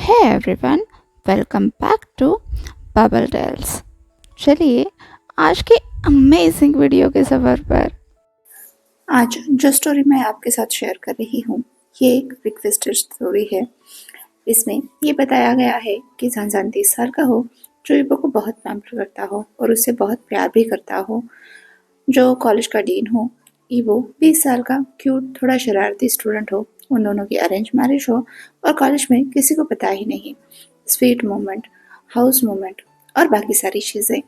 Hey everyone, welcome back to Bubble Tales। चलिए आज के अमेजिंग वीडियो के सफर पर। आज जो स्टोरी मैं आपके साथ शेयर कर रही हूँ ये एक रिक्वेस्टेड स्टोरी है। इसमें ये बताया गया है कि जानजान 30 साल का हो, जो ईबो को बहुत पैम्पर करता हो और उससे बहुत प्यार भी करता हो, जो कॉलेज का डीन हो। ईबो 20 साल का क्यूट थोड़ा शरारती स्टूडेंट हो, उन दोनों की अरेंज मैरिज हो और कॉलेज में किसी को पता ही नहीं। स्वीट मोमेंट, हाउस मोमेंट और बाकी सारी चीज़ें।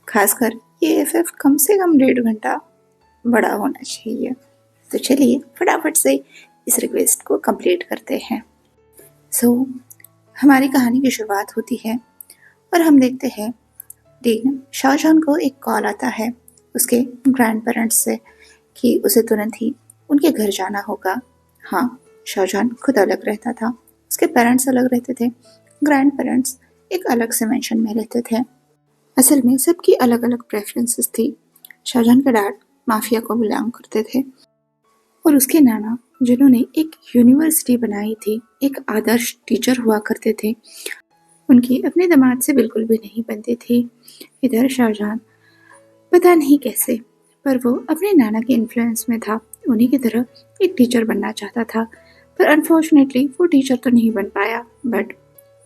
खासकर ये एफएफ कम से कम 1.5 घंटा बड़ा होना चाहिए। तो चलिए फटाफट से इस रिक्वेस्ट को कंप्लीट करते हैं। हमारी कहानी की शुरुआत होती है और हम देखते हैं डीन शाहजहां को एक कॉल आता है उसके ग्रैंड पेरेंट्स से कि उसे तुरंत ही उनके घर जाना होगा। हाँ, शाहजहां खुद अलग रहता था, उसके पेरेंट्स अलग रहते थे, ग्रैंड पेरेंट्स एक अलग से मेंशन में रहते थे। असल में सबकी अलग अलग प्रेफरेंसेस थी। शाहजहां का डैड माफिया को बिलोंग करते थे और उसके नाना, जिन्होंने एक यूनिवर्सिटी बनाई थी, एक आदर्श टीचर हुआ करते थे, उनकी अपने दामाद से बिल्कुल भी नहीं बनती थी। इधर शाहजहां पता नहीं कैसे, पर वो अपने नाना के इन्फ्लुएंस में था, उन्हीं की तरह एक टीचर बनना चाहता था। पर अनफॉर्चुनेटली वो टीचर तो नहीं बन पाया, बट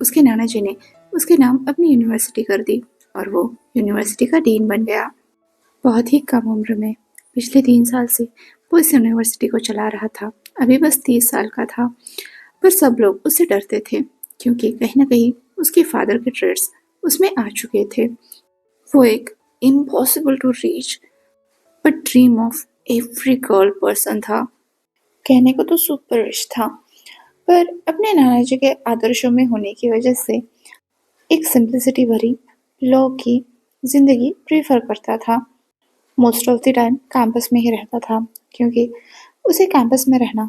उसके नाना जी ने उसके नाम अपनी यूनिवर्सिटी कर दी और वो यूनिवर्सिटी का डीन बन गया। बहुत ही कम उम्र में, पिछले 3 साल से वो इस यूनिवर्सिटी को चला रहा था। अभी बस 30 साल का था, पर सब लोग उससे डरते थे क्योंकि कहीं ना कहीं उसके फादर के ट्रेड्स उसमें आ चुके थे। वो एक impossible to reach but dream of every girl person था। कहने को तो सुपर रिच था, पर अपने नाना जी के आदर्शों में होने की वजह से एक सिंप्लिसिटी भरी लॉ की जिंदगी प्रीफर करता था। Most of the time campus में ही रहता था क्योंकि उसे कैंपस में रहना,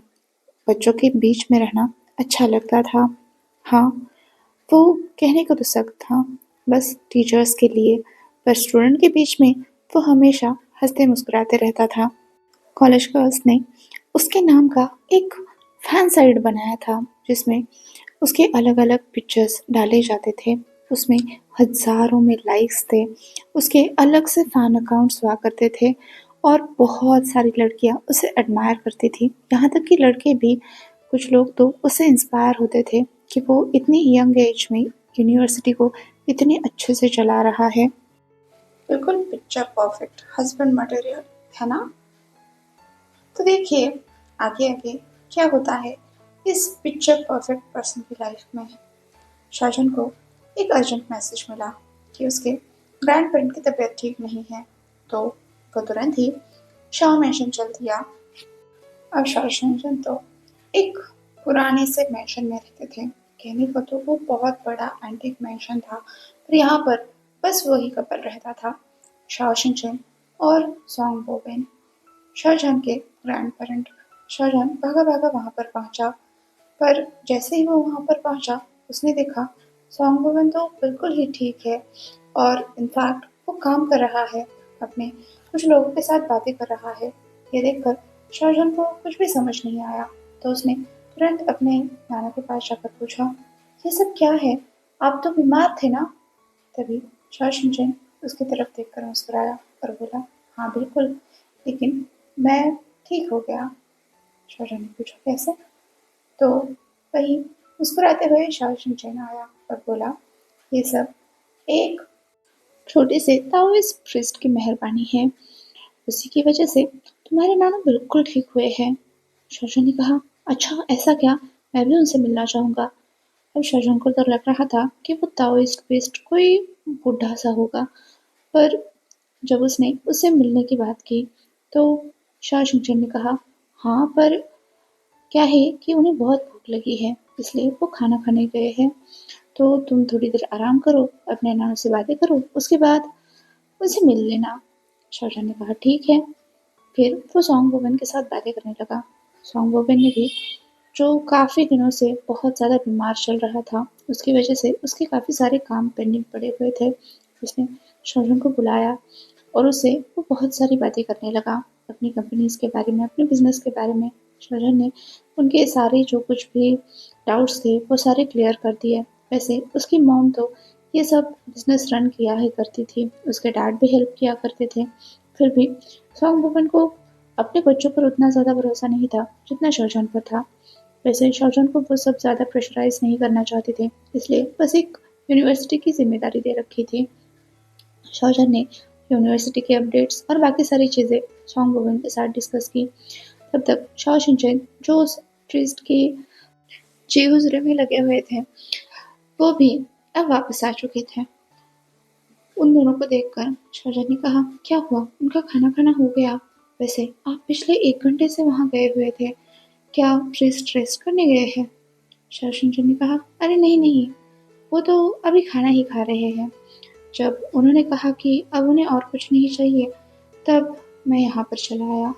बच्चों के बीच में रहना अच्छा लगता था। हाँ, वो कहने को तो सख्त था बस टीचर्स के लिए, पर स्टूडेंट के बीच में वो हमेशा हंसते मुस्कुराते रहता था। कॉलेज गर्ल्स ने उसके नाम का एक फैन साइट बनाया था जिसमें उसके अलग अलग पिक्चर्स डाले जाते थे। उसमें हजारों में लाइक्स थे, उसके अलग से फैन अकाउंट्स हुआ करते थे और बहुत सारी लड़कियां उसे एडमायर करती थी। यहाँ तक कि लड़के भी, कुछ लोग तो उससे इंस्पायर होते थे कि वो इतनी यंग एज में यूनिवर्सिटी को इतने अच्छे से चला रहा है। बिल्कुल पिक्चर परफेक्ट हस्बैंड मटेरियल, है ना? तो देखिए आगे आगे क्या होता है इस पिक्चर परफेक्ट पर्सन की लाइफ में। शाहजहां को एक अर्जेंट मैसेज मिला कि उसके ग्रैंड पेरेंट की तबीयत ठीक नहीं है, तो वो तुरंत ही शाह मेंशन चल दिया। अब शाहजहां तो एक पुराने से मेंशन में रहते थे। कहने को तो वो बहुत बड़ा एंटीक मेंशन था, पर यहाँ पर बस वही कपल रहता था, शाहजहां और सॉन्ग बोबेन। शाहजहां के ग्रैंड पेरेंट। शाहजहां भागा भागा वहां पर पहुंचा, पर जैसे ही वो वहां पर पहुंचा उसने देखा सॉन्ग वुमन तो बिल्कुल ही ठीक है और इनफैक्ट वो काम कर रहा है, अपने कुछ लोगों के साथ बातें कर रहा है। ये देखकर शाहजहां को कुछ भी समझ नहीं आया, तो उसने तुरंत अपने नाना के पास जाकर पूछा, ये सब क्या है? आप तो बीमार थे ना? तभी शाहजहां उसकी तरफ देखकर मुस्कुराया और बोला, हाँ बिल्कुल, लेकिन मैं ठीक हो गया। शाहजहां ने पूछा, कैसे? तो वही मुस्कुराते हुए शाहजहां आया और बोला, ये सब एक छोटे से ताओइस्ट प्रिस्ट की मेहरबानी है, उसी की वजह से तुम्हारे नाना बिल्कुल ठीक हुए हैं। शाहजहां ने कहा, अच्छा ऐसा क्या? मैं भी उनसे मिलना चाहूंगा। अब शाहजहां को तो लग रहा था कि वो ताओइस्ट प्रिस्ट कोई बुढ़ा सा होगा, पर जब उसने उससे मिलने की बात की तो शाहजहां ने कहा, हाँ पर क्या है कि उन्हें बहुत भूख लगी है, इसलिए वो खाना खाने गए हैं, तो तुम थोड़ी देर आराम करो, अपने नाना से बातें करो, उसके बाद मुझसे मिल लेना। शाहजहां ने कहा, ठीक है। फिर वो सॉन्ग वोबन के साथ बातें करने लगा। सॉन्ग वोबन ने भी, जो काफ़ी दिनों से बहुत ज़्यादा बीमार चल रहा था, उसकी वजह से उसके काफ़ी सारे काम पेंडिंग पड़े हुए थे, उसने शाहजहां को बुलाया और उससे वो बहुत सारी बातें करने लगा, अपनी कंपनीज के बारे में, अपने बिजनेस के बारे में। शाहजहां ने उनके सारे जो कुछ भी डाउट्स थे वो सारे क्लियर कर दिए। वैसे उसकी मॉम तो ये सब बिजनेस रन किया है करती थी, उसके डैड भी हेल्प किया करते थे। फिर भी सॉन्ग वुमन को अपने बच्चों पर उतना ज़्यादा भरोसा नहीं था जितना शाहजहां पर था। वैसे शाहजहां को वो सब ज़्यादा प्रेशराइज नहीं करना चाहते थे, इसलिए बस एक यूनिवर्सिटी की जिम्मेदारी दे रखी थी। शाहजहां ने यूनिवर्सिटी के अपडेट्स और बाकी सारी चीज़ें सॉन्ग वुमन के साथ डिस्कस की। तब तक शाओ शिनचैन जो उस ट्रिस्ट की चीहुजरे में लगे हुए थे, वो भी अब वापस आ चुके थे। उन दोनों को देखकर शाहजहां ने कहा, क्या हुआ? उनका खाना खाना हो गया? वैसे आप पिछले 1 घंटे से वहां गए हुए थे, क्या प्रिस्ट रेस्ट करने गए हैं? शाओ शिनचैन ने कहा, अरे नहीं नहीं, वो तो अभी खाना ही खा रहे हैं। जब उन्होंने कहा कि अब उन्हें और कुछ नहीं चाहिए, तब मैं यहाँ पर चला आया।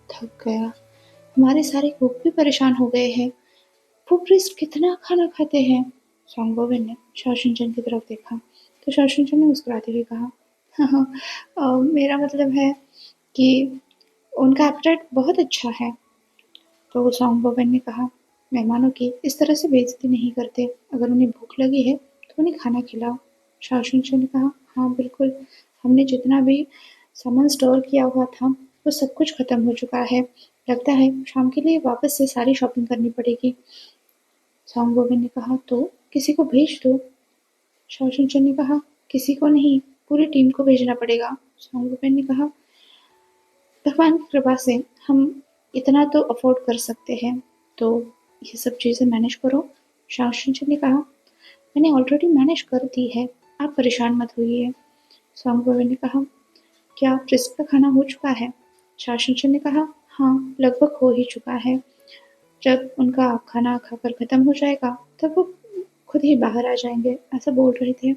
थक गया, हमारे सारे कुक भी परेशान हो गए हैं। वो प्रिस्ट कितना खाना खाते हैं? सॉन्गबोवेन ने शॉशिनचन की तरफ देखा तो शॉशिनचन ने मुस्कुराते हुए कहा, हाँ हाँ, मेरा मतलब है कि उनका एपेटाइट बहुत अच्छा है। तो सॉन्गबोवेन ने कहा, मेहमानों की इस तरह से बेइज्जती नहीं करते, अगर उन्हें भूख लगी है तो उन्हें खाना खिलाओ। शॉशिनचन ने कहा, हाँ बिल्कुल, हमने जितना भी सामान स्टोर किया हुआ था वो सब कुछ खत्म हो चुका है, लगता है शाम के लिए वापस से सारी शॉपिंग करनी पड़ेगी। सॉन्गबोवेन ने कहा, तो किसी को भेज दो। शॉशिनचन ने कहा, किसी को नहीं, पूरी टीम को भेजना पड़ेगा। सॉन्गबोवेन ने कहा, भगवान की कृपा से हम इतना तो अफोर्ड कर सकते हैं, तो ये सब चीज़ें मैनेज करो। शॉशिनचन ने कहा, मैंने ऑलरेडी मैनेज कर दी है, आप परेशान मत होइए। सॉन्गबोवेन ने कहा, क्या प्रिस्ट का खाना हो चुका है? शॉशिनचन ने कहा, हाँ लगभग हो ही चुका है। जब उनका खाना खाकर खत्म हो जाएगा तब वो खुद ही बाहर आ जाएंगे, ऐसा बोल रहे थे।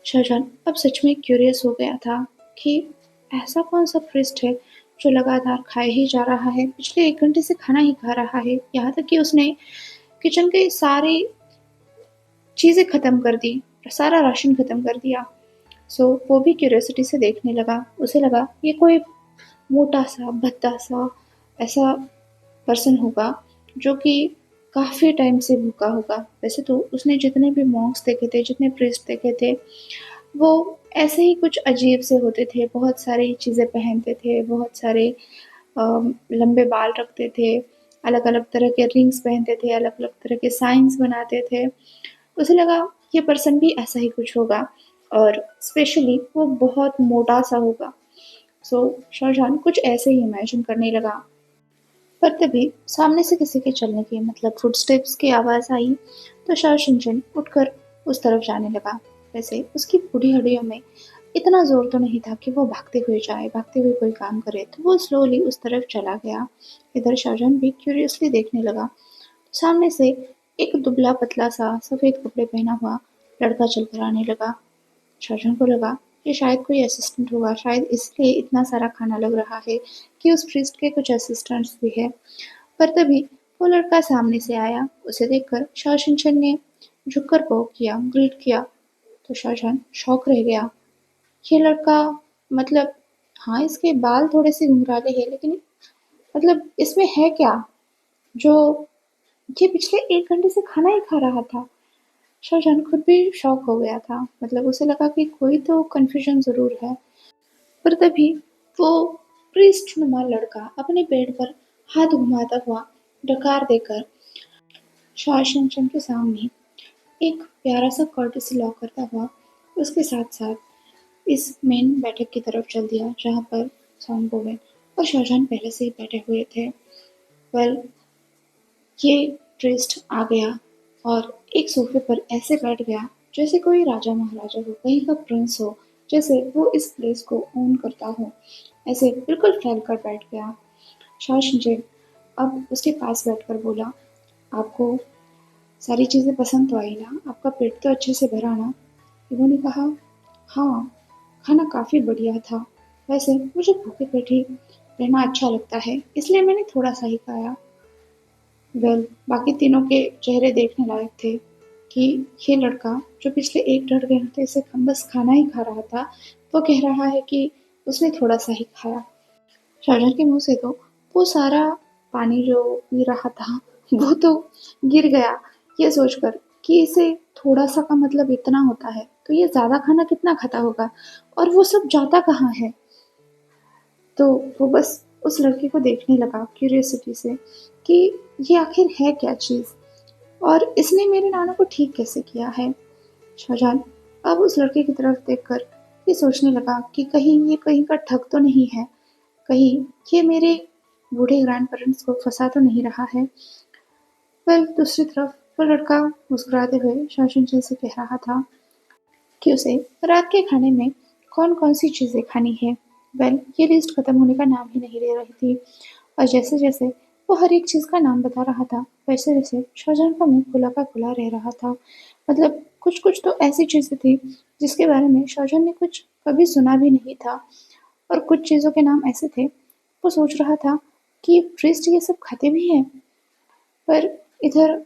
शाहजहां अब सच में क्यूरियस हो गया था कि ऐसा कौन सा प्रिस्ट है जो लगातार खाए ही जा रहा है, पिछले 1 घंटे से खाना ही खा रहा है, यहाँ तक कि उसने किचन के सारी चीज़ें खत्म कर दी, सारा राशन खत्म कर दिया। सो वो भी क्यूरियोसिटी से देखने लगा। उसे लगा ये कोई मोटा सा भद्दा सा ऐसा पर्सन होगा जो कि काफ़ी टाइम से भूखा होगा। वैसे तो उसने जितने भी मॉन्क्स देखे थे, जितने प्रीस्ट देखे थे, वो ऐसे ही कुछ अजीब से होते थे, बहुत सारी चीज़ें पहनते थे, बहुत सारे लंबे बाल रखते थे, अलग-अलग तरह के रिंग्स पहनते थे, अलग-अलग तरह के साइन्स बनाते थे। उसे लगा ये पर्सन भी ऐसा ही कुछ होगा और स्पेशली वो बहुत मोटा सा होगा। सो शाहजहां कुछ ऐसे ही इमेजिन करने लगा। पर तभी सामने से किसी के चलने की मतलब फुटस्टेप्स की आवाज़ आई तो शाओशिनचेन उठकर उस तरफ जाने लगा। वैसे उसकी बूढ़ी हड्डियों में इतना जोर तो नहीं था कि वो भागते हुए जाए, भागते हुए कोई काम करे, तो वो स्लोली उस तरफ चला गया। इधर शाहजहां भी क्यूरियसली देखने लगा। सामने से एक दुबला पतला सा सफ़ेद कपड़े पहना हुआ लड़का चलकर आने लगा। शाहजहां को लगा ये शायद कोई असिस्टेंट होगा, शायद इसलिए इतना सारा खाना लग रहा है कि उस प्रीस्ट के कुछ असिस्टेंट्स भी है। पर तभी वो लड़का सामने से आया। उसे देखकर शाओशिनचेन ने झुककर बो किया, ग्रीट किया। तो शाहजहां शॉक रह गया। ये लड़का मतलब हाँ इसके बाल थोड़े से घुंघराले हैं लेकिन मतलब इसमें है क्या जो ये पिछले 1 घंटे से खाना ही खा रहा था। शाहजहां खुद भी शॉक हो गया था, मतलब उसे लगा कि कोई तो कन्फ्यूजन ज़रूर है। पर तभी वो प्रीस्ट नुमा लड़का अपने पेड़ पर हाथ घुमाता हुआ डकार देकर शाओशिनचेन के सामने एक प्यारा सा कर्टेसी लॉक करता हुआ उसके साथ साथ इस मेन बैठक की तरफ चल दिया जहाँ पर सॉन्गबोवेन और शाहजहां पहले से ही बैठे हुए थे। वेल ये प्रीस्ट आ गया और एक सोफे पर ऐसे बैठ गया जैसे कोई राजा महाराजा हो, कहीं का प्रिंस हो, जैसे वो इस प्लेस को ओन करता हो, ऐसे बिल्कुल फैल कर बैठ गया। शाओशिनचेन अब उसके पास बैठकर बोला, आपको सारी चीज़ें पसंद तो आई ना? आपका पेट तो अच्छे से भरा ना? इन्होंने कहा, हाँ, खाना काफ़ी बढ़िया था। वैसे मुझे भूखे पेट ही रहना अच्छा लगता है, इसलिए मैंने थोड़ा सा ही खाया। वेल बाकी तीनों के चेहरे देखने लायक थे कि ये लड़का जो पिछले 1 डेढ़ घंटे से बस खाना ही खा रहा था, वो कह रहा है कि उसने थोड़ा सा ही खाया। शाहजहां के मुंह से तो वो सारा पानी जो पी रहा था वो तो गिर गया, ये सोचकर कि इसे थोड़ा सा का मतलब इतना होता है, तो ये ज़्यादा खाना कितना खाता होगा और वो सब जाता कहाँ है। तो वो बस उस लड़के को देखने लगा क्यूरियोसिटी से कि ये आखिर है क्या चीज़ और इसने मेरे नाना को ठीक कैसे किया है। शाहजहान अब उस लड़के की तरफ देखकर ये सोचने लगा कि कहीं ये कहीं का ठग तो नहीं है, कहीं ये मेरे बूढ़े ग्रैंड पेरेंट्स को फंसा तो नहीं रहा है। वह दूसरी तरफ वो लड़का मुस्कुराते हुए शाहजहान से कह रहा था कि उसे रात के खाने में कौन-कौन सी चीज़ें खानी है। वेल, ये लिस्ट खत्म होने का नाम ही नहीं ले रही थी और जैसे-जैसे वो हर एक चीज़ का नाम बता रहा था, वैसे-वैसे शाहजहां का मुँह खुला का खुला रह रहा था। मतलब कुछ-कुछ तो ऐसी चीज़ें थी जिसके बारे में शाहजहां ने कुछ कभी सुना भी नहीं था और कुछ चीज़ों के नाम ऐसे थे, वो सोच रहा था कि प्रीस्ट ये सब खाते भी हैं? पर इधर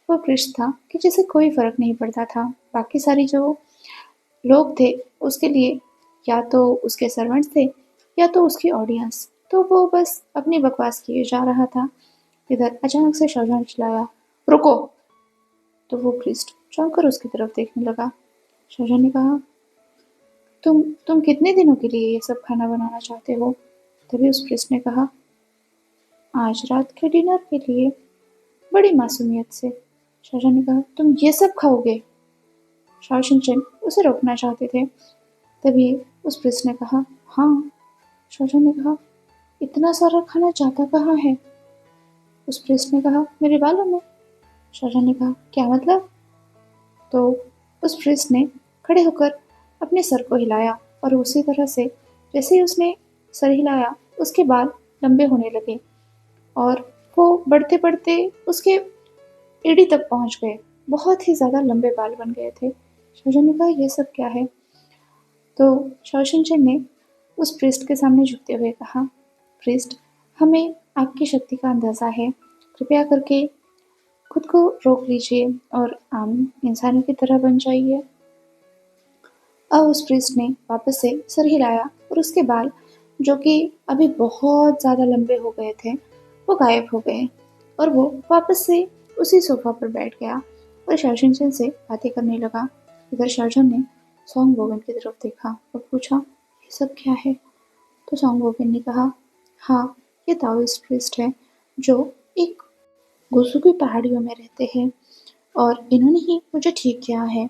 वो प्रीस्ट था कि जिसे कोई फ़र्क नहीं पड़ता था। बाकी सारी जो लोग थे उसके लिए या तो उसके सर्वेंट्स थे या तो उसकी ऑडियंस, तो वो बस अपनी बकवास किए जा रहा था। इधर अचानक से शाहजहां ने चिल्लाया, रुको। तो वो प्रीस्ट चौंक कर उसकी तरफ देखने लगा। शाहजहां ने कहा, तुम कितने दिनों के लिए ये सब खाना बनाना चाहते हो? तभी उस प्रीस्ट ने कहा, आज रात के डिनर के लिए। बड़ी मासूमियत से शाहजहां ने कहा, तुम ये सब खाओगे? शाहजहां उसे रोकना चाहते थे, तभी उस प्रीस्ट ने कहा, हाँ। शाहजहां ने कहा, इतना सारा खाना जाता कहाँ है? उस प्रीस्ट ने कहा, मेरे बालों में। शाहजहां ने कहा, क्या मतलब? तो उस प्रीस्ट ने खड़े होकर अपने सर को हिलाया और उसी तरह से जैसे ही उसने सर हिलाया उसके बाल लंबे होने लगे और वो बढ़ते बढ़ते उसके एड़ी तक पहुंच गए। बहुत ही ज़्यादा लंबे बाल बन गए थे। शाहजहां ने कहा, ये सब क्या है? तो शाहजहां ने उस प्रीस्ट के सामने झुकते हुए कहा, प्रीस्ट, हमें आपकी शक्ति का अंदाज़ा है, कृपया करके खुद को रोक लीजिए और आम इंसानों की तरह बन जाइए। अब उस प्रीस्ट ने वापस से सर हिलाया और उसके बाल, जो कि अभी बहुत ज़्यादा लंबे हो गए थे, वो गायब हो गए और वो वापस से उसी सोफा पर बैठ गया और शाहजहां से बातें करने लगा। इधर शाहजहां ने सॉन्ग वोगन की तरफ देखा और पूछा, ये सब क्या है? तो सॉन्ग वोगन ने कहा, हाँ, ये ताओइस्ट प्रीस्ट है जो एक गुसु की पहाड़ियों में रहते हैं और इन्होंने ही मुझे ठीक किया है।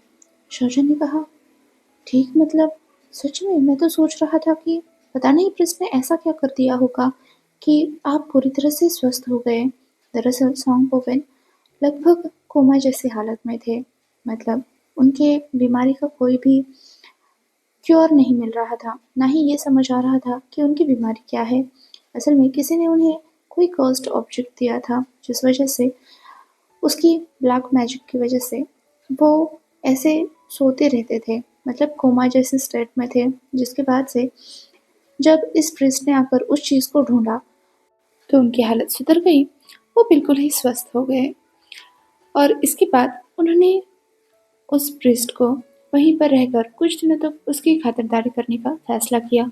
शाहजहां ने कहा, ठीक मतलब? सच में मैं तो सोच रहा था कि पता नहीं प्रिंस ने ऐसा क्या कर दिया होगा कि आप पूरी तरह से स्वस्थ हो गए। दरअसल सॉन्ग पोवेन लगभग कोमा जैसी हालत में थे। मतलब उनके बीमारी का कोई भी क्योर नहीं मिल रहा था, ना ही ये समझ आ रहा था कि उनकी बीमारी क्या है। असल में किसी ने उन्हें कोई कर्स्ड ऑब्जेक्ट दिया था जिस वजह से उसकी ब्लैक मैजिक की वजह से वो ऐसे सोते रहते थे, मतलब कोमा जैसे स्टेट में थे, जिसके बाद से जब इस प्रिंस ने आकर उस चीज़ को ढूंढा तो उनकी हालत सुधर गई, वो बिल्कुल ही स्वस्थ हो गए और इसके बाद उन्होंने उस प्रीस्ट को वहीं पर रहकर कुछ दिनों तक उसकी खातिरदारी करने का फैसला किया।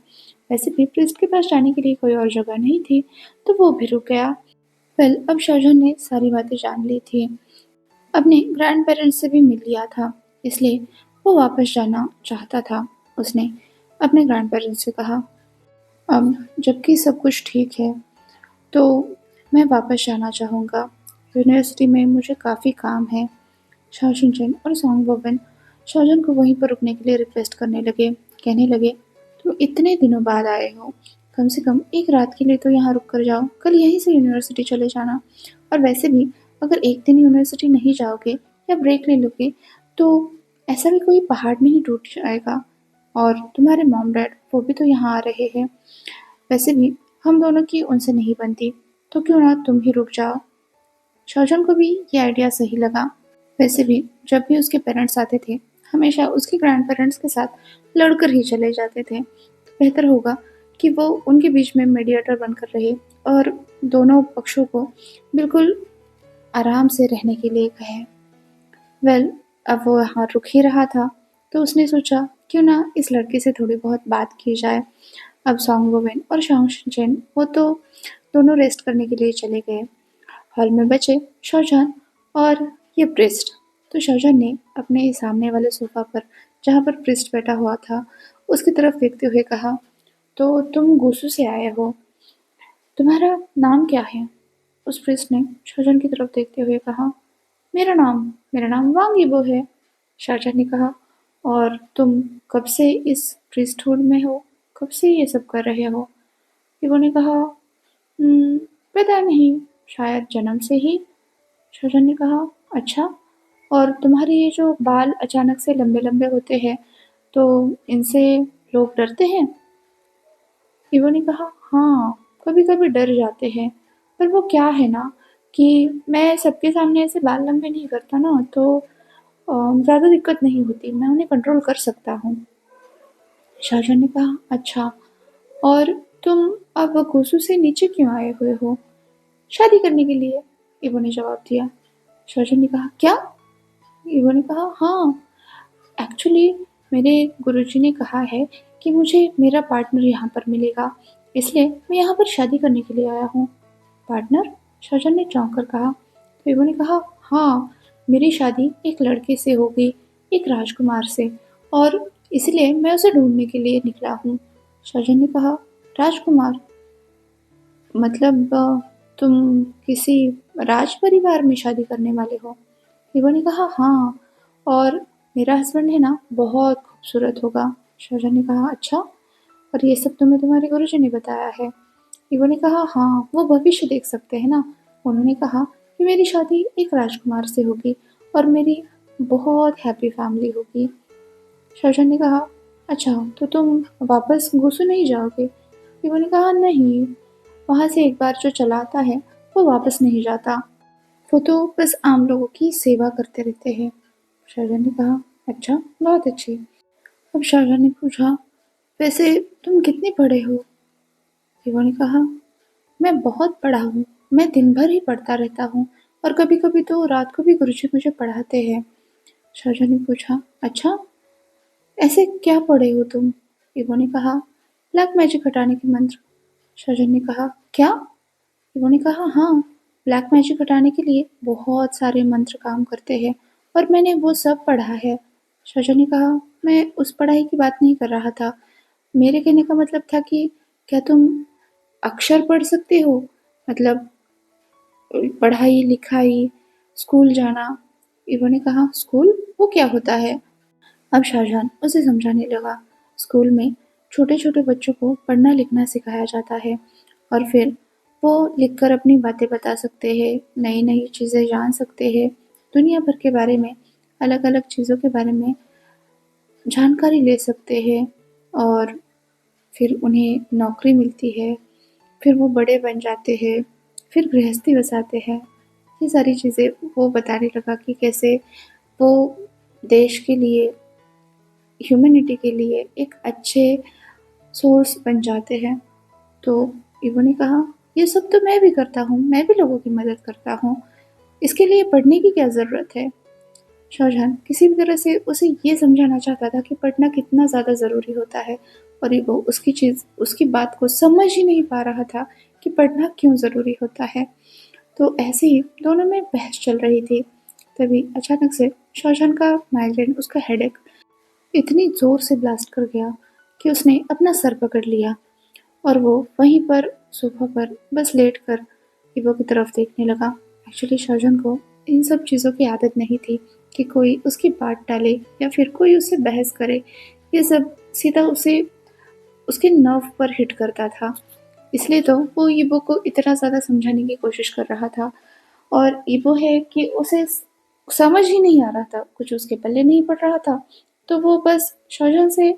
वैसे भी प्रीस्ट के पास जाने के लिए कोई और जगह नहीं थी, तो वो भी रुक गया। वेल, अब शाहजहां ने सारी बातें जान ली थी, अपने ग्रैंड पेरेंट्स से भी मिल लिया था, इसलिए वो वापस जाना चाहता था। उसने अपने ग्रैंड पेरेंट्स से कहा, अब जबकि सब कुछ ठीक है, तो मैं वापस जाना चाहूँगा। यूनिवर्सिटी में मुझे काफ़ी काम है। शाओशिनचेन और सॉन्ग वोवेन शाओजन को वहीं पर रुकने के लिए रिक्वेस्ट करने लगे, कहने लगे, तुम इतने दिनों बाद आए हो, कम से कम एक रात के लिए तो यहाँ रुक कर जाओ, कल यहीं से यूनिवर्सिटी चले जाना। और वैसे भी अगर एक दिन यूनिवर्सिटी नहीं जाओगे या ब्रेक ले लोगे तो ऐसा भी कोई पहाड़ नहीं टूट जाएगा और तुम्हारे मॉम डैड वो भी तो यहाँ आ रहे हैं। वैसे भी हम दोनों की उनसे नहीं बनती, तो क्यों ना तुम ही रुक जाओ। शाओजन को भी ये आइडिया सही लगा। वैसे भी जब भी उसके पेरेंट्स आते थे, हमेशा उसके ग्रैंड पेरेंट्स के साथ लड़कर ही चले जाते थे। तो बेहतर होगा कि वो उनके बीच में मीडिएटर बनकर रहे और दोनों पक्षों को बिल्कुल आराम से रहने के लिए कहे। वेल, अब वो यहाँ रुक ही रहा था, तो उसने सोचा क्यों ना इस लड़के से थोड़ी बहुत बात की जाए। अब सॉन्ग वोवेन और शॉन्ग शिनचेन वो तो दोनों रेस्ट करने के लिए चले गए। हॉल में बचे शाहजहान और ये प्रिस्ट। तो शाहजहान ने अपने सामने वाले सोफा पर, जहाँ पर प्रिस्ट बैठा हुआ था, उसकी तरफ देखते हुए कहा, तो तुम गुसू से आए हो, तुम्हारा नाम क्या है? उस प्रिस्ट ने शाहजहान की तरफ देखते हुए कहा, मेरा नाम वांग यीबो है। शाहजहान ने कहा, और तुम कब से इस प्रीस्टहुड में हो? कब से ये सब कर रहे हो? यीबो ने कहा, "हम्म, पता नहीं, शायद जन्म से ही।" शाहजहान ने कहा, अच्छा, और तुम्हारे ये जो बाल अचानक से लंबे-लंबे होते हैं, तो इनसे लोग डरते हैं? ईवो ने कहा, हाँ, कभी-कभी डर जाते हैं, पर वो क्या है ना कि मैं सबके सामने ऐसे बाल लंबे नहीं करता ना, तो ज़्यादा दिक्कत नहीं होती, मैं उन्हें कंट्रोल कर सकता हूँ। शाहजहां ने कहा, अच्छा, और तुम अब घोसू से नीचे क्यों आए हुए हो? शादी करने के लिए, ईवो ने जवाब दिया। शाहजहां ने कहा, क्या? ईवो ने कहा, हाँ, एक्चुअली मेरे गुरुजी ने कहा है कि मुझे मेरा पार्टनर यहाँ पर मिलेगा, इसलिए मैं यहाँ पर शादी करने के लिए आया हूँ। पार्टनर? शाहजहां ने चौंक कर कहा। तो इबो ने कहा, हाँ, मेरी शादी एक लड़के से होगी, एक राजकुमार से, और इसलिए मैं उसे ढूंढने के लिए निकला हूँ। शाहजहां ने कहा, राजकुमार? मतलब तुम किसी राज परिवार में शादी करने वाले हो? इबो ने कहा, हाँ, और मेरा हस्बैंड है ना, बहुत खूबसूरत होगा। शाहजहां ने कहा, अच्छा, और ये सब तुम्हें तुम्हारे गुरुजी ने बताया है? इबो ने कहा, हाँ, वो भविष्य देख सकते हैं ना। उन्होंने कहा कि मेरी शादी एक राजकुमार से होगी और मेरी बहुत हैप्पी फैमिली होगी। शाहजहां ने कहा, अच्छा, तो तुम वापस घुसू नहीं जाओगे? इबो ने कहा, नहीं, वहां से एक बार जो चला आता है वो वापस नहीं जाता, वो तो बस आम लोगों की सेवा करते रहते हैं। शाहजहां ने कहा, अच्छा, बहुत अच्छी। अब शाहजहां ने पूछा, वैसे तुम कितने पढ़े हो? ईवो ने कहा, मैं बहुत पढ़ा हूँ, मैं दिन भर ही पढ़ता रहता हूँ, और कभी-कभी तो रात को भी गुरुजी मुझे पढ़ाते हैं। शाहजहां ने पूछा, अच्छा, ऐसे क्या पढ़े हो तुम? ईवो ने कहा, ब्लैक मैजिक हटाने के मंत्र। शाहजहां ने कहा, क्या? ईवो ने कहा, हाँ, ब्लैक मैजिक हटाने के लिए बहुत सारे मंत्र काम करते हैं, और मैंने वो सब पढ़ा है। शाहजहां ने कहा, मैं उस पढ़ाई की बात नहीं कर रहा था, मेरे कहने का मतलब था कि क्या तुम अक्षर पढ़ सकते हो? मतलब पढ़ाई लिखाई, स्कूल जाना। ईवो ने कहा, स्कूल? वो क्या होता है? अब शाहजहां उसे समझाने लगा। स्कूल में छोटे छोटे बच्चों को पढ़ना लिखना सिखाया जाता है, और फिर वो लिखकर अपनी बातें बता सकते हैं, नई नई चीज़ें जान सकते हैं, दुनिया भर के बारे में, अलग अलग चीज़ों के बारे में जानकारी ले सकते हैं, और फिर उन्हें नौकरी मिलती है, फिर वो बड़े बन जाते हैं, फिर गृहस्थी बसाते हैं। ये सारी चीज़ें वो बताने लगा कि कैसे वो देश के लिए, ह्यूमैनिटी के लिए एक अच्छे सोर्स बन जाते हैं। तो इवो ने कहा, ये सब तो मैं भी करता हूँ, मैं भी लोगों की मदद करता हूँ, इसके लिए पढ़ने की क्या ज़रूरत है? शाहजहां किसी भी तरह से उसे ये समझाना चाहता था कि पढ़ना कितना ज़्यादा ज़रूरी होता है, और वो उसकी बात को समझ ही नहीं पा रहा था कि पढ़ना क्यों ज़रूरी होता है। तो ऐसे ही दोनों में बहस चल रही थी। तभी अचानक से शाहजहां का माइग्रेन, उसका हेडेक इतनी ज़ोर से ब्लास्ट कर गया कि उसने अपना सर पकड़ लिया, और वो वहीं पर सोफा पर बस लेट कर इवो की तरफ देखने लगा। एक्चुअली शाहजहां को इन सब चीज़ों की आदत नहीं थी कि कोई उसकी बात टाले या फिर कोई उससे बहस करे। ये सब सीधा उसे उसके नर्व पर हिट करता था। इसलिए तो वो ईबो को इतना ज़्यादा समझाने की कोशिश कर रहा था, और ईबो है कि उसे समझ ही नहीं आ रहा था, कुछ उसके पल्ले नहीं पड़ रहा था। तो वो बस शाहजहां से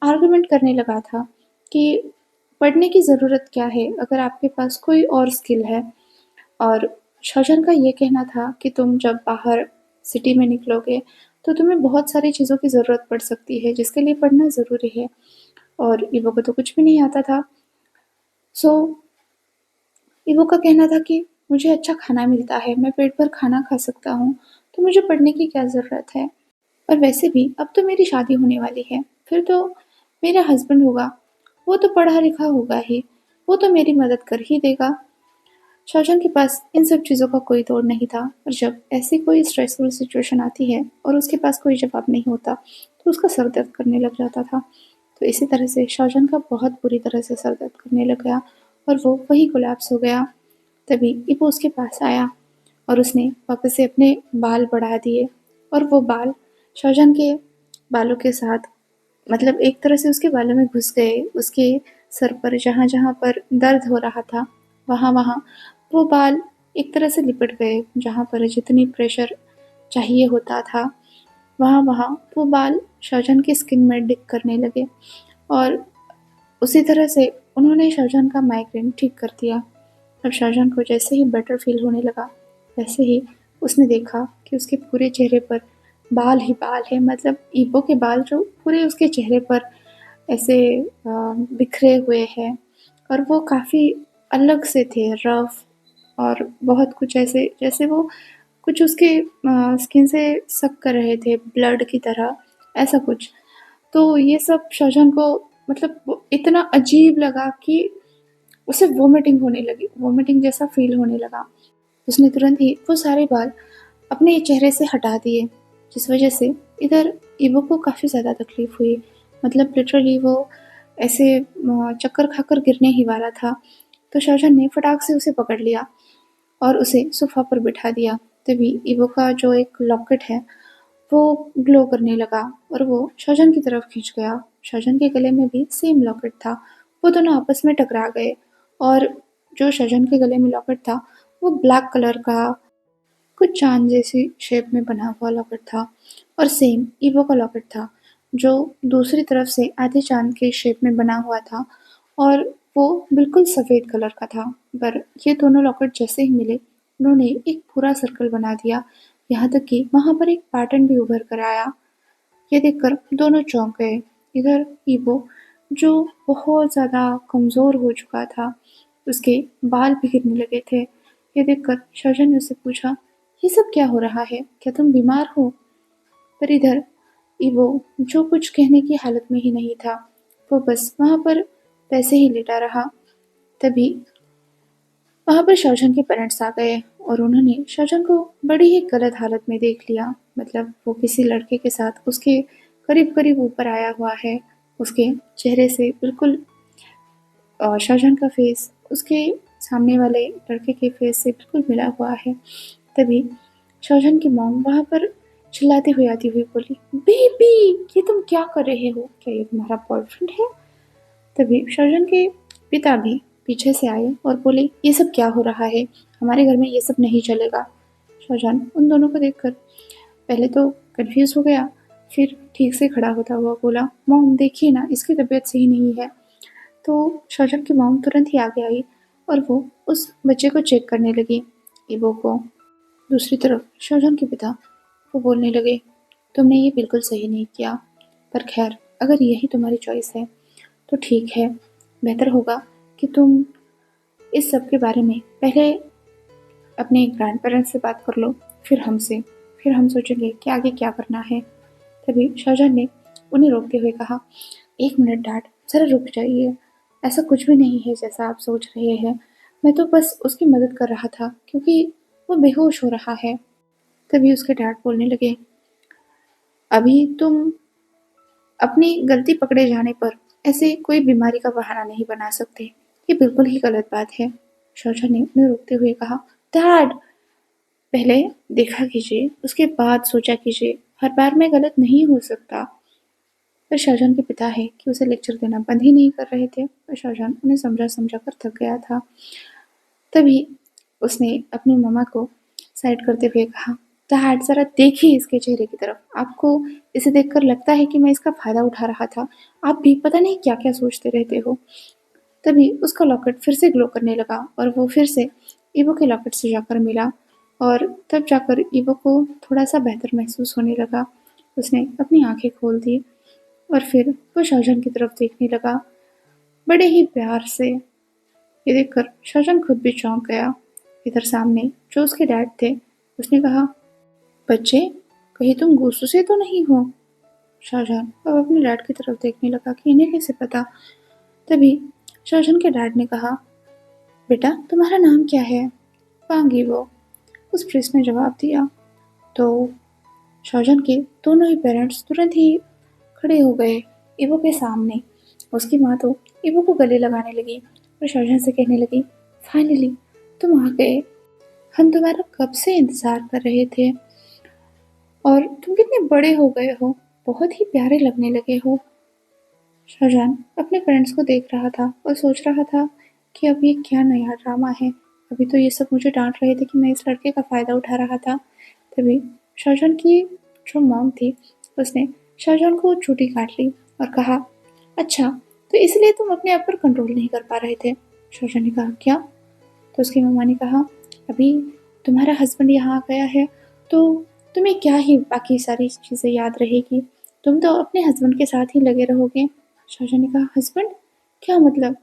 आर्गुमेंट करने लगा था कि पढ़ने की ज़रूरत क्या है अगर आपके पास कोई और स्किल है। और शाहजहां का ये कहना था कि तुम जब बाहर सिटी में निकलोगे तो तुम्हें बहुत सारी चीज़ों की ज़रूरत पड़ सकती है, जिसके लिए पढ़ना ज़रूरी है, और ईवो को तो कुछ भी नहीं आता था। सो ईवो का कहना था कि मुझे अच्छा खाना मिलता है, मैं पेट भर खाना खा सकता हूँ, तो मुझे पढ़ने की क्या ज़रूरत है? और वैसे भी अब तो मेरी शादी होने वाली है, फिर तो मेरा हस्बैंड होगा, वो तो पढ़ा लिखा होगा ही, वो तो मेरी मदद कर ही देगा। शाहजहां के पास इन सब चीज़ों का कोई तोड़ नहीं था, और जब ऐसी कोई स्ट्रेसफुल सिचुएशन आती है और उसके पास कोई जवाब नहीं होता, तो उसका सर दर्द करने लग जाता था। तो इसी तरह से शाहजहां का बहुत बुरी तरह से सर दर्द करने लग गया और वो वहीं कोलैप्स हो गया। तभी इपो उसके पास आया और उसने वापस से अपने बाल बढ़ा दिए, और वो बाल शाहजहां के बालों के साथ, मतलब एक तरह से उसके बालों में घुस गए। उसके सर पर जहाँ-जहाँ पर दर्द हो रहा था, वहाँ-वहाँ वो बाल एक तरह से लिपट गए। जहाँ पर जितनी प्रेशर चाहिए होता था, वहाँ-वहाँ वो बाल शाहजहां की स्किन में डिग करने लगे, और उसी तरह से उन्होंने शाहजहां का माइग्रेन ठीक कर दिया। अब शाहजहां को जैसे ही बेटर फील होने लगा, वैसे ही उसने देखा कि उसके पूरे चेहरे पर बाल ही बाल हैं। मतलब ईबो के बाल जो पूरे उसके चेहरे पर ऐसे बिखरे हुए हैं, और वो काफ़ी अलग से थे, रफ, और बहुत कुछ ऐसे जैसे वो कुछ उसके स्किन से सक कर रहे थे ब्लड की तरह, ऐसा कुछ। तो ये सब शाहजहां को मतलब वो इतना अजीब लगा कि उसे वॉमिटिंग होने लगी, वॉमिटिंग जैसा फील होने लगा। उसने तुरंत ही वो सारे बाल अपने चेहरे से हटा दिए, जिस वजह से इधर ईवो को काफ़ी ज़्यादा तकलीफ़ हुई। मतलब लिटरली वो ऐसे चक्कर खाकर गिरने ही वाला था। तो शाहजहां ने फटाक से उसे पकड़ लिया और उसे सोफ़ा पर बिठा दिया। तभी ईवो का जो एक लॉकेट है, वो ग्लो करने लगा और वो शाहजहां की तरफ खींच गया। शाहजहां के गले में भी सेम लॉकेट था। वो दोनों आपस में टकरा गए, और जो शाहजहां के गले में लॉकेट था, वो ब्लैक कलर का कुछ चाँद जैसी शेप में बना हुआ लॉकेट था, और सेम ईवो का लॉकेट था, जो दूसरी तरफ से आधे चाँद के शेप में बना हुआ था, और वो बिल्कुल सफ़ेद कलर का था। पर ये दोनों लॉकेट जैसे ही मिले, उन्होंने एक पूरा सर्कल बना दिया, यहाँ तक कि वहाँ पर एक पैटर्न भी उभर कर आया। ये देखकर दोनों चौंक गए। इधर ईवो, जो बहुत ज़्यादा कमज़ोर हो चुका था, उसके बाल भी गिरने लगे थे। ये देखकर शाहजहां ने उससे पूछा, ये सब क्या हो रहा है? क्या तुम बीमार हो? पर इधर ईवो, जो कुछ कहने की हालत में ही नहीं था, वो बस वहाँ पर वैसे ही लेटा रहा। तभी वहाँ पर शाहजहां के पेरेंट्स आ गए, और उन्होंने शाहजहां को बड़ी ही गलत हालत में देख लिया। मतलब वो किसी लड़के के साथ उसके करीब-करीब ऊपर आया हुआ है। उसके चेहरे से बिल्कुल शाहजहां का फेस उसके सामने वाले लड़के के फेस से बिल्कुल मिला हुआ है। तभी शाहजहां की मॉम वहाँ पर चिल्लाती हुई आती हुई बोली, बेबी, ये तुम क्या कर रहे हो? क्या ये तुम्हारा बॉयफ्रेंड है? तभी शाहजहां के पिता भी पीछे से आए और बोले, ये सब क्या हो रहा है? हमारे घर में ये सब नहीं चलेगा। शाहजहां उन दोनों को देखकर पहले तो कंफ्यूज हो गया, फिर ठीक से खड़ा होता हुआ बोला, मॉम देखिए ना, इसकी तबीयत सही नहीं है। तो शाहजहां की मॉम तुरंत ही आगे आई, और वो उस बच्चे को चेक करने लगी, इबो को। दूसरी तरफ शाहजहां के पिता वो बोलने लगे, तुमने ये बिल्कुल सही नहीं किया, पर खैर अगर यही तुम्हारी चॉइस है तो ठीक है। बेहतर होगा कि तुम इस सब के बारे में पहले अपने ग्रैंड पेरेंट्स से बात कर लो, फिर हमसे, फिर हम सोचेंगे कि आगे क्या करना है। तभी शाहजहां ने उन्हें रोकते हुए कहा, एक मिनट डैड, ज़रा रुक जाइए। ऐसा कुछ भी नहीं है जैसा आप सोच रहे हैं। मैं तो बस उसकी मदद कर रहा था क्योंकि वो बेहोश हो रहा है। तभी उसके डैड बोलने लगे, अभी तुम अपनी गलती पकड़े जाने पर ऐसे कोई बीमारी का बहाना नहीं बना सकते। ये बिल्कुल ही गलत बात है। शाहजहां ने उन्हें रोकते हुए कहा, डैड, पहले देखा कीजिए, उसके बाद सोचा कीजिए। हर बार में गलत नहीं हो सकता। पर शाहजहां के पिता है कि उसे लेक्चर देना बंद ही नहीं कर रहे थे, पर शाहजहां उन्हें समझा समझा कर थक गया था। तभी उसने अपनी मम्मा को साइड करते हुए कहा, डैड ज़रा देखिए इसके चेहरे की तरफ। आपको इसे देखकर लगता है कि मैं इसका फ़ायदा उठा रहा था। आप भी पता नहीं क्या-क्या सोचते रहते हो। तभी उसका लॉकेट फिर से ग्लो करने लगा, और वो फिर से ईवो के लॉकेट से जाकर मिला, और तब जाकर ईवो को थोड़ा-सा बेहतर महसूस होने लगा। उसने अपनी आँखें खोल दी, और फिर वो शाहजहां की तरफ देखने लगा, बड़े ही प्यार से। ये देखकर शाहजहां खुद भी चौंक गया। इधर सामने जो उसके डैड थे, उसने कहा, बच्चे, कहीं तुम गुस्से से तो नहीं हो? शाहजहां अब अपने डैड की तरफ देखने लगा कि इन्हें कैसे पता। तभी शाहजहां के डैड ने कहा, बेटा तुम्हारा नाम क्या है? पांगी वो उस प्रिंस ने जवाब दिया। तो शाहजहां के दोनों ही पेरेंट्स तुरंत ही खड़े हो गए इवो के सामने। उसकी माँ तो इवो को गले लगाने लगी और शाहजहां से कहने लगी, फाइनली तुम आ गए। हम तुम्हारा कब से इंतजार कर रहे थे और तुम कितने बड़े हो गए हो, बहुत ही प्यारे लगने लगे हो। शाहजहां अपने फ्रेंड्स को देख रहा था और सोच रहा था कि अब ये क्या नया ड्रामा है। अभी तो ये सब मुझे डांट रहे थे कि मैं इस लड़के का फायदा उठा रहा था। तभी शाहजहां की जो मॉम थी उसने शाहजहां को चूटी काट ली और कहा, अच्छा तो इसलिए तुम अपने आप पर कंट्रोल नहीं कर पा रहे थे। शाहजहां ने कहा, क्या? तो उसकी मम्मा ने कहा, अभी तुम्हारा हस्बैंड यहाँ आ गया है तो तुम्हें क्या ही बाकी सारी चीज़ें याद रहेगी, तुम तो अपने हस्बैंड के साथ ही लगे रहोगे। शाहजहां ने कहा, हस्बैंड? क्या मतलब?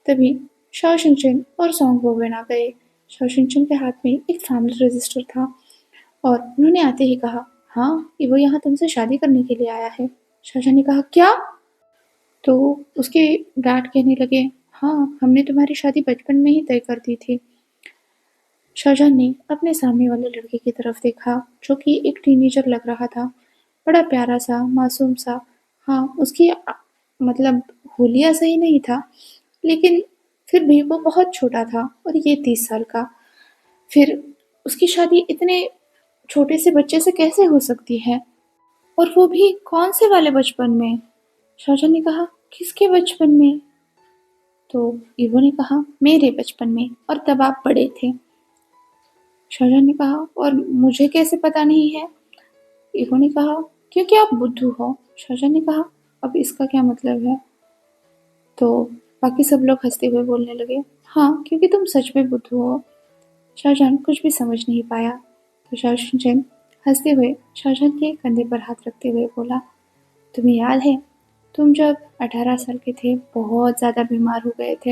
तभी शाओ शिनचैन और सॉन्ग वोवेन आ गए। शाओ शिनचैन के हाथ में एक फैमिली रजिस्टर था और उन्होंने आते ही कहा, हाँ ये वो यहाँ तुमसे शादी करने के लिए आया है। शाहजहां ने कहा, क्या? तो उसके डैड कहने लगे, हाँ हमने तुम्हारी शादी बचपन में ही तय कर दी थी। शाहजहां ने अपने सामने वाले लड़के की तरफ देखा जो कि एक टीनेजर लग रहा था, बड़ा प्यारा सा, मासूम सा। हाँ उसकी मतलब हुलिया सही नहीं था, लेकिन फिर भी वो बहुत छोटा था और ये 30 साल का। फिर उसकी शादी इतने छोटे से बच्चे से कैसे हो सकती है, और वो भी कौन से वाले बचपन में? शाहजहां ने कहा, किसके बचपन में? तो ईवो ने कहा, मेरे बचपन में, और तब आप बड़े थे। शाहजहां ने कहा, और मुझे कैसे पता नहीं है? ईवो ने कहा, क्योंकि आप बुद्धू हो। शाहजहां ने कहा, अब इसका क्या मतलब है? तो बाकी सब लोग हंसते हुए बोलने लगे, हाँ क्योंकि तुम सच में बुद्धू हो। शाहजहां कुछ भी समझ नहीं पाया। तो शाहजहां हंसते हुए शाहजहां के कंधे पर हाथ रखते हुए बोला, तुम्हें याद है तुम जब 18 साल के थे बहुत ज़्यादा बीमार हो गए थे?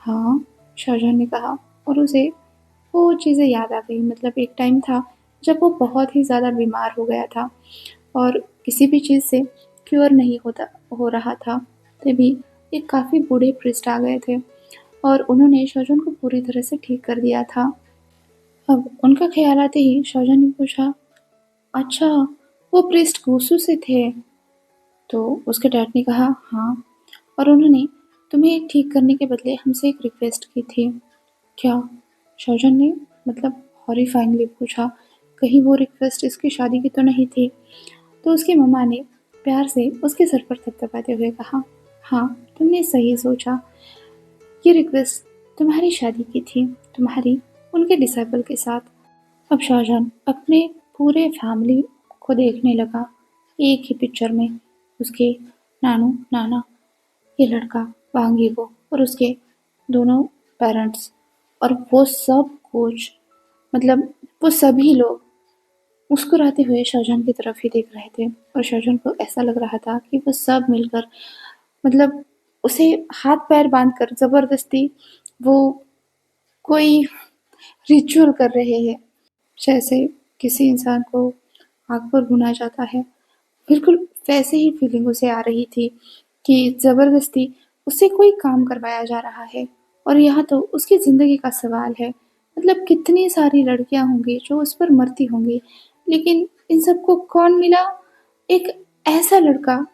हाँ, शाहजहां ने कहा, और उसे वो चीज़ें याद आ गई। मतलब एक टाइम था जब वो बहुत ही ज़्यादा बीमार हो गया था और किसी भी चीज़ से क्योर नहीं हो रहा था। तभी एक काफ़ी बूढ़े प्रिस्ट आ गए थे और उन्होंने शाहजहां को पूरी तरह से ठीक कर दिया था। अब उनका ख्याल आते ही शाहजहां ने पूछा, अच्छा वो प्रिस्ट गुसू से थे? तो उसके डैड ने कहा, हाँ, और उन्होंने तुम्हें ठीक करने के बदले हमसे एक रिक्वेस्ट की थी। क्या? शाहजहां ने मतलब हॉरिफाइंगली पूछा, कहीं वो रिक्वेस्ट इसकी शादी की तो नहीं थी? तो उसकी मम्मा ने प्यार से उसके सर पर थपथपाते हुए कहा, हाँ तुमने सही सोचा, ये रिक्वेस्ट तुम्हारी शादी की थी, तुम्हारी उनके डिसाइपल के साथ। अब शाहजहां अपने पूरे फैमिली को देखने लगा एक ही पिक्चर में। उसके नानू नाना, ये लड़का वांग यीगो और उसके दोनों पेरेंट्स, और वो सब कुछ, मतलब वो सभी लोग मुस्कुराते हुए शाहजहां की तरफ ही देख रहे थे और शाहजहां को ऐसा लग रहा था कि वो सब मिलकर मतलब उसे हाथ पैर बांधकर जबरदस्ती वो कोई रिचुअल कर रहे हैं, जैसे किसी इंसान को आग पर भुना जाता है। बिल्कुल वैसे ही फीलिंग उसे आ रही थी कि ज़बरदस्ती उससे कोई काम करवाया जा रहा है और यहाँ तो उसकी ज़िंदगी का सवाल है। मतलब कितनी सारी लड़कियाँ होंगी जो उस पर मरती होंगी, लेकिन इन सबको कौन मिला? एक ऐसा लड़का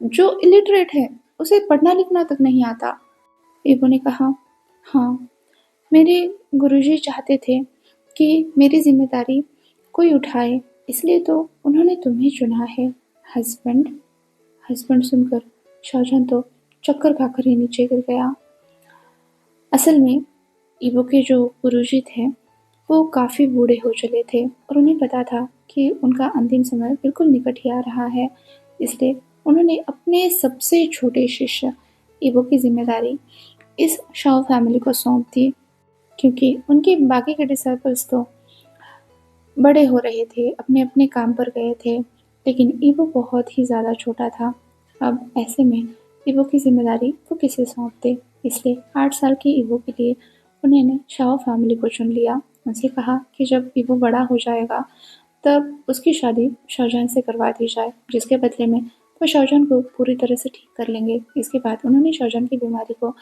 जो इलिटरेट है, उसे पढ़ना लिखना तक नहीं आता। एबो ने कहा, हाँ मेरे गुरुजी चाहते थे कि मेरी ज़िम्मेदारी कोई उठाए, इसलिए तो उन्होंने तुम्हें चुना है हस्बैंड। हस्बैंड सुनकर शाहजहां तो चक्कर खाकर ही नीचे गिर गया। असल में इबो के जो गुरुजी थे वो काफ़ी बूढ़े हो चले थे और उन्हें पता था कि उनका अंतिम समय बिल्कुल निकट ही आ रहा है। इसलिए उन्होंने अपने सबसे छोटे शिष्य इबो की जिम्मेदारी इस शाओ फैमिली को सौंप दी, क्योंकि उनके बाकी के डिसाइपल्स तो बड़े हो रहे थे, अपने-अपने काम पर गए थे, लेकिन ईवो बहुत ही ज़्यादा छोटा था। अब ऐसे में ईवो की ज़िम्मेदारी वो किसे सौंपते? इसलिए 8 साल की ईवो के लिए उन्होंने शाओ फैमिली को चुन लिया। उनसे कहा कि जब ईवो बड़ा हो जाएगा, तब उसकी शादी शाहजहां से करवा दी जाए, जिसके बदले में वो शाहजहां को पूरी तरह से ठीक कर लेंगे। इसके बाद उन्होंने शाहजहां की बीमारी को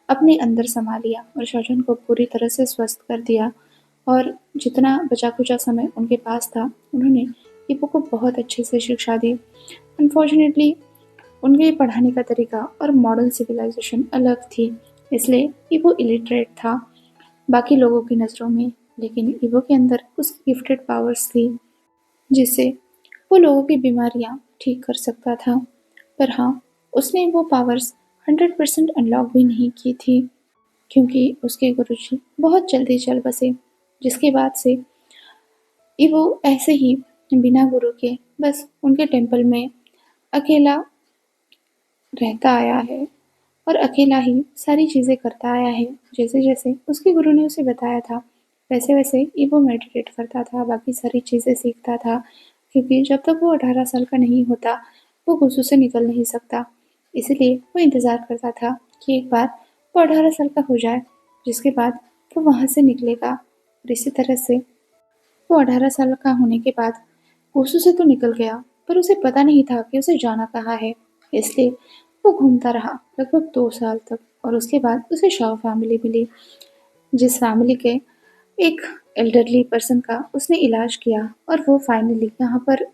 अपने अंदर समा लिया और शाहजहां को पूरी तरह से स्वस्थ कर दिया। और जितना बचा कुचा समय उनके पास था, उन्होंने ईपो को बहुत अच्छे से शिक्षा दी। अनफॉर्चुनेटली उनके पढ़ाने का तरीका और मॉडर्न सिविलाइजेशन अलग थी, इसलिए ईवो इलिटरेट था बाकी लोगों की नज़रों में। लेकिन ईवो के अंदर उसकी गिफ्टेड पावर्स थी, जिससे वो लोगों की बीमारियां ठीक कर सकता था। पर हाँ, उसने वो पावर्स 100% अनलॉक भी नहीं की थी, क्योंकि उसके गुरुजी बहुत जल्दी चल बसे, जिसके बाद से ईवो ऐसे ही बिना गुरु के बस उनके टेम्पल में अकेला रहता आया है और अकेला ही सारी चीज़ें करता आया है। जैसे जैसे उसके गुरु ने उसे बताया था, वैसे वैसे ही वो मेडिटेट करता था, बाकी सारी चीज़ें सीखता था, क्योंकि जब तक वो 18 साल का नहीं होता वो गुस्सों से निकल नहीं सकता। इसलिए वो इंतज़ार करता था कि एक बार वो 18 साल का हो जाए, जिसके बाद वो वहाँ से निकलेगा। और इसी तरह से वो 18 साल का होने के बाद गुस्सों से तो निकल गया, पर उसे पता नहीं था कि उसे जाना कहाँ है। इसलिए वो घूमता रहा लगभग 2 साल तक, और उसके बाद उसे शाओ फैमिली मिली, जिस फैमिली के एक एल्डरली पर्सन का उसने इलाज किया, और वो फाइनली यहाँ पर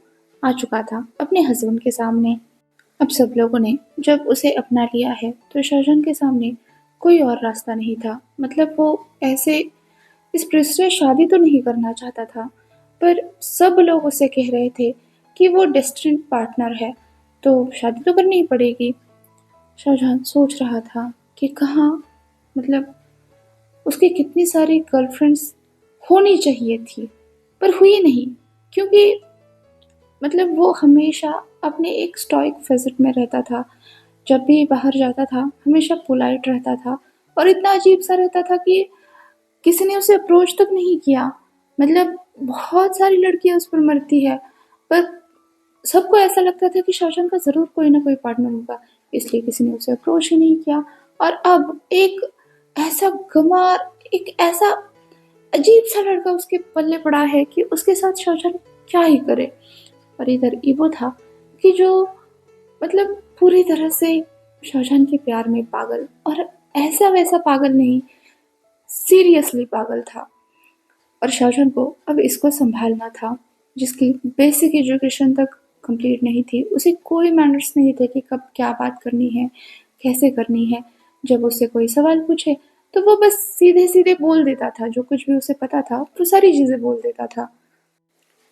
आ चुका था अपने हस्बैंड के सामने। अब सब लोगों ने जब उसे अपना लिया है, तो शाहजहां के सामने कोई और रास्ता नहीं था। मतलब वो ऐसे इस प्रिंस से शादी तो नहीं करना चाहता था, पर सब लोग उसे कह रहे थे कि वो डेस्टिन्ड पार्टनर है, तो शादी तो करनी ही पड़ेगी। शाहजहां सोच रहा था कि कहाँ, मतलब उसकी कितनी सारी गर्लफ्रेंड्स होनी चाहिए थी, पर हुई नहीं, क्योंकि मतलब वो हमेशा अपने एक स्टॉइक फेजेट में रहता था। जब भी बाहर जाता था हमेशा पोलाइट रहता था, और इतना अजीब सा रहता था कि किसी ने उसे अप्रोच तक नहीं किया। मतलब बहुत सारी लड़कियां उस पर मरती है, पर सबको ऐसा लगता था कि शाहजहां का ज़रूर कोई ना कोई पार्टनर होगा, इसलिए किसी ने उसे अप्रोच ही नहीं किया। और अब एक ऐसा गंवार, एक ऐसा अजीब सा लड़का उसके पल्ले पड़ा है कि उसके साथ शाहजहां क्या ही करे। और इधर ईवो था कि जो मतलब पूरी तरह से शाहजहां के प्यार में पागल, और ऐसा वैसा पागल नहीं, सीरियसली पागल था। और शाहजहां को अब इसको संभालना था, जिसकी बेसिक एजुकेशन तक कंप्लीट नहीं थी। उसे कोई मैनर्स नहीं थे कि कब क्या बात करनी है, कैसे करनी है। जब उससे कोई सवाल पूछे तो वो बस सीधे सीधे बोल देता था, जो कुछ भी उसे पता था वो सारी चीज़ें बोल देता था।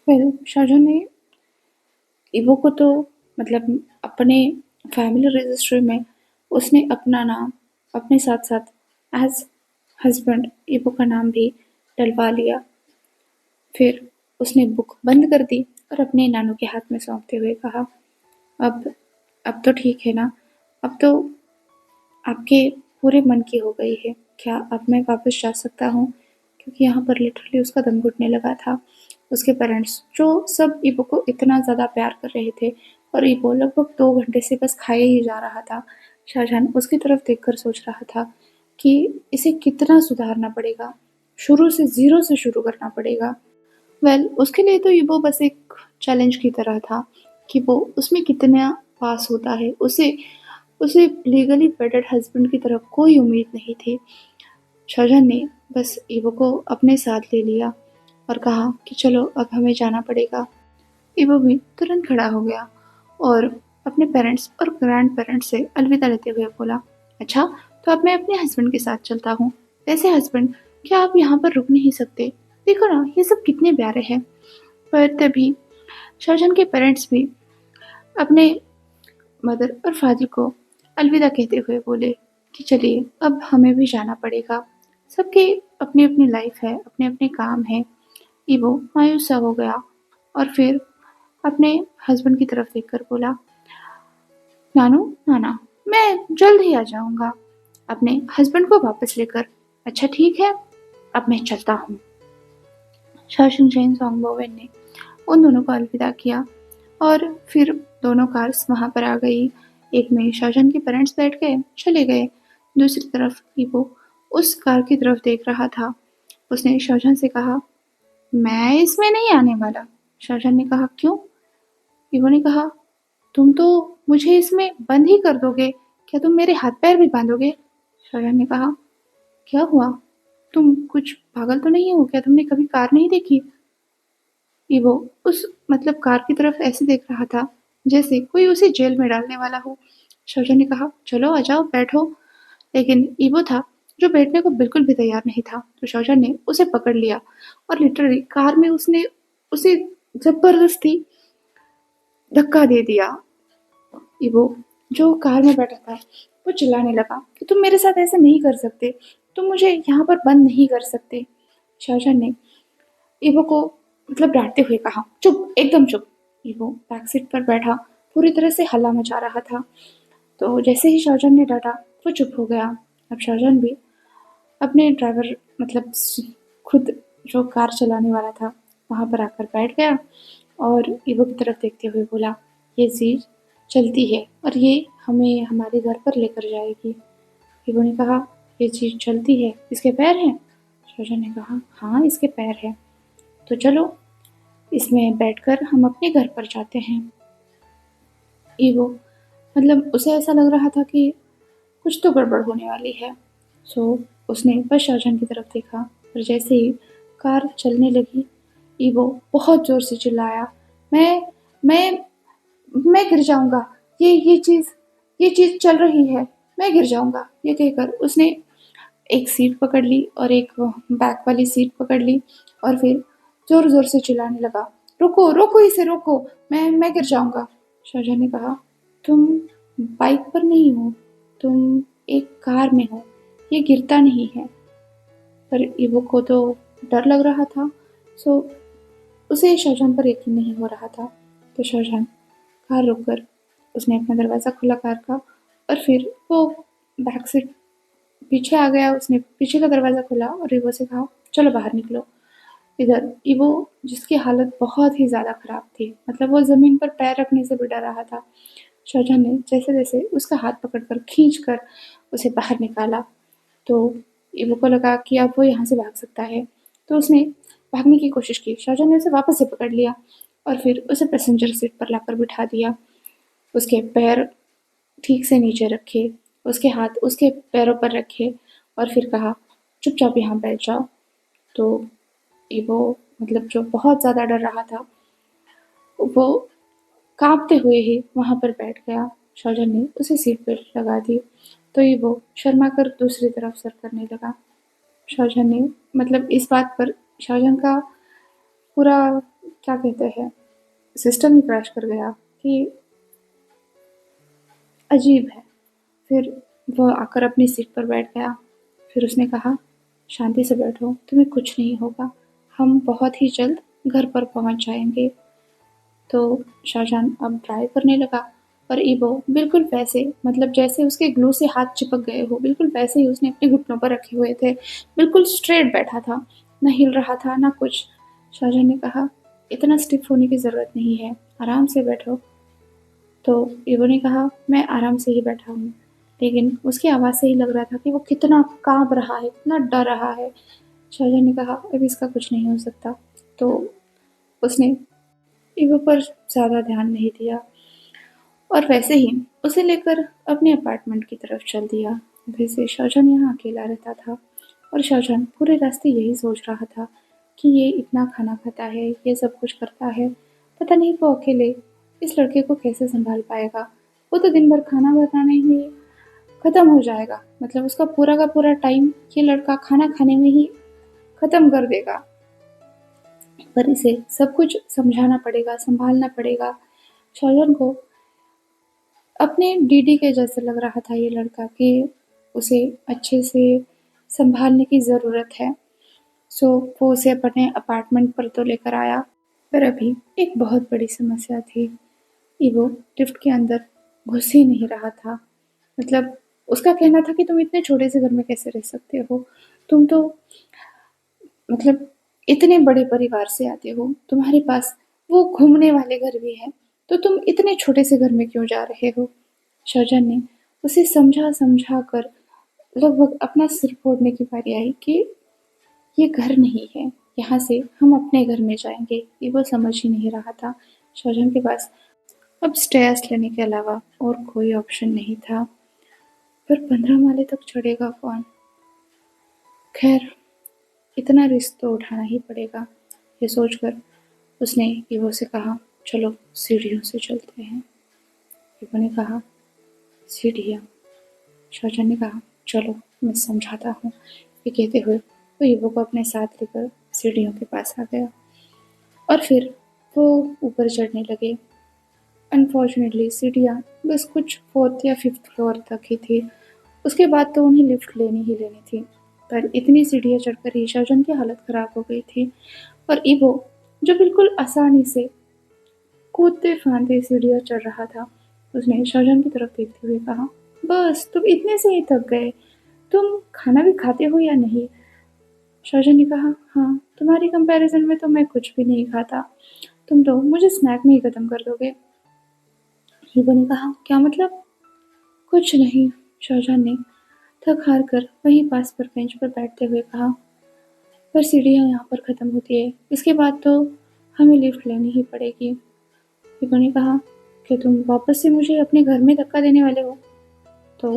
फिर शाहजहां ने ईवो को तो मतलब अपने फैमिली रजिस्टर में उसने अपना नाम अपने साथ साथ एज हस्बैंड ईवो का नाम भी डलवा लिया। फिर उसने बुक बंद कर दी और अपने नानू के हाथ में सौंपते हुए कहा, अब अब तो ठीक है ना, अब तो आपके पूरे मन की हो गई है, क्या अब मैं वापस जा सकता हूँ? क्योंकि यहाँ पर लिटरली उसका दम घुटने लगा था। उसके पेरेंट्स जो सब ईवो को इतना ज़्यादा प्यार कर रहे थे, और ईवो लगभग 2 घंटे से बस खाए ही जा रहा था। शाहजहां उसकी तरफ देखकर सोच रहा था कि इसे कितना सुधारना पड़ेगा, शुरू से ज़ीरो से शुरू करना पड़ेगा। उसके लिए तो ईवो बस एक चैलेंज की तरह था कि वो उसमें कितना पास होता है। उसे उसे लीगली वेडेड हस्बैंड की तरफ कोई उम्मीद नहीं थी। शाहजहां ने बस ईवो को अपने साथ ले लिया और कहा कि चलो अब हमें जाना पड़ेगा। ईवो भी तुरंत खड़ा हो गया और अपने पेरेंट्स और ग्रैंड पेरेंट्स से अलविदा लेते हुए बोला, अच्छा तो अब मैं अपने हस्बैंड के साथ चलता हूँ। वैसे हस्बैंड, क्या आप यहाँ पर रुक नहीं सकते? देखो ना ये सब कितने प्यारे हैं। पर तभी शाहजहां के पेरेंट्स भी अपने मदर और फादर को अलविदा कहते हुए बोले कि चलिए अब हमें भी जाना पड़ेगा। सबके अपनी अपनी लाइफ है, अपने अपने काम हैं। ईवो मायूस सा हो गया और फिर अपने हस्बैंड की तरफ देखकर बोला, नानू नाना, मैं जल्द ही आ जाऊंगा अपने हस्बैंड को वापस लेकर। अच्छा ठीक है, अब मैं चलता हूँ। शाओशुंगचेन सोंगबोवेन ने उन दोनों को अलविदा किया और फिर दोनों कार्स वहां पर आ गई। एक में शाहजहां के पेरेंट्स बैठ गए, चले गए। दूसरी तरफ ईवो उस कार की तरफ देख रहा था। उसने शाहजहां से कहा, मैं इसमें नहीं आने वाला। शाहजहां ने कहा, क्यों? ईवो ने कहा, तुम तो मुझे इसमें बंद ही कर दोगे, क्या तुम मेरे हाथ पैर भी बांधोगे? शाहजहां ने कहा, क्या हुआ? तुम कुछ पागल तो नहीं हो क्या? तुमने कभी कार नहीं देखी? ईवो उस कार की तरफ ऐसे देख रहा था जैसे कोई उसे जेल में डालने वाला हो। शाहजहां ने कहा, चलो आ जाओ, बैठो। लेकिन ईवो था जो बैठने को बिल्कुल भी तैयार नहीं था। तो शाहजहां ने उसे पकड़ लिया और लिटरली कार में उसने उसे जबरदस्ती धक्का दे दिया। ईवो जो कार में बैठा था वो चिल्लाने लगा कि तुम मेरे साथ ऐसा नहीं कर सकते, तुम मुझे यहाँ पर बंद नहीं कर सकते। शाहजहां ने ईवो को डांटते हुए कहा, चुप, एकदम चुप। ईवो बैक सीट पर बैठा पूरी तरह से हल्ला मचा रहा था। तो जैसे ही शाहजहां ने डांटा वो चुप हो गया। अब शाहजहां भी अपने ड्राइवर खुद जो कार चलाने वाला था वहां पर आकर बैठ गया और ईवो की तरफ देखते हुए बोला, ये चीज चलती है और ये हमें हमारे घर पर लेकर जाएगी। ईवो ने कहा, ये चीज चलती है, इसके पैर हैं? शाहजहां ने कहा, हाँ इसके पैर हैं। तो चलो इसमें बैठकर हम अपने घर पर जाते हैं। ईवो उसे ऐसा लग रहा था कि कुछ तो गड़बड़ होने वाली है। सो उसने बस शाहजहां की तरफ देखा और जैसे ही कार चलने लगी ईवो बहुत जोर से चिल्लाया, मैं मैं मैं गिर जाऊंगा। ये चीज चल रही है, मैं गिर जाऊंगा। ये कहकर उसने एक सीट पकड़ ली और एक बैक वाली सीट पकड़ ली और फिर जोर जोर से चिल्लाने लगा, रोको रोको इसे, रोको, मैं गिर जाऊंगा। शाहजहां ने कहा, तुम बाइक पर नहीं हो, तुम एक कार में हो, ये गिरता नहीं है। पर ईवो को तो डर लग रहा था। सो उसे शाहजहां पर यकीन नहीं हो रहा था। तो शाहजहां कार रोककर उसने अपना दरवाज़ा खोला कार का और फिर वो बैक से पीछे आ गया। उसने पीछे का दरवाज़ा खोला और ईवो से कहा, चलो बाहर निकलो। इधर ईवो जिसकी हालत बहुत ही ज़्यादा खराब थी, वो ज़मीन पर पैर रखने से भी डर रहा था। शाहजहां ने जैसे जैसे उसका हाथ पकड़कर खींच कर उसे बाहर निकाला। तो ईवो को लगा कि अब वो यहाँ से भाग सकता है। तो उसने भागने की कोशिश की। शाहजहां ने उसे वापस से पकड़ लिया और फिर उसे पैसेंजर सीट पर लाकर बिठा दिया। उसके पैर ठीक से नीचे रखे, उसके हाथ उसके पैरों पर रखे और फिर कहा, चुपचाप यहाँ बैठ जाओ। तो ईवो जो बहुत ज़्यादा डर रहा था वो कांपते हुए ही वहाँ पर बैठ गया। शाहजहां ने उसे सीट बेल्ट लगा दी। तो ईवो शर्मा कर दूसरी तरफ सर करने लगा। शाहजहां ने इस बात पर शाहजहां का पूरा क्या कहते हैं सिस्टम ही क्रैश कर गया कि अजीब है। फिर वो आकर अपनी सीट पर बैठ गया। फिर उसने कहा, शांति से बैठो, तुम्हें कुछ नहीं होगा, हम बहुत ही जल्द घर पर पहुंच जाएंगे। तो शाहजहां अब ड्राइव करने लगा और ईवो बिल्कुल वैसे जैसे उसके ग्लू से हाथ चिपक गए हो, बिल्कुल वैसे ही उसने अपने घुटनों पर रखे हुए थे, बिल्कुल स्ट्रेट बैठा था, ना हिल रहा था ना कुछ। शाहजहां ने कहा, इतना स्टिफ होने की ज़रूरत नहीं है, आराम से बैठो। तो ईवो ने कहा, मैं आराम से ही बैठा हूँ। लेकिन उसकी आवाज़ से ही लग रहा था कि वो कितना काँप रहा है, कितना डर रहा है। शाहजहां ने कहा, अब इसका कुछ नहीं हो सकता। तो उसने ईवो पर ज़्यादा ध्यान नहीं दिया और वैसे ही उसे लेकर अपने अपार्टमेंट की तरफ चल दिया। वैसे शाहजहां यहाँ अकेला रहता था और शाहजहां पूरे रास्ते यही सोच रहा था कि ये इतना खाना खाता है, ये सब कुछ करता है, पता नहीं वो अकेले इस लड़के को कैसे संभाल पाएगा। वो तो दिन भर खाना बनाने में खत्म हो जाएगा, उसका पूरा का पूरा टाइम ये लड़का खाना खाने में ही खत्म कर देगा। पर इसे सब कुछ समझाना पड़ेगा, संभालना पड़ेगा। शाहजहां को अपने डीडी के जैसे लग रहा था ये लड़का कि उसे अच्छे से संभालने की ज़रूरत है। सो वो उसे अपने अपार्टमेंट पर तो लेकर आया। पर अभी एक बहुत बड़ी समस्या थी। ईवो लिफ्ट के अंदर घुस ही नहीं रहा था। उसका कहना था कि तुम इतने छोटे से घर में कैसे रह सकते हो? तुम तो इतने बड़े परिवार से आते हो, तुम्हारे पास वो घूमने वाले घर भी हैं, तो तुम इतने छोटे से घर में क्यों जा रहे हो? शाहजहां ने उसे समझा समझा कर लगभग अपना सिर फोड़ने की बारी आई कि ये घर नहीं है, यहाँ से हम अपने घर में जाएंगे। ये वो समझ ही नहीं रहा था। शाहजहां के पास अब स्टेयर्स लेने के अलावा और कोई ऑप्शन नहीं था। पर 15 माले तक चढ़ेगा कौन? खैर, इतना रिस्क तो उठाना ही पड़ेगा। ये सोचकर उसने ईवो से कहा, चलो सीढ़ियों से चलते हैं। ईवो ने कहा, सीढ़ियाँ? शाहजहां ने कहा, चलो मैं समझाता हूँ। ये कहते हुए वो ईवो को अपने साथ लेकर सीढ़ियों के पास आ गया और फिर वो ऊपर चढ़ने लगे। अनफॉर्चुनेटली सीढ़ियाँ बस कुछ 4th या 5th फ्लोर तक ही थी। उसके बाद तो उन्हें लिफ्ट लेनी ही लेनी थी। पर इतनी सीढ़ियाँ चढ़कर ही शाहजहां की हालत खराब हो गई थी और ईवो, जो बिल्कुल आसानी से कूदते फांदते सीढ़ियाँ चढ़ रहा था, उसने शाहजहां की तरफ देखते हुए कहा, बस तुम इतने से ही थक गए? तुम खाना भी खाते हो या नहीं? शाहजहां ने कहा, हाँ, तुम्हारी कंपैरिजन में तो मैं कुछ भी नहीं खाता। तुम तो मुझे स्नैक में ही खत्म कर दोगे। ईवो ने कहा, क्या मतलब? कुछ नहीं, शाहजहां ने थक हार कर वहीं पास पर बेंच पर बैठते हुए कहा, पर सीढ़ियाँ यहाँ पर खत्म होती है, इसके बाद तो हमें लिफ्ट लेनी ही पड़ेगी। ईवो ने कहा, क्या तुम वापस से मुझे अपने घर में धक्का देने वाले हो? तो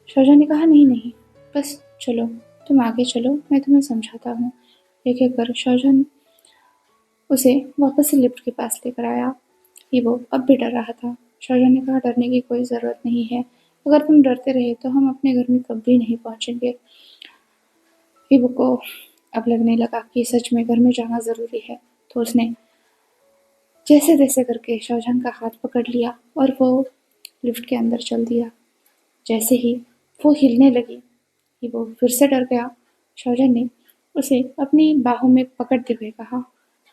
शाहजहां ने कहा, नहीं नहीं, बस चलो, तुम आगे चलो, मैं तुम्हें समझाता हूँ। ये कहकर शाहजहां उसे वापस से लिफ्ट के पास लेकर आया। ईवो अब भी डर रहा था। शाहजहां ने कहा, डरने की कोई ज़रूरत नहीं है। अगर तुम डरते रहे तो हम अपने घर में कभी नहीं पहुंचेंगे। ईवो को अब लगने लगा कि सच में घर में जाना ज़रूरी है। तो उसने जैसे तैसे करके शाहजहां का हाथ पकड़ लिया और वो लिफ्ट के अंदर चल दिया। जैसे ही वो हिलने लगी, ईवो फिर से डर गया। शाहजहां ने उसे अपनी बाहों में पकड़ते हुए कहा,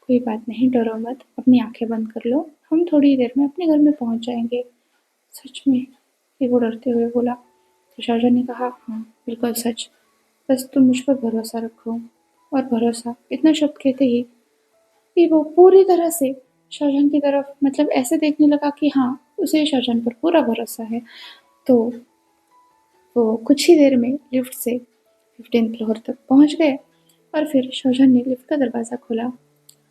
कोई बात नहीं, डरो मत, अपनी आंखें बंद कर लो, हम थोड़ी देर में अपने घर में पहुंच जाएंगे। सच में? ईवो डरते हुए बोला। तो शाहजहां ने कहा, हाँ, बिल्कुल सच, बस तुम मुझ पर भरोसा रखो। और भरोसा, इतना शब्द कहते ही ईवो पूरी तरह से शाहजहां की तरफ, मतलब ऐसे देखने लगा कि हाँ, उसे शाहजहां पर पूरा भरोसा है। तो वो कुछ ही देर में लिफ्ट से 15th फ्लोर तक पहुंच गए और फिर शाहजहां ने लिफ्ट का दरवाज़ा खोला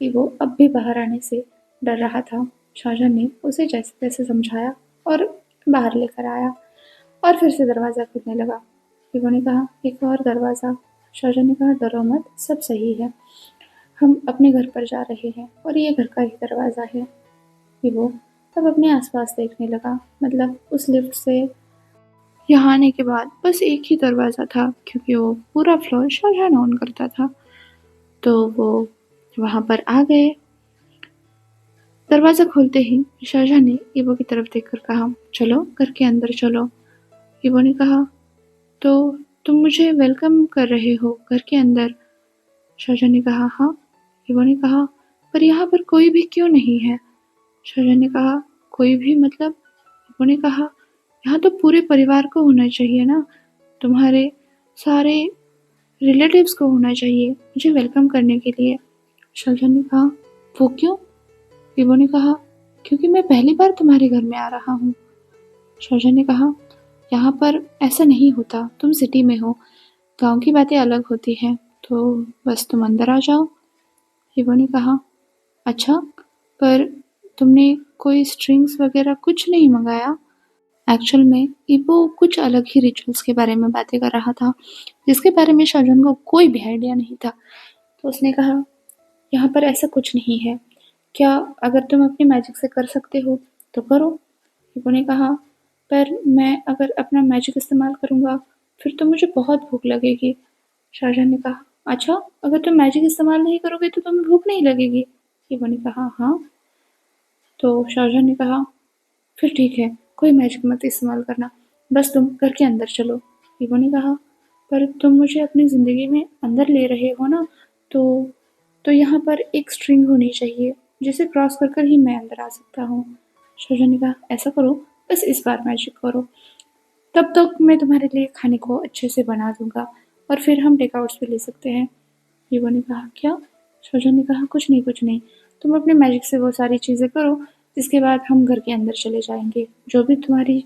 कि वो अब भी बाहर आने से डर रहा था। शाहजहां ने उसे जैसे तैसे समझाया और बाहर लेकर आया और फिर से दरवाज़ा खुलने लगा। ईवो ने कहा, एक और दरवाज़ा। शाहजहां ने कहा, डरो मत, सब सही है, हम अपने घर पर जा रहे हैं और ये घर का ही दरवाज़ा है। ईवो तब अपने आसपास देखने लगा, मतलब उस लिफ्ट से यहाँ आने के बाद बस एक ही दरवाज़ा था, क्योंकि वो पूरा फ्लोर शाहजहां ओन करता था। तो वो वहाँ पर आ गए। दरवाज़ा खोलते ही शाहजहां ने ईवो की तरफ देखकर कहा, चलो घर के अंदर चलो। ईवो ने कहा, तो तुम मुझे वेलकम कर रहे हो घर के अंदर? शाहजहां ने कहा, हाँ। ईवो ने कहा, पर यहाँ पर कोई भी क्यों नहीं है? शाहजहां ने कहा, कोई भी मतलब? ईवो ने कहा, यहाँ तो पूरे परिवार को होना चाहिए ना, तुम्हारे सारे रिलेटिव्स को होना चाहिए मुझे वेलकम करने के लिए। शाहजहां ने कहा, वो क्यों? ईवो ने कहा, क्योंकि मैं पहली बार तुम्हारे घर में आ रहा हूँ। शाहजहां ने कहा, यहाँ पर ऐसा नहीं होता, तुम सिटी में हो, गांव की बातें अलग होती हैं, तो बस तुम अंदर आ जाओ। ईवो ने कहा, अच्छा, पर तुमने कोई स्ट्रिंग्स वगैरह कुछ नहीं मंगाया? एक्चुअल में ईवो कुछ अलग ही रिचुअल्स के बारे में बातें कर रहा था, जिसके बारे में शाहजहां को कोई भी आइडिया नहीं था। तो उसने कहा, यहाँ पर ऐसा कुछ नहीं है, क्या अगर तुम अपने मैजिक से कर सकते हो तो करो। ईवो ने कहा, पर मैं अगर अपना मैजिक इस्तेमाल करूँगा फिर तो मुझे बहुत भूख लगेगी। शाहजहां ने कहा, अच्छा, अगर तुम मैजिक इस्तेमाल नहीं करोगे तो तुम्हें भूख नहीं लगेगी? ईवो ने कहा, हाँ। तो शाहजहां ने कहा, फिर ठीक है, कोई मैजिक मत इस्तेमाल करना, बस तुम घर के अंदर चलो। ईवो ने कहा, पर तुम मुझे अपनी ज़िंदगी में अंदर ले रहे हो ना, तो यहाँ पर एक स्ट्रिंग होनी चाहिए, जिसे क्रॉस कर कर ही मैं अंदर आ सकता हूँ। शाहजहां ने कहा, ऐसा करो, बस इस बार मैजिक करो, तब तक मैं तुम्हारे लिए खाने को अच्छे से बना दूंगा और फिर हम टेकआउट्स भी ले सकते हैं। ईवो ने कहा, क्या? शाहजहां ने कहा, कुछ नहीं कुछ नहीं, तुम अपने मैजिक से वो सारी चीज़ें करो, जिसके बाद हम घर के अंदर चले जाएंगे, जो भी तुम्हारी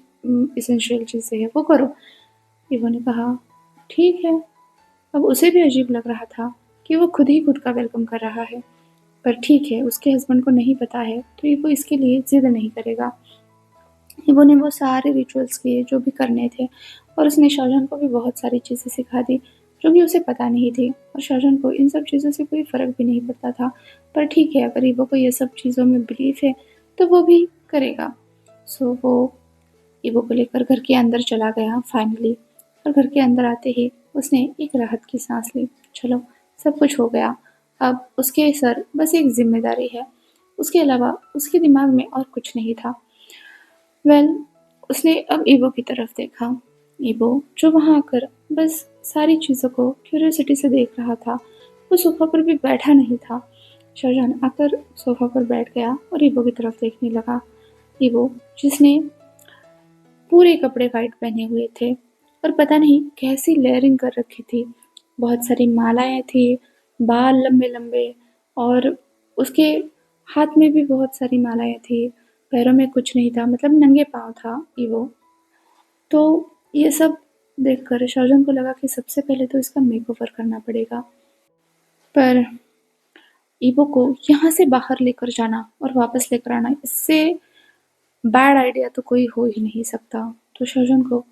इसेंशियल चीज़ें हैं वो करो। ईवो ने कहा, ठीक है। अब उसे भी अजीब लग रहा था कि वो खुद ही खुद का वेलकम कर रहा है, पर ठीक है, उसके हस्बैंड को नहीं पता है तो ये वो इसके लिए जिद नहीं करेगा। इबो ने वो सारे रिचुअल्स किए जो भी करने थे, और उसने शाहजहां को भी बहुत सारी चीज़ें सिखा दी जो कि उसे पता नहीं थी, और शाहजहां को इन सब चीज़ों से कोई फ़र्क भी नहीं पड़ता था। पर ठीक है, अगर इबो को ये सब चीज़ों में बिलीफ है तो वो भी करेगा। सो वो इबो को लेकर घर के अंदर चला गया फाइनली, और घर के अंदर आते ही उसने एक राहत की सांस ली। चलो, सब कुछ हो गया, अब उसके सर बस एक जिम्मेदारी है, उसके अलावा उसके दिमाग में और कुछ नहीं था। उसने अब ईबो की तरफ देखा। ईबो जो वहां आकर बस सारी चीजों को क्यूरियोसिटी से देख रहा था, वो सोफा पर भी बैठा नहीं था। शाहजहां आकर सोफा पर बैठ गया और ईबो की तरफ देखने लगा। ईबो, जिसने पूरे कपड़े वाइट पहने हुए थे और पता नहीं कैसी लेयरिंग कर रखी थी, बहुत सारी मालाएं थी, बाल लंबे लंबे, और उसके हाथ में भी बहुत सारी मालाएं थी, पैरों में कुछ नहीं था, मतलब नंगे पाँव था ईवो। तो ये सब देखकर शाहजहां को लगा कि सबसे पहले तो इसका मेकओवर करना पड़ेगा। पर ईवो को यहाँ से बाहर लेकर जाना और वापस लेकर आना, इससे बैड आइडिया तो कोई हो ही नहीं सकता। तो शाहजहां को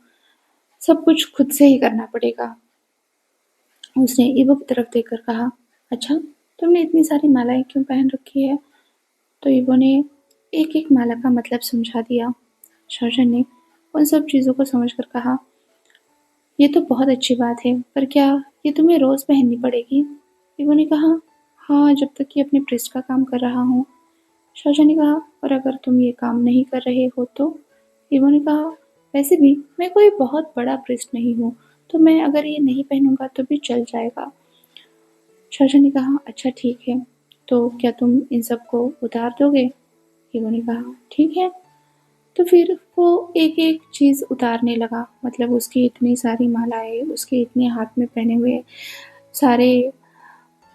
सब कुछ खुद से ही करना पड़ेगा। उसने ईवो की तरफ देखकर कहा, अच्छा, तुमने इतनी सारी मालाएं क्यों पहन रखी है? तो ईवो ने एक एक माला का मतलब समझा दिया। शाहजहां ने उन सब चीज़ों को समझकर कहा, ये तो बहुत अच्छी बात है, पर क्या ये तुम्हें रोज़ पहननी पड़ेगी? ईवो ने कहा, हाँ, जब तक कि अपने प्रेस्ट का काम कर रहा हूँ। शाहजहां ने कहा, और अगर तुम ये काम नहीं कर रहे हो तो? ईवो ने कहा, वैसे भी मैं कोई बहुत बड़ा प्रेस्ट नहीं हूँ, तो मैं अगर ये नहीं पहनूंगा तो भी चल जाएगा। शाहजहां ने कहा, अच्छा ठीक है, तो क्या तुम इन सबको उतार दोगे? ईवो ने कहा, ठीक है। तो फिर वो एक-एक चीज़ उतारने लगा, मतलब उसकी इतनी सारी मालाएँ, उसके इतने हाथ में पहने हुए सारे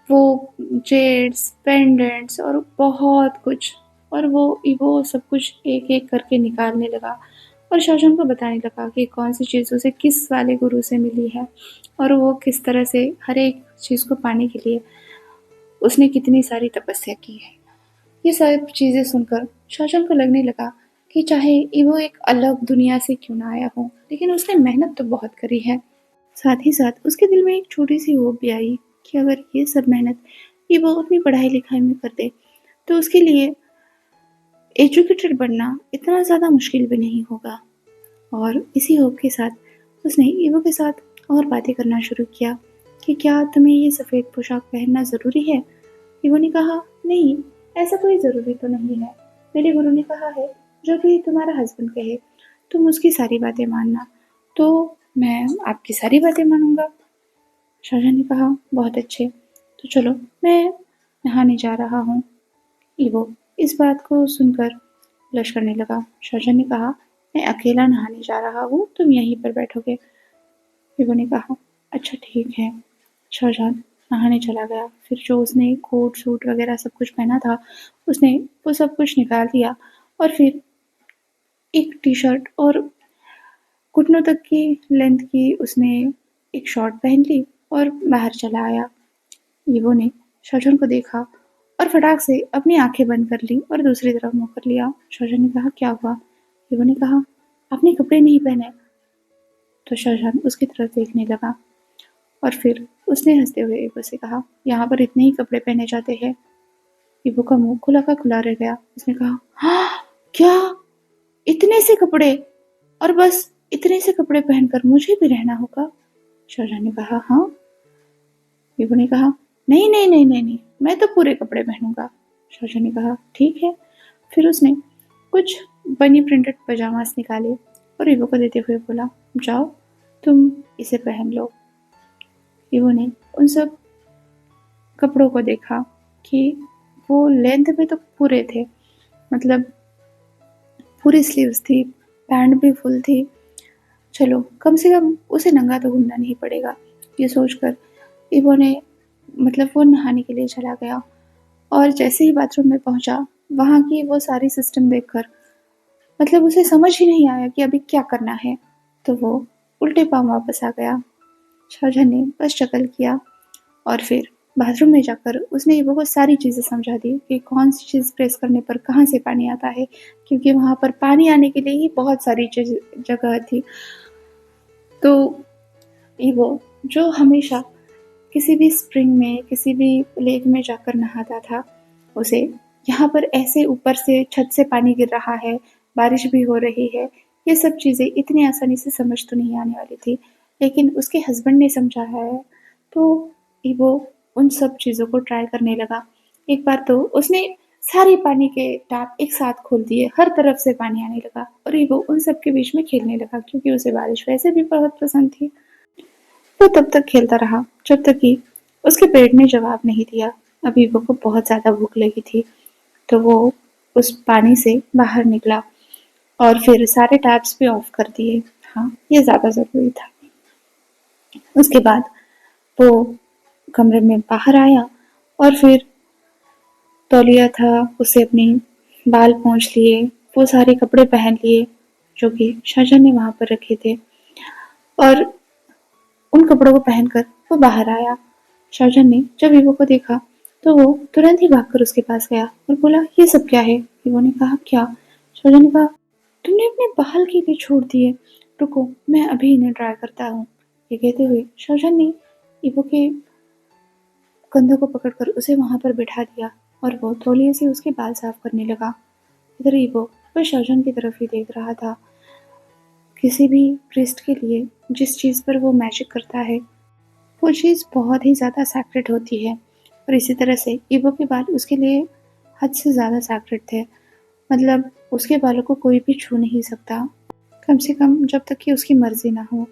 वो जेड्स, पेंडेंट्स और बहुत कुछ, और वो सब कुछ एक-एक करके निकालने लगा और शाहजहां को बताने लगा कि कौन-सी चीज़ उसे किस वाले गुरु से मिली है और वो किस तरह से हर एक चीज़ को पाने के लिए उसने कितनी सारी तपस्या की है। ये सब चीज़ें सुनकर शाहजहां को लगने लगा कि चाहे ईवो एक अलग दुनिया से क्यों ना आया हो, लेकिन उसने मेहनत तो बहुत करी है। साथ ही साथ उसके दिल में एक छोटी-सी होप भी आई कि अगर ये सब मेहनत ईवो अपनी पढ़ाई-लिखाई में कर दे, तो उसके लिए एजुकेटेड बनना इतना ज़्यादा मुश्किल भी नहीं होगा। और इसी होप के साथ उसने ईवो के साथ और बातें करना शुरू किया कि क्या तुम्हें ये सफ़ेद पोशाक पहनना ज़रूरी है? ईवो ने कहा, नहीं, ऐसा कोई ज़रूरी तो नहीं है। मेरे गुरु ने कहा है, जो भी तुम्हारा हस्बैंड कहे, तुम उसकी सारी बातें मानना। तो मैं आपकी सारी बातें मानूंगा। शाहजहां ने कहा, बहुत अच्छे, तो चलो, मैं नहाने जा रहा हूँ। ईवो इस बात को सुनकर ब्लश करने लगा। शाहजहां ने कहा, मैं अकेला नहाने जा रहा हूँ, तुम यहीं पर बैठोगे? ईवो ने कहा, अच्छा ठीक है। शाहजहां नहाने चला गया। फिर जो उसने कोट सूट वगैरह सब कुछ पहना था, उसने वो सब कुछ निकाल दिया और फिर एक टी शर्ट और घुटनों तक की लेंथ की उसने एक शॉर्ट पहन ली और बाहर चला आया। ईवो ने शाहजहां को देखा और फटाक से अपनी आंखें बंद कर ली और दूसरी तरफ मुंह कर लिया। शाहजहां ने कहा, क्या हुआ? ईवो ने कहा, आपने कपड़े नहीं पहने। तो शाहजहां उसकी तरफ देखने लगा और फिर उसने हंसते हुए ईवो से कहा, यहाँ पर इतने ही कपड़े पहने जाते हैं। ईवो का मुंह खुला का खुला रह गया। उसने कहा, हाँ, क्या इतने से कपड़े, और बस इतने से कपड़े पहनकर मुझे भी रहना होगा? शाहजहां ने कहा, हाँ। ईवो ने कहा, नहीं नहीं नहीं नहीं नहीं, मैं तो पूरे कपड़े पहनूंगा। शाहजहां ने कहा, ठीक है। फिर उसने कुछ बनी प्रिंटेड पजामास निकाले और ईवो को देते हुए बोला, जाओ, तुम इसे पहन लो। ईवो ने उन सब कपड़ों को देखा कि वो लेंथ में तो पूरे थे, मतलब पूरी स्लीव्स थी, पैंट भी फुल थी। चलो, कम से कम उसे नंगा तो घूमना नहीं पड़ेगा। ये सोचकर ईवो ने, मतलब वो नहाने के लिए चला गया और जैसे ही बाथरूम में पहुंचा, वहां की वो सारी सिस्टम देखकर मतलब उसे समझ ही नहीं आया कि अभी क्या करना है। तो वो उल्टे पांव वापस आ गया। शाहजहां ने बस शक्ल किया और फिर बाथरूम में जाकर उसने ईवो को सारी चीज़ें समझा दी कि कौन सी चीज़ प्रेस करने पर कहाँ से पानी आता है, क्योंकि वहाँ पर पानी आने के लिए ही बहुत सारी जगह थी। तो ईवो जो हमेशा किसी भी स्प्रिंग में, किसी भी लेक में जाकर नहाता था, उसे यहाँ पर ऐसे ऊपर से छत से पानी गिर रहा है, बारिश भी हो रही है, ये सब चीज़ें इतनी आसानी से समझ तो नहीं आने वाली थी। लेकिन उसके हस्बैंड ने समझाया है, तो ईवो उन सब चीज़ों को ट्राई करने लगा। एक बार तो उसने सारे पानी के टैप एक साथ खोल दिए, हर तरफ से पानी आने लगा और ईवो उन सब के बीच में खेलने लगा, क्योंकि उसे बारिश वैसे भी बहुत पसंद थी। वो तब तक खेलता रहा जब तक कि उसके पेट ने जवाब नहीं दिया। अब ईवो को बहुत ज़्यादा भूख लगी थी, तो वो उस पानी से बाहर निकला और फिर सारे टैप्स भी ऑफ कर दिए। हाँ, ये ज़्यादा ज़रूरी था। उसके बाद वो कमरे में बाहर आया और फिर तौलिया था, उसे अपने बाल पोंछ लिए, वो सारे कपड़े पहन लिए जो कि शाहजहां ने वहां पर रखे थे, और उन कपड़ों को पहनकर वो बाहर आया। शाहजहां ने जब ईवो को देखा तो वो तुरंत ही भागकर उसके पास गया और बोला, ये सब क्या है? ईवो ने कहा, क्या? शाहजहां ने कहा, तुमने अपने बाल के लिए छोड़ दिए, रुको मैं अभी इन्हें ड्राई करता हूँ। ये कहते हुए शाहजहां ने ईवो के कंधों को पकड़कर उसे वहां पर बिठा दिया और वो तौलिए से उसके बाल साफ करने लगा। इधर ईवो वह शाहजहां की तरफ ही देख रहा था। किसी भी प्रीस्ट के लिए जिस चीज पर वो मैजिक करता है, वो चीज़ बहुत ही ज़्यादा सैक्रेड होती है, और इसी तरह से ईवो के बाल उसके लिए हद से ज़्यादा सैक्रेड थे। मतलब उसके बालों को कोई भी छू नहीं सकता, कम से कम जब तक कि उसकी मर्जी ना हो।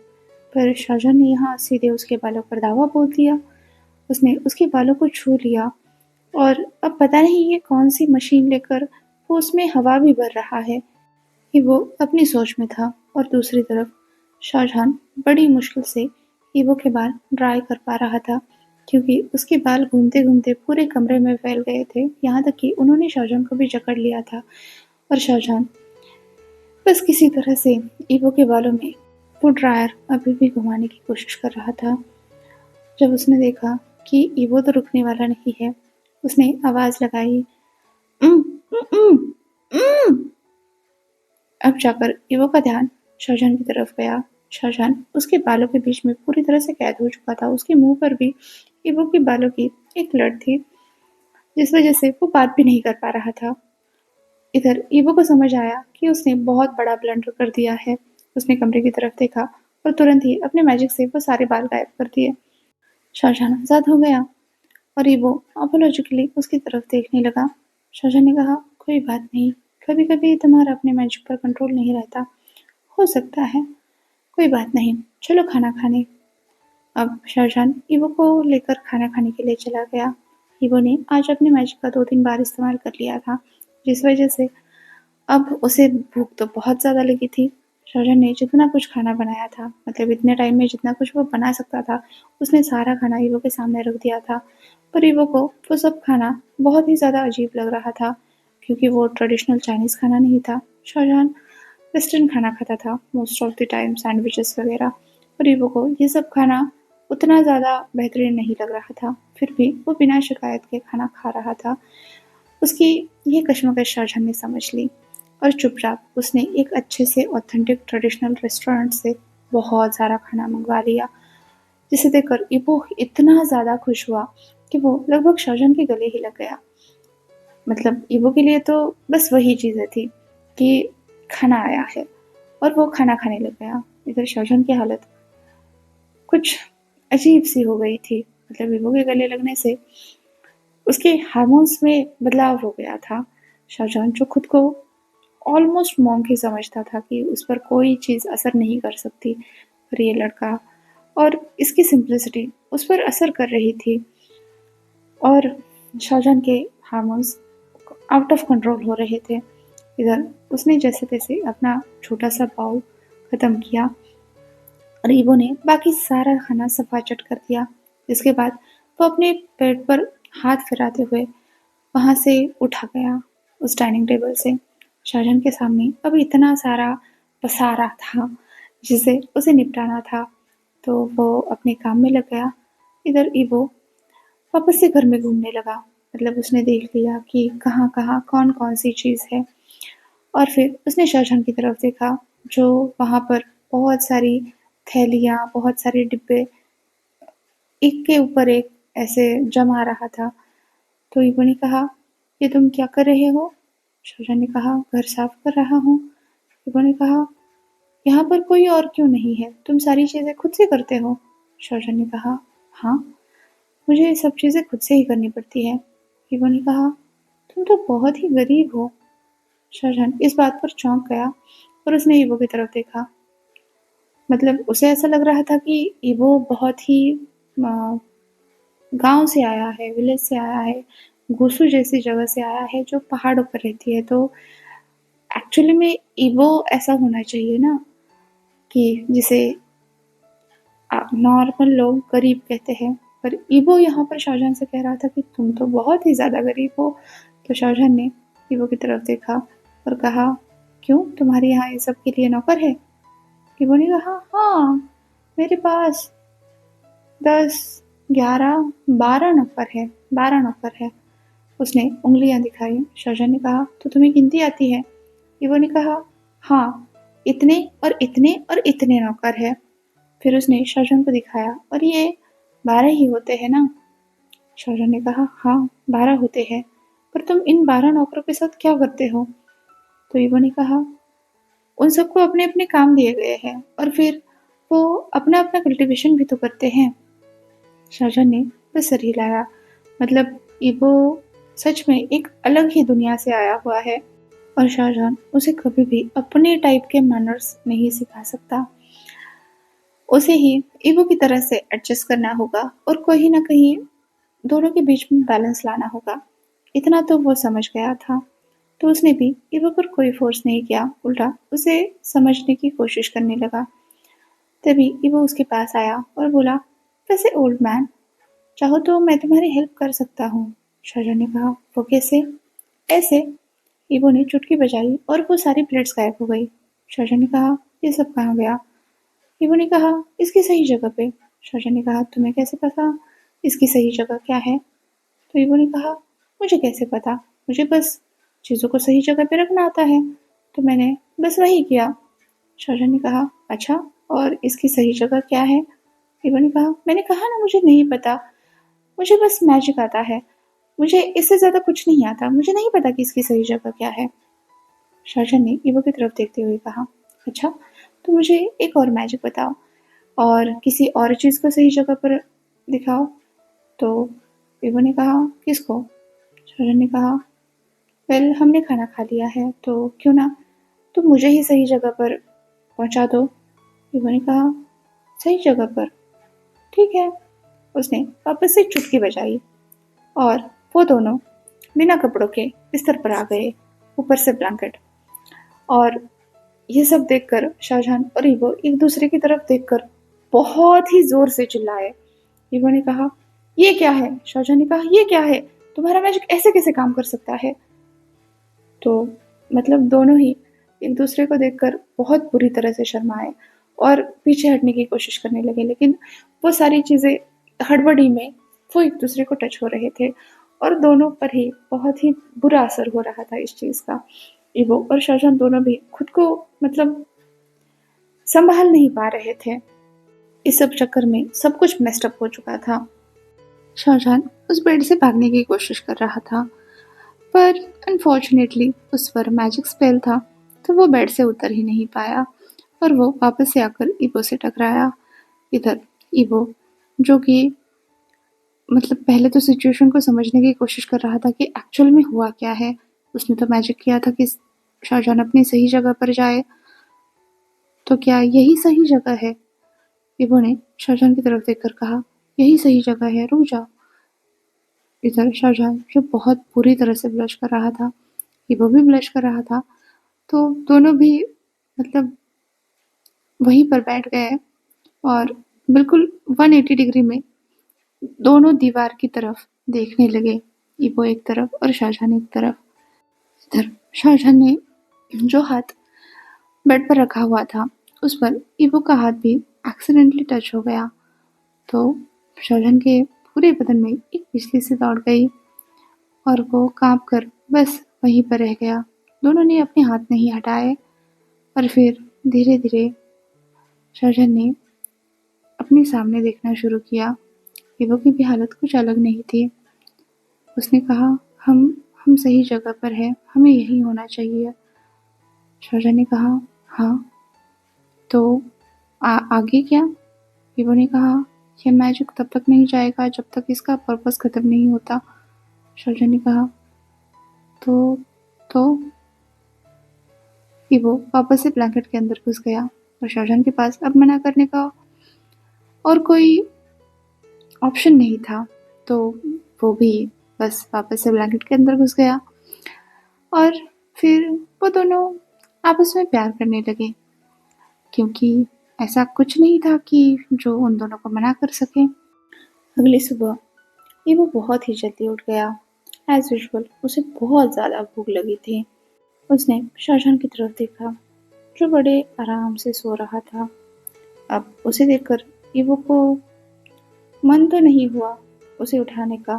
पर शाहजहां ने यहाँ सीधे उसके बालों पर दावा बोल दिया। उसने उसके बालों को छू लिया और अब पता नहीं ये कौन सी मशीन लेकर वो उसमें हवा भी भर रहा है कि वो अपनी सोच में था, और दूसरी तरफ शाहजहां बड़ी मुश्किल से ईवो के बाल ड्राई कर पा रहा था, क्योंकि उसके बाल घूमते घूमते पूरे कमरे में फैल गए थे, यहाँ तक कि उन्होंने शाहजहां को भी जकड़ लिया था। और शाहजहां बस किसी तरह से ईवो के बालों में वो ड्रायर अभी भी घुमाने की कोशिश कर रहा था। जब उसने देखा कि ईवो तो रुकने वाला नहीं है, उसने आवाज लगाई, "उम, उम, उम, उम।" अब जाकर ईवो का ध्यान शाहजहां की तरफ गया। शाहजहां उसके बालों के बीच में पूरी तरह से कैद हो चुका था। उसके मुंह पर भी ईवो के बालों की एक लट थी, जिस वजह से वो बात भी नहीं कर पा रहा था। इधर ईवो को समझ आया कि उसने बहुत बड़ा ब्लंडर कर दिया है। उसने कमरे की तरफ देखा और तुरंत ही अपने मैजिक से वो सारे बाल गायब कर दिए। शाहजहां आजाद हो गया और ईवो अपोलॉजिकली उसकी तरफ देखने लगा। शाहजहां ने कहा, कोई बात नहीं, कभी कभी तुम्हारा अपने मैजिक पर कंट्रोल नहीं रहता, हो सकता है, कोई बात नहीं, चलो खाना खाने। अब शाहजहां ईवो को लेकर खाना खाने के लिए चला गया। ईवो ने आज अपने मैजिक का 2-3 बार इस्तेमाल कर लिया था, जिस वजह से अब उसे भूख तो बहुत ज़्यादा लगी थी। शाहजहां ने जितना कुछ खाना बनाया था, मतलब इतने टाइम में जितना कुछ वो बना सकता था, उसने सारा खाना ईवो के सामने रख दिया था। पर ईवो को वो सब खाना बहुत ही ज़्यादा अजीब लग रहा था, क्योंकि वो ट्रेडिशनल चाइनीज़ खाना नहीं था। शाहजहां वेस्टर्न खाना खाता था most of the time, sandwiches वगैरह। और ईवो को ये सब खाना उतना ज़्यादा बेहतरीन नहीं लग रहा था, फिर भी वो बिना शिकायत के खाना खा रहा था। उसकी ये कश्मकश शाहजहां ने समझ ली और चुपचाप उसने एक अच्छे से ऑथेंटिक ट्रेडिशनल रेस्टोरेंट से बहुत सारा खाना मंगवा लिया, जिसे देखकर ईवो इतना ज़्यादा खुश हुआ कि वो लगभग शाहजहां के गले ही लग गया। मतलब ईवो के लिए तो बस वही चीज़ें थी कि खाना आया है, और वो खाना खाने लग गया। इधर शाहजहां की हालत कुछ अजीब सी हो गई थी। मतलब ईवो के गले लगने से उसके हार्मोन्स में बदलाव हो गया था। शाहजहां जो खुद को ऑलमोस्ट मॉन्क ही समझता था कि उस पर कोई चीज़ असर नहीं कर सकती, पर ये लड़का और इसकी सिंप्लिसिटी उस पर असर कर रही थी, और शाहजहां के हार्मोन्स आउट ऑफ कंट्रोल हो रहे थे। इधर उसने जैसे तैसे अपना छोटा सा बाउल खत्म किया और ईवो ने बाकी सारा खाना सफाचट कर दिया। इसके बाद वो अपने पेट पर हाथ फिराते हुए वहां से उठा गया उस डाइनिंग टेबल से। शाहजहां के सामने अब इतना सारा पसारा था जिसे उसे निपटाना था, तो वो अपने काम में लग गया। इधर ईवो वापस से घर में घूमने लगा। मतलब उसने देख लिया कि कहाँ कहाँ कौन कौन सी चीज़ है, और फिर उसने शाहजहां की तरफ देखा जो वहाँ पर बहुत सारी थैलियाँ, बहुत सारे डिब्बे एक के ऊपर एक ऐसे जमा रहा था। तो ईबो ने कहा, ये तुम क्या कर रहे हो? शाहजहां ने कहा, घर साफ कर रहा हूँ। ईबो ने कहा, यहाँ पर कोई और क्यों नहीं है? तुम सारी चीज़ें खुद से करते हो? शाहजहां ने कहा, हाँ, मुझे ये सब चीज़ें खुद से ही करनी पड़ती है। ईबो ने कहा, तुम तो बहुत ही गरीब हो। शाहजहां इस बात पर चौंक गया और उसने ईबो की तरफ देखा। मतलब उसे ऐसा लग रहा था कि ईबो बहुत ही गांव से आया है, विलेज से आया है, गुसू जैसी जगह से आया है जो पहाड़ों पर रहती है। तो एक्चुअली में ईबो ऐसा होना चाहिए ना, कि जिसे नॉर्मल लोग गरीब कहते हैं, पर ईबो यहाँ पर शाहजहां से कह रहा था कि तुम तो बहुत ही ज़्यादा गरीब हो। तो शाहजहां ने ईबो की तरफ देखा और कहा, क्यों, तुम्हारे यहाँ ये सब के लिए नौकर है? ईबो ने कहा, हाँ, मेरे पास 10, 11, 12 नौकर है, 12 नौकर है। उसने उंगलियां दिखाई। शाहजहां ने कहा, तो तुम्हें गिनती आती है? ईबो ने कहा, हाँ, इतने और इतने और इतने नौकर है। फिर उसने शाहजहां को दिखाया, और ये 12 ही होते हैं ना? शाहजहां ने कहा, हाँ, 12 होते हैं, पर तुम इन 12 नौकरों के साथ क्या करते हो? तो ईबो ने कहा, उन सबको अपने अपने काम दिए गए हैं, और फिर वो अपना अपना कल्टीवेशन भी तो करते हैं। शाहजहां ने बस सर हिलाया। मतलब ईबो सच में एक अलग ही दुनिया से आया हुआ है, और शाहजहां उसे कभी भी अपने टाइप के मैनर्स नहीं सिखा सकता। उसे ही ईबो की तरह से एडजस्ट करना होगा, और कहीं ना कहीं दोनों के बीच में बैलेंस लाना होगा। इतना तो वो समझ गया था। तो उसने भी ईबो पर कोई फोर्स नहीं किया, उल्टा उसे समझने की कोशिश करने लगा। तभी ईबो उसके पास आया और बोला, वैसे ओल्ड मैन, चाहो तो मैं तुम्हारी हेल्प कर सकता हूँ। शाहजहां ने कहा, वो कैसे? ऐसे। ईबो ने चुटकी बजाई और वो सारी प्लेट्स गायब हो गई। शाहजहां ने कहा, ये सब कहाँ गया? ईबो ने कहा, इसकी सही जगह पे। शाहजहां ने कहा, तुम्हें कैसे पता इसकी सही जगह क्या है? तो ईबो ने कहा, मुझे कैसे पता, मुझे बस चीज़ों को सही जगह पे रखना आता है, तो मैंने बस वही किया। शाहजहां ने कहा, अच्छा, और इसकी सही जगह क्या है? ईबो ने कहा, मैंने कहा ना, मुझे नहीं पता, मुझे बस मैजिक आता है, मुझे इससे ज़्यादा कुछ नहीं आता, मुझे नहीं पता कि इसकी सही जगह क्या है। शाहजहां ने ईबो की तरफ देखते हुए कहा, अच्छा, तो मुझे एक और मैजिक बताओ, और किसी और चीज़ को सही जगह पर दिखाओ। तो ईबो ने कहा, किसको? शाहजहां ने कहा, वेल, हमने खाना खा लिया है, तो क्यों ना तुम मुझे ही सही जगह पर पहुंचा दो। ईबो ने कहा, सही जगह पर, ठीक है। उसने वापस से चुटकी बजाई, और वो दोनों बिना कपड़ों के बिस्तर पर आ गए, ऊपर से ब्लैंकेट। और ये सब देखकर शाहजहां और ईबो एक दूसरे की तरफ देखकर बहुत ही जोर से चिल्लाए। ईबो ने कहा, ये क्या है? शाहजहां ने कहा, ये क्या है? तुम्हारा मैजिक ऐसे कैसे काम कर सकता है? तो मतलब दोनों ही एक दूसरे को देखकर बहुत बुरी तरह से शर्माए और पीछे हटने की कोशिश करने लगे, लेकिन वो सारी चीज़ें हड़बड़ी में वो एक दूसरे को टच हो रहे थे, और दोनों पर ही बहुत ही बुरा असर हो रहा था इस चीज़ का। ईबो और शाहजहां दोनों भी खुद को मतलब संभाल नहीं पा रहे थे। इस सब चक्कर में सब कुछ मेस्ड अप हो चुका था। शाहजहां उस बेड से भागने की कोशिश कर रहा था, पर अनफॉर्चुनेटली उस पर मैजिक स्पेल था, तो वो बेड से उतर ही नहीं पाया, और वो वापस से आकर ईबो से टकराया। इधर ईबो, जो कि मतलब पहले तो सिचुएशन को समझने की कोशिश कर रहा था कि एक्चुअल में हुआ क्या है। उसने तो मैजिक किया था कि शाहजहां अपनी सही जगह पर जाए, तो क्या यही सही जगह है? ईबो ने शाहजहां की तरफ देखकर कहा, यही सही जगह है, रुक जा। इधर शाहजहां, जो बहुत बुरी तरह से ब्लश कर रहा था, ईबो भी ब्लश कर रहा था, तो दोनों भी मतलब वहीं पर बैठ गए, और बिल्कुल 180 डिग्री में दोनों दीवार की तरफ देखने लगे। ईबो एक तरफ और शाहजहां एक तरफ। इधर शाहजहां ने जो हाथ बेड पर रखा हुआ था, उस पर ईबो का हाथ भी एक्सीडेंटली टच हो गया। तो शाहजहां के पूरे बदन में एक बिजली सी दौड़ गई और वो कांप कर बस वहीं पर रह गया। दोनों ने अपने हाथ नहीं हटाए और फिर धीरे धीरे शाहजहां ने अपने सामने देखना शुरू किया। इवो की भी हालत कुछ अलग नहीं थी। उसने कहा, हम सही जगह पर हैं, हमें यहीं होना चाहिए। शाहजहां ने कहा, हाँ, तो आगे क्या? इवो ने कहा, यह मैजिक तब तक नहीं जाएगा जब तक इसका पर्पस खत्म नहीं होता। शाहजहां ने कहा, तो इवो वापस से ब्लैंकेट के अंदर घुस गया और शाहजहां के पास अब मना करने का और कोई ऑप्शन नहीं था, तो वो भी बस वापस से ब्लैंकेट के अंदर घुस गया और फिर वो दोनों आपस में प्यार करने लगे, क्योंकि ऐसा कुछ नहीं था कि जो उन दोनों को मना कर सके। अगली सुबह इवो बहुत ही जल्दी उठ गया। एज यूजुअल उसे बहुत ज़्यादा भूख लगी थी। उसने शाहजहां की तरफ देखा, जो बड़े आराम से सो रहा था। अब उसे देखकर इवो को मन तो नहीं हुआ उसे उठाने का,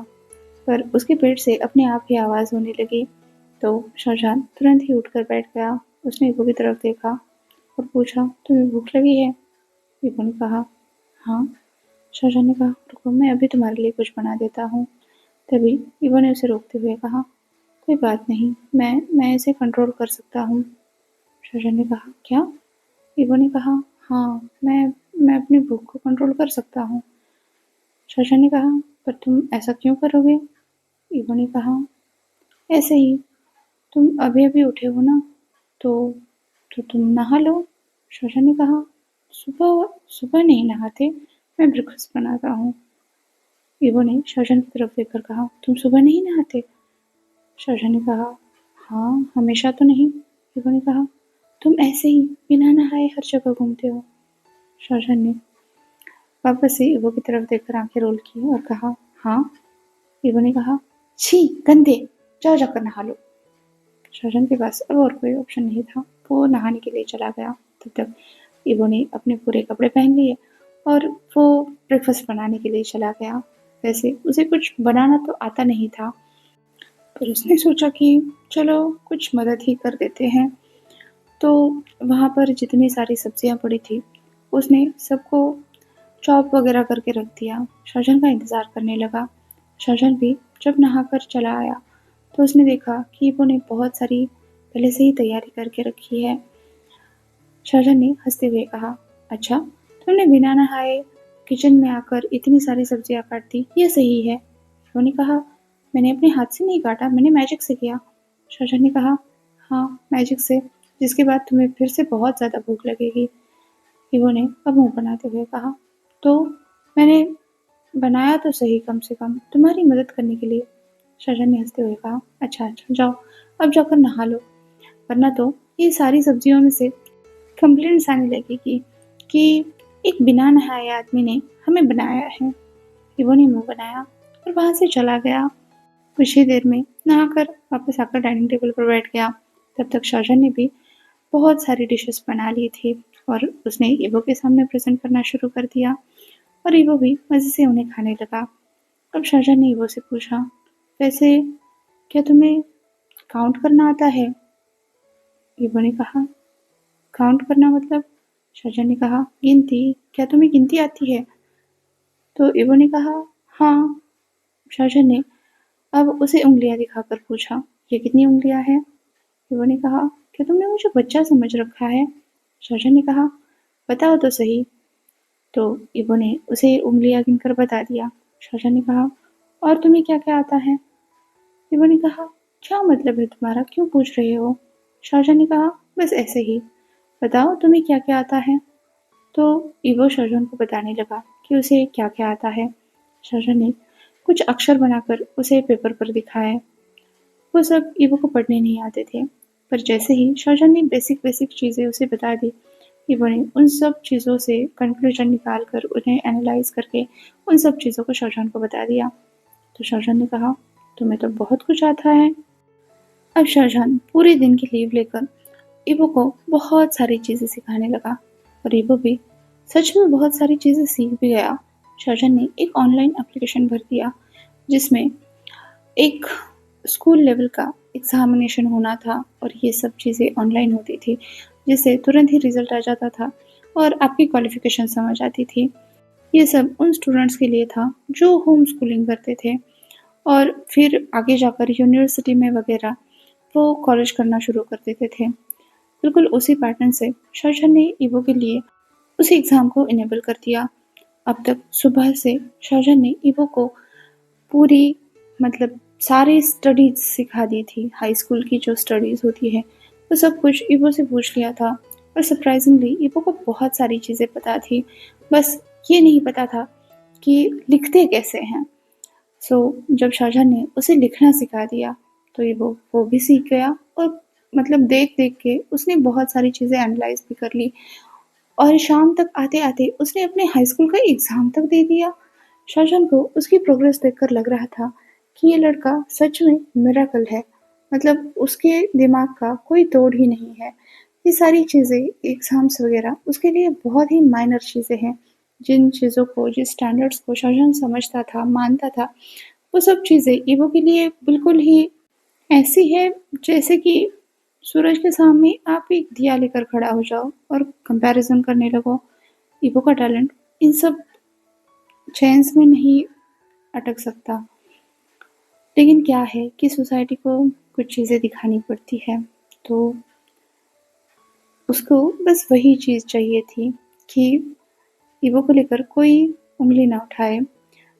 पर उसके पेट से अपने आप ही आवाज़ होने लगी। तो शाहजहां तुरंत ही उठकर बैठ गया। उसने इवो की तरफ देखा और पूछा, तुम्हें भूख लगी है? इवो ने कहा, हाँ। शाहजहां ने कहा, रुको, मैं अभी तुम्हारे लिए कुछ बना देता हूँ। तभी इवो ने उसे रोकते हुए कहा, कोई बात नहीं, मैं इसे कंट्रोल कर सकता हूँ। शाहजहां ने कहा, क्या? इवो ने कहा, हाँ, मैं अपनी भूख को कंट्रोल कर सकता हूँ। शाहजहां ने कहा, पर तुम ऐसा क्यों करोगे? इवो ने कहा, ऐसे ही, तुम अभी अभी उठे हो ना, तो तुम नहा लो। शाहजहां ने कहा, सुबह सुबह नहीं नहाते, मैं ब्रेकफास्ट बनाता हूँ। इवो ने शाहजहां की तरफ देखकर कहा, तुम सुबह नहीं नहाते? शाहजहां ने कहा, हाँ, हमेशा तो नहीं। इवो ने कहा, तुम ऐसे ही बिना नहाए हर जगह घूमते हो। शाहजहां ने वापस से इवो की तरफ देखकर आंखें रोल की और कहा, हाँ। इवो ने कहा, छी, गंदे, जाओ जाकर नहा लो। शाहजहां के पास अब और कोई ऑप्शन नहीं था। वो नहाने के लिए चला गया। तब तक इवो ने अपने पूरे कपड़े पहन लिए और वो ब्रेकफास्ट बनाने के लिए चला गया। वैसे उसे कुछ बनाना तो आता नहीं था, पर उसने सोचा कि चलो कुछ मदद ही कर देते हैं। तो वहाँ पर जितनी सारी सब्जियाँ पड़ी थी, उसने सबको चॉप वगैरह करके रख दिया। शाहजहां का इंतज़ार करने लगा। शाहजहां भी जब नहाकर चला आया, तो उसने देखा कि इवो ने बहुत सारी पहले से ही तैयारी करके रखी है। शाहजहां ने हंसते हुए कहा, अच्छा, तुमने बिना नहाए किचन में आकर इतनी सारी सब्जियां काट दी, ये सही है? इवो ने कहा, मैंने अपने हाथ से नहीं काटा, मैंने मैजिक से किया। शाहजहां ने कहा, हाँ, मैजिक से, जिसके बाद तुम्हें फिर से बहुत ज़्यादा भूख लगेगी। इवो ने अब मुंह बनाते हुए कहा, तो मैंने बनाया तो सही, कम से कम तुम्हारी मदद करने के लिए। शाहजहां ने हंसते हुए कहा, अच्छा अच्छा, जाओ अब जाकर नहा लो, वरना तो ये सारी सब्जियों में से कंप्लेंट्स आने लगेगी कि एक बिना नहाए आदमी ने हमें बनाया है। इवो ने मुंह बनाया और वहां से चला गया। कुछ ही देर में नहाकर वापस आकर डाइनिंग टेबल पर बैठ गया। तब तक शाहजहां ने भी बहुत सारी डिशेस बना ली थी और उसने इवो के सामने प्रेजेंट करना शुरू कर दिया और इवो भी मज़े से उन्हें खाने लगा। अब शाहजहां ने इवो से पूछा, वैसे क्या तुम्हें काउंट करना आता है? इवो ने कहा, काउंट करना मतलब? शाहजहां ने कहा, गिनती, क्या तुम्हें गिनती आती है? तो इवो ने कहा, हाँ। शाहजहां ने अब उसे उंगलियां दिखाकर पूछा, ये कितनी उंगलियां हैं? इवो ने कहा, क्या तुमने मुझे बच्चा समझ रखा है? शाहजहां ने कहा, बताओ तो सही। तो इवो ने उसे उंगलियां गिनकर बता दिया। शाहजहां ने कहा, और तुम्हें क्या क्या आता है? इवो ने कहा, क्या मतलब है तुम्हारा, क्यों पूछ रहे हो? शाहजहां ने कहा, बस ऐसे ही, बताओ तुम्हें क्या क्या आता है? तो इवो शाहजहां को बताने लगा कि उसे क्या क्या आता है। शाहजहां ने कुछ अक्षर बनाकर उसे पेपर पर दिखाए। वो सब इवो को पढ़ने नहीं आते थे, पर जैसे ही शाहजहां ने बेसिक बेसिक चीज़ें उसे बता दी, इवो ने उन सब चीज़ों से कंक्लूजन निकाल कर उन्हें एनालाइज करके उन सब चीज़ों को शाहजहां को बता दिया। तो शाहजहां ने कहा, तुम्हें तो बहुत कुछ आता है। अब शाहजहां पूरे दिन की लीव लेकर इवो को बहुत सारी चीज़ें सिखाने लगा और इवो भी सच में बहुत सारी चीज़ें सीख भी गया। शाहजहां ने एक ऑनलाइन एप्लीकेशन भर दिया जिसमें एक स्कूल लेवल का एग्जामिनेशन होना था और ये सब चीज़ें ऑनलाइन होती थी, जिससे तुरंत ही रिजल्ट आ जाता था और आपकी क्वालिफिकेशन समझ आती थी। ये सब उन स्टूडेंट्स के लिए था जो होम स्कूलिंग करते थे और फिर आगे जाकर यूनिवर्सिटी में वगैरह वो कॉलेज करना शुरू कर देते थे। बिल्कुल उसी पैटर्न से शाहजहां ने ईवो के लिए उस एग्ज़ाम को इनेबल कर दिया। अब तक सुबह से शाहजहां ने ईवो को पूरी मतलब सारी स्टडीज़ सिखा दी थी। हाई स्कूल की जो स्टडीज़ होती है वो सब कुछ ईवो से पूछ लिया था और सरप्राइजिंगली ईवो को बहुत सारी चीज़ें पता थी। बस ये नहीं पता था कि लिखते कैसे हैं। जब शाहजहां ने उसे लिखना सिखा दिया तो वो भी सीख गया और मतलब देख-देख के उसने बहुत सारी चीज़ें एनालाइज़ भी कर ली और शाम तक आते-आते उसने अपने हाई स्कूल का एग्ज़ाम तक दे दिया। शाहजहां को उसकी प्रोग्रेस देखकर लग रहा था कि ये लड़का सच में मिरेकल है। मतलब उसके दिमाग का कोई तोड़ ही नहीं है। ये सारी चीज़ें एग्ज़ाम्स वगैरह उसके लिए बहुत ही माइनर चीज़ें हैं। जिन चीज़ों को, जिस स्टैंडर्ड्स को शाहजहां समझता था, मानता था, वो सब चीज़ें ईवो के लिए बिल्कुल ही ऐसी है जैसे कि सूरज के सामने आप एक दिया लेकर खड़ा हो जाओ और कंपैरिजन करने लगो। ईवो का टैलेंट इन सब चेन्स में नहीं अटक सकता। लेकिन क्या है कि सोसाइटी को कुछ चीज़ें दिखानी पड़ती है, तो उसको बस वही चीज़ चाहिए थी कि ईवो को लेकर कोई उँगली ना उठाए।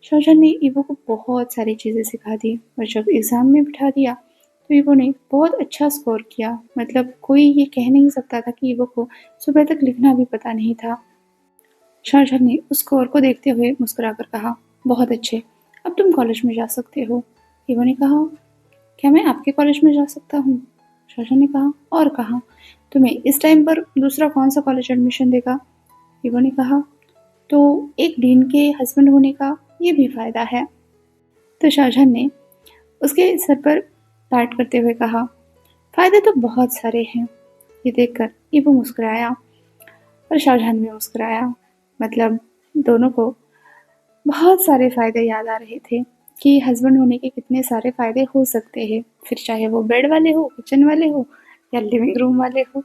शाहजहां ने ईवो को बहुत सारी चीज़ें सिखा दी और जब एग्ज़ाम में बिठा दिया तो ईवो ने बहुत अच्छा स्कोर किया। मतलब कोई ये कह नहीं सकता था कि ईवो को सुबह तक लिखना भी पता नहीं था। शाहजहां ने उस स्कोर को देखते हुए मुस्कुराकर कहा, बहुत अच्छे, अब तुम कॉलेज में जा सकते हो। ईवो ने कहा, क्या मैं आपके कॉलेज में जा सकता हूँ? शाहजहां ने कहा, और कहाँ? तुम्हें इस टाइम पर दूसरा कौन सा कॉलेज एडमिशन देगा? ईवो ने कहा, तो एक डीन के हस्बैंड होने का ये भी फ़ायदा है। तो शाहजहां ने उसके सर पर पैट करते हुए कहा, फ़ायदे तो बहुत सारे हैं। ये देखकर ईवो मुस्कुराया और शाहजहां भी मुस्कुराया। मतलब दोनों को बहुत सारे फ़ायदे याद आ रहे थे कि हस्बैंड होने के कितने सारे फ़ायदे हो सकते हैं, फिर चाहे वो बेड वाले हो, किचन वाले हो या लिविंग रूम वाले हो।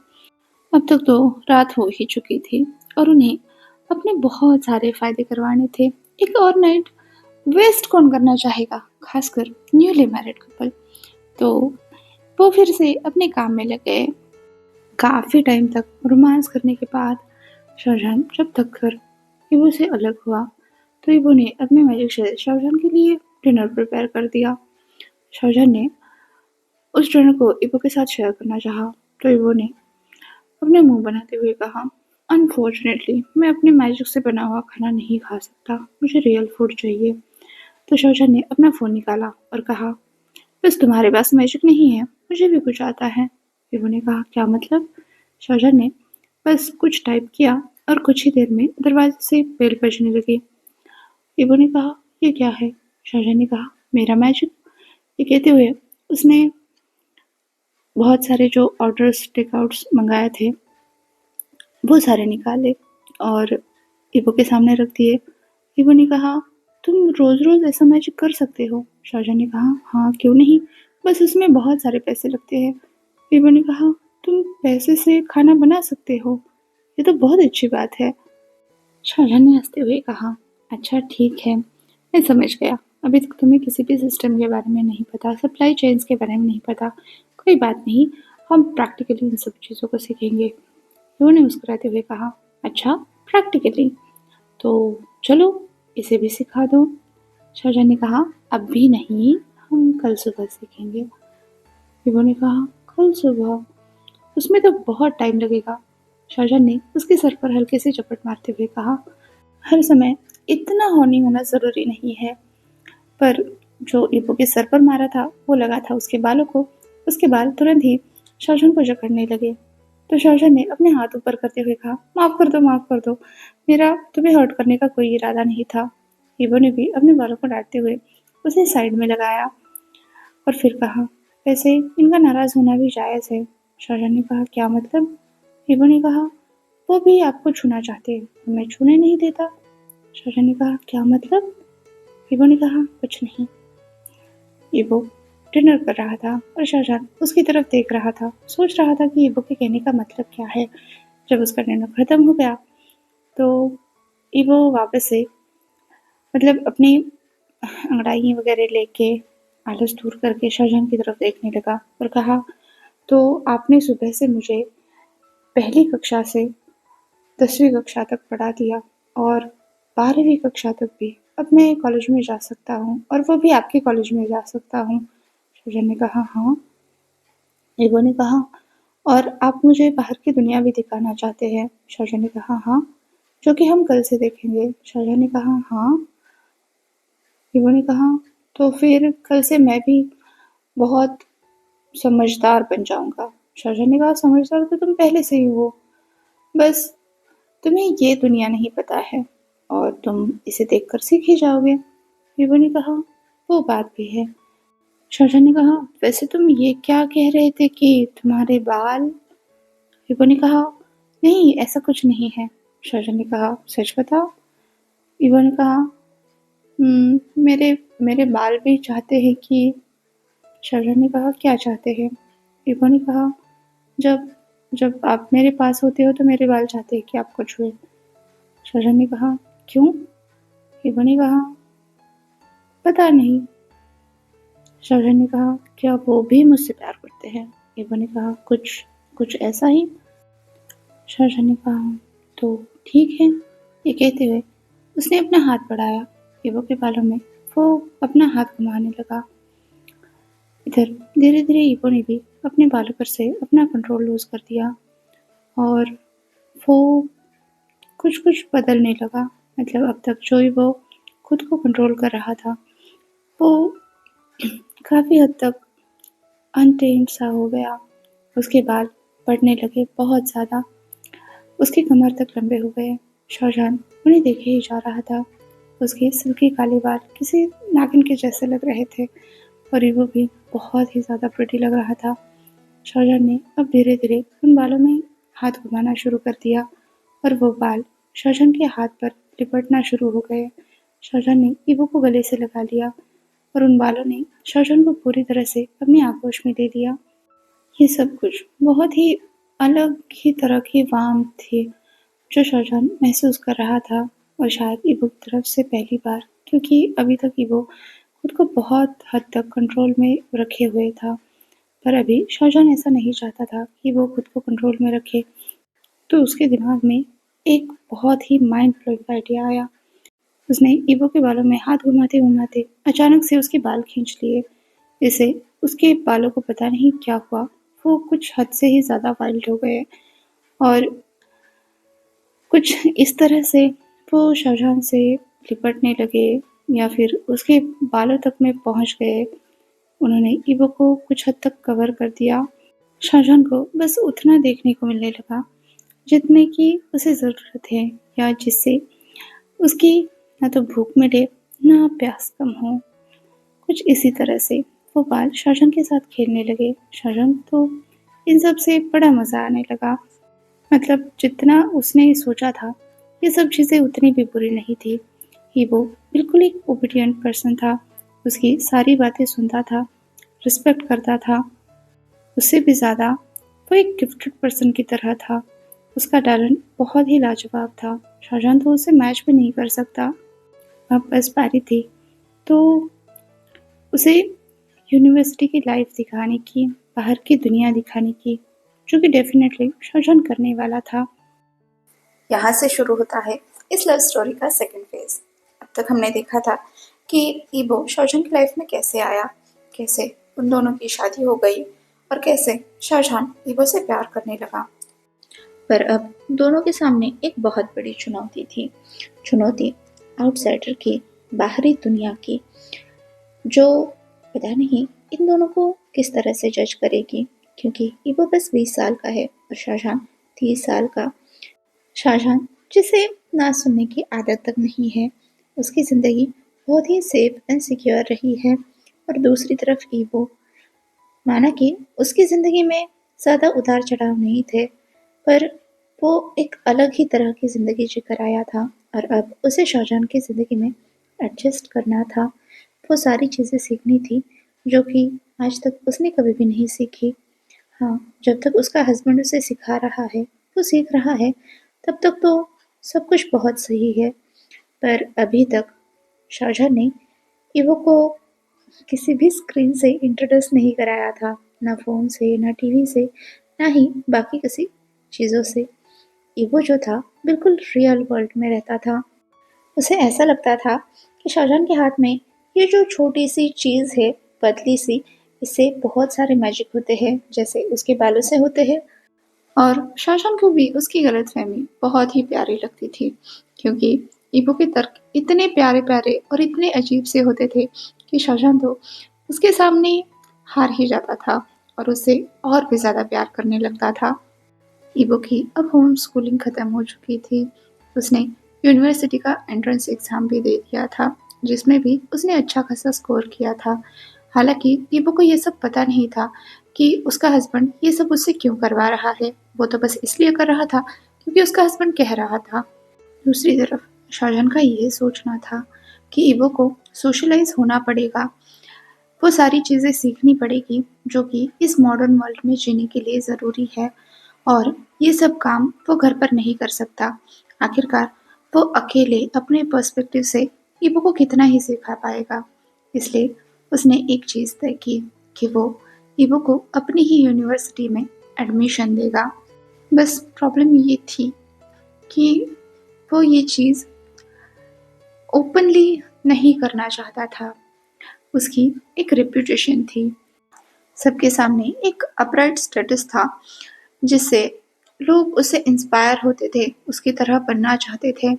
अब तक तो रात हो ही चुकी थी और उन्हें अपने बहुत सारे फ़ायदे करवाने थे। एक और नाइट वेस्ट कौन करना चाहेगा, खासकर न्यूली मैरिड कपल। तो वो फिर से अपने काम में लग गए। काफ़ी टाइम तक रोमांस करने के बाद शाहजहां जब थक कर ईवो से अलग हुआ तो ईवो ने अपने मैजिक से शाहजहां के लिए डिनर प्रिपेयर कर दिया। शाहजहां ने उस डिनर को ईवो के साथ शेयर करना चाहा तो ईवो ने अपने मुंह बनाते हुए कहा, अनफॉर्चुनेटली मैं अपने मैजिक से बना हुआ खाना नहीं खा सकता, मुझे रियल फूड चाहिए। तो शाहजहां ने अपना फ़ोन निकाला और कहा, बस तुम्हारे पास मैजिक नहीं है, मुझे भी कुछ आता है। ईवो ने कहा, क्या मतलब? शाहजहां ने बस कुछ टाइप किया और कुछ ही देर में दरवाजे से बेल बजने लगी। ईवो ने कहा, ये क्या है? शाहजहां ने कहा, मेरा मैजिक। ये कहते हुए उसने बहुत सारे जो ऑर्डर्स टेकआउट्स मंगाए थे वो सारे निकाले और ईवो के सामने रख दिए। ईवो ने कहा, तुम रोज़-रोज़ ऐसा मैजिक कर सकते हो? शाहजहां ने कहा, हाँ, क्यों नहीं? बस उसमें बहुत सारे पैसे लगते हैं। ईवो ने कहा, तुम पैसे से खाना बना सकते हो? ये तो बहुत अच्छी बात है। शाहजहां ने हंसते हुए कहा, अच्छा ठीक है, मैं समझ गया। अभी तक तुम्हें किसी भी सिस्टम के बारे में नहीं पता, सप्लाई चेन्स के बारे में नहीं पता। कोई बात नहीं, हम प्रैक्टिकली इन सब चीज़ों को सीखेंगे। ईवो ने मुस्कुराते हुए कहा, अच्छा प्रैक्टिकली? तो चलो इसे भी सिखा दो। शाहजहां ने कहा, अब भी नहीं, हम कल सुबह सीखेंगे। ईवो ने कहा, कल सुबह? उसमें तो बहुत टाइम लगेगा। शाहजहां ने उसके सर पर हल्के से चपट मारते हुए कहा, हर समय इतना हॉर्नी होना ज़रूरी नहीं है। पर जो ईवो के सर पर मारा था वो लगा था उसके बालों को। उसके बाल तुरंत ही शाहजहां को जकड़ने लगे। तो शाहजहां ने अपने हाथ ऊपर करते हुए कहा, माफ़ कर दो, माफ़ कर दो, मेरा तुम्हें हर्ट करने का कोई इरादा नहीं था। ईवो ने भी अपने बालों को डांटते हुए उसे साइड में लगाया और फिर कहा, वैसे इनका नाराज़ होना भी जायज़ है। शाहजहां ने कहा, क्या मतलब? ईवो ने कहा, वो भी आपको छूना चाहते हैं, मैं छूने नहीं देता। शाहजहां ने कहा, क्या मतलब? ईबो ने कहा, कुछ नहीं। ईबो डिनर कर रहा था और शाहजहां उसकी तरफ देख रहा था, सोच रहा था कि ईबो के कहने का मतलब क्या है। जब उसका डिनर खत्म हो गया तो ईबो वापस से मतलब अपनी अंगड़ाई वगैरह लेके आलस दूर करके शाहजहां की तरफ देखने लगा और कहा, तो आपने सुबह से मुझे पहली कक्षा से 10वीं कक्षा तक पढ़ा दिया और 12वीं कक्षा तक भी अब मैं कॉलेज में जा सकता हूँ और वो भी आपके कॉलेज में जा सकता हूँ। शाहजहां ने कहा, हाँ। ईबो ने कहा, और आप मुझे बाहर की दुनिया भी दिखाना चाहते हैं? शाहजहां ने कहा, हाँ, जो कि हम कल से देखेंगे। शाहजहां ने कहा, हाँ। ईबो ने कहा, तो फिर कल से मैं भी बहुत समझदार बन जाऊंगा। शाहजहां ने कहा, समझदार तो तुम पहले से ही हो, बस तुम्हें ये दुनिया नहीं पता है और तुम इसे देखकर सीख ही जाओगे। ईबो ने कहा, वो बात भी है। शाहजहां ने कहा, वैसे तुम ये क्या कह रहे थे कि तुम्हारे बाल? ईबो ने कहा, नहीं, ऐसा कुछ नहीं है। शाहजहां ने कहा, सच बताओ। ईबो ने कहा, मेरे मेरे बाल भी चाहते हैं कि। शाहजहां ने कहा, क्या चाहते हैं? ईबो ने कहा, जब जब आप मेरे पास होते हो तो मेरे बाल चाहते हैं कि आपको छुए। शाहजहां ने कहा, क्यों? ईबो ने कहा, पता नहीं। शाहजहां ने कहा, क्या वो भी मुझसे प्यार करते हैं? ईबो ने कहा, कुछ कुछ ऐसा ही। शाहजहां ने कहा, तो ठीक है। ये कहते हुए उसने अपना हाथ बढ़ाया ईबो के बालों में। वो अपना हाथ घुमाने लगा। इधर धीरे धीरे ईबो ने भी अपने बालों पर से अपना कंट्रोल लूज कर दिया और वो कुछ कुछ बदलने लगा। मतलब अब तक जो ईबो खुद को कंट्रोल कर रहा था वो काफी हद तक अनटेम्ड सा हो गया। उसके बाल बढ़ने लगे बहुत ज्यादा, उसकी कमर तक लंबे हो गए। शाहजहां उन्हें देखे ही जा रहा था। उसके सिल्की काले बाल किसी नागिन के जैसे लग रहे थे और ईबो भी बहुत ही ज्यादा प्रिटी लग रहा था। शाहजहां ने अब धीरे धीरे उन बालों में हाथ घुमाना शुरू कर दिया और वो बाल शाहजहां के हाथ पर लिपटना शुरू हो गए। शाहजहां ने ईबो को गले से लगा लिया और उन बालों ने शाहजहां को पूरी तरह से अपनी आगोश में ले लिया। ये सब कुछ बहुत ही अलग ही तरह की वार्म थी जो शाहजहां महसूस कर रहा था और शायद ईबो की तरफ से पहली बार, क्योंकि अभी तक ईबो खुद को बहुत हद तक कंट्रोल में रखे हुए था। पर अभी शाहजहां ऐसा नहीं चाहता था कि वो खुद को कंट्रोल में रखे। तो उसके दिमाग में एक बहुत ही माइंड ब्लोइंग आइडिया आया। उसने ईबो के बालों में हाथ घुमाते घुमाते अचानक से उसके बाल खींच लिए। इससे उसके बालों को पता नहीं क्या हुआ, वो कुछ हद से ही ज्यादा वाइल्ड हो गए और कुछ इस तरह से वो शाहजहां से लिपटने लगे या फिर उसके बालों तक में पहुंच गए। उन्होंने ईबो को कुछ हद तक कवर कर दिया। शाहजहां को बस उतना देखने को मिलने लगा जितने की उसे जरूरत है या जिससे उसकी ना तो भूख मिले ना प्यास कम हो। कुछ इसी तरह से वो बाल शाहजहां के साथ खेलने लगे। शाहजहां को इन सब से बड़ा मजा आने लगा। मतलब जितना उसने सोचा था ये सब चीजें उतनी भी बुरी नहीं थी। वो बिल्कुल एक ओबीडियंट पर्सन था। उसकी सारी बातें सुनता था, रिस्पेक्ट करता था। उससे भी ज्यादा वो एक गिफ्टेड पर्सन की तरह था। उसका टैलेंट बहुत ही लाजवाब था। शाहजहां तो उसे मैच भी नहीं कर सकता। अब बस पारी थी तो उसे यूनिवर्सिटी की लाइफ दिखाने की, बाहर की दुनिया दिखाने की, जो कि डेफिनेटली शाहजहां करने वाला था। यहाँ से शुरू होता है इस लव स्टोरी का सेकंड फेज। अब तक हमने देखा था कि ईबो शाहजहां की लाइफ में कैसे आया, कैसे उन दोनों की शादी हो गई और कैसे शाहजहां ईबो से प्यार करने लगा। पर अब दोनों के सामने एक बहुत बड़ी चुनौती थी। चुनौती आउटसाइडर की, बाहरी दुनिया की, जो पता नहीं इन दोनों को किस तरह से जज करेगी, क्योंकि ईबो बस 20 साल का है और शाहजहां 30 साल का। शाहजहां जिसे ना सुनने की आदत तक नहीं है, उसकी ज़िंदगी बहुत ही सेफ एंड सिक्योर रही है और दूसरी तरफ ईबो, माना कि उसकी ज़िंदगी में ज़्यादा उतार चढ़ाव नहीं थे, पर वो एक अलग ही तरह की ज़िंदगी जीकर आया था और अब उसे शाहजहां की ज़िंदगी में एडजस्ट करना था। वो सारी चीज़ें सीखनी थी जो कि आज तक उसने कभी भी नहीं सीखी। हाँ, जब तक उसका हस्बैंड उसे सिखा रहा है, वो सीख रहा है, तब तक तो सब कुछ बहुत सही है। पर अभी तक शाहजहां ने ईवो को किसी भी स्क्रीन से इंट्रोड्यूस नहीं कराया था, ना फ़ोन से, ना टीवी से, ना ही बाकी किसी चीज़ों से। ईवो जो था, बिल्कुल रियल वर्ल्ड में रहता था। उसे ऐसा लगता था कि शाहजहां के हाथ में ये जो छोटी-सी चीज़ है, पतली-सी, इससे बहुत सारे मैजिक होते हैं, जैसे उसके बालों से होते हैं। और शाहजहां को भी उसकी गलतफहमी बहुत ही प्यारी लगती थी, क्योंकि ईबो के तर्क इतने प्यारे-प्यारे और इतने अजीब से होते थे कि शाहजहां तो उसके सामने हार ही जाता था और उससे और भी ज़्यादा प्यार करने लगता था। ईबो की अब होम स्कूलिंग ख़त्म हो चुकी थी। उसने यूनिवर्सिटी का एंट्रेंस एग्ज़ाम भी दे दिया था, जिसमें भी उसने अच्छा खासा स्कोर किया था। हालाँकि ईबो को ये सब पता नहीं था कि उसका हस्बैंड ये सब उससे क्यों करवा रहा है। वो तो बस इसलिए कर रहा था क्योंकि उसका हस्बैंड कह रहा था। दूसरी तरफ शाहजहां का ये सोचना था कि ईबो को सोशलाइज़ होना पड़ेगा। वो सारी चीज़ें सीखनी पड़ेगी जो कि इस मॉडर्न वर्ल्ड में जीने के लिए ज़रूरी है, और ये सब काम वो घर पर नहीं कर सकता। आखिरकार वो अकेले अपने पर्सपेक्टिव से ईबो को कितना ही सिखा पाएगा। इसलिए उसने एक चीज़ तय की कि वो ईबो को अपनी ही यूनिवर्सिटी में एडमिशन देगा। बस प्रॉब्लम ये थी कि वो ये चीज़ ओपनली नहीं करना चाहता था। उसकी एक रेपुटेशन थी, सबके सामने एक अपराइट स्टेटस था, जिससे लोग उससे इंस्पायर होते थे, उसकी तरह बनना चाहते थे।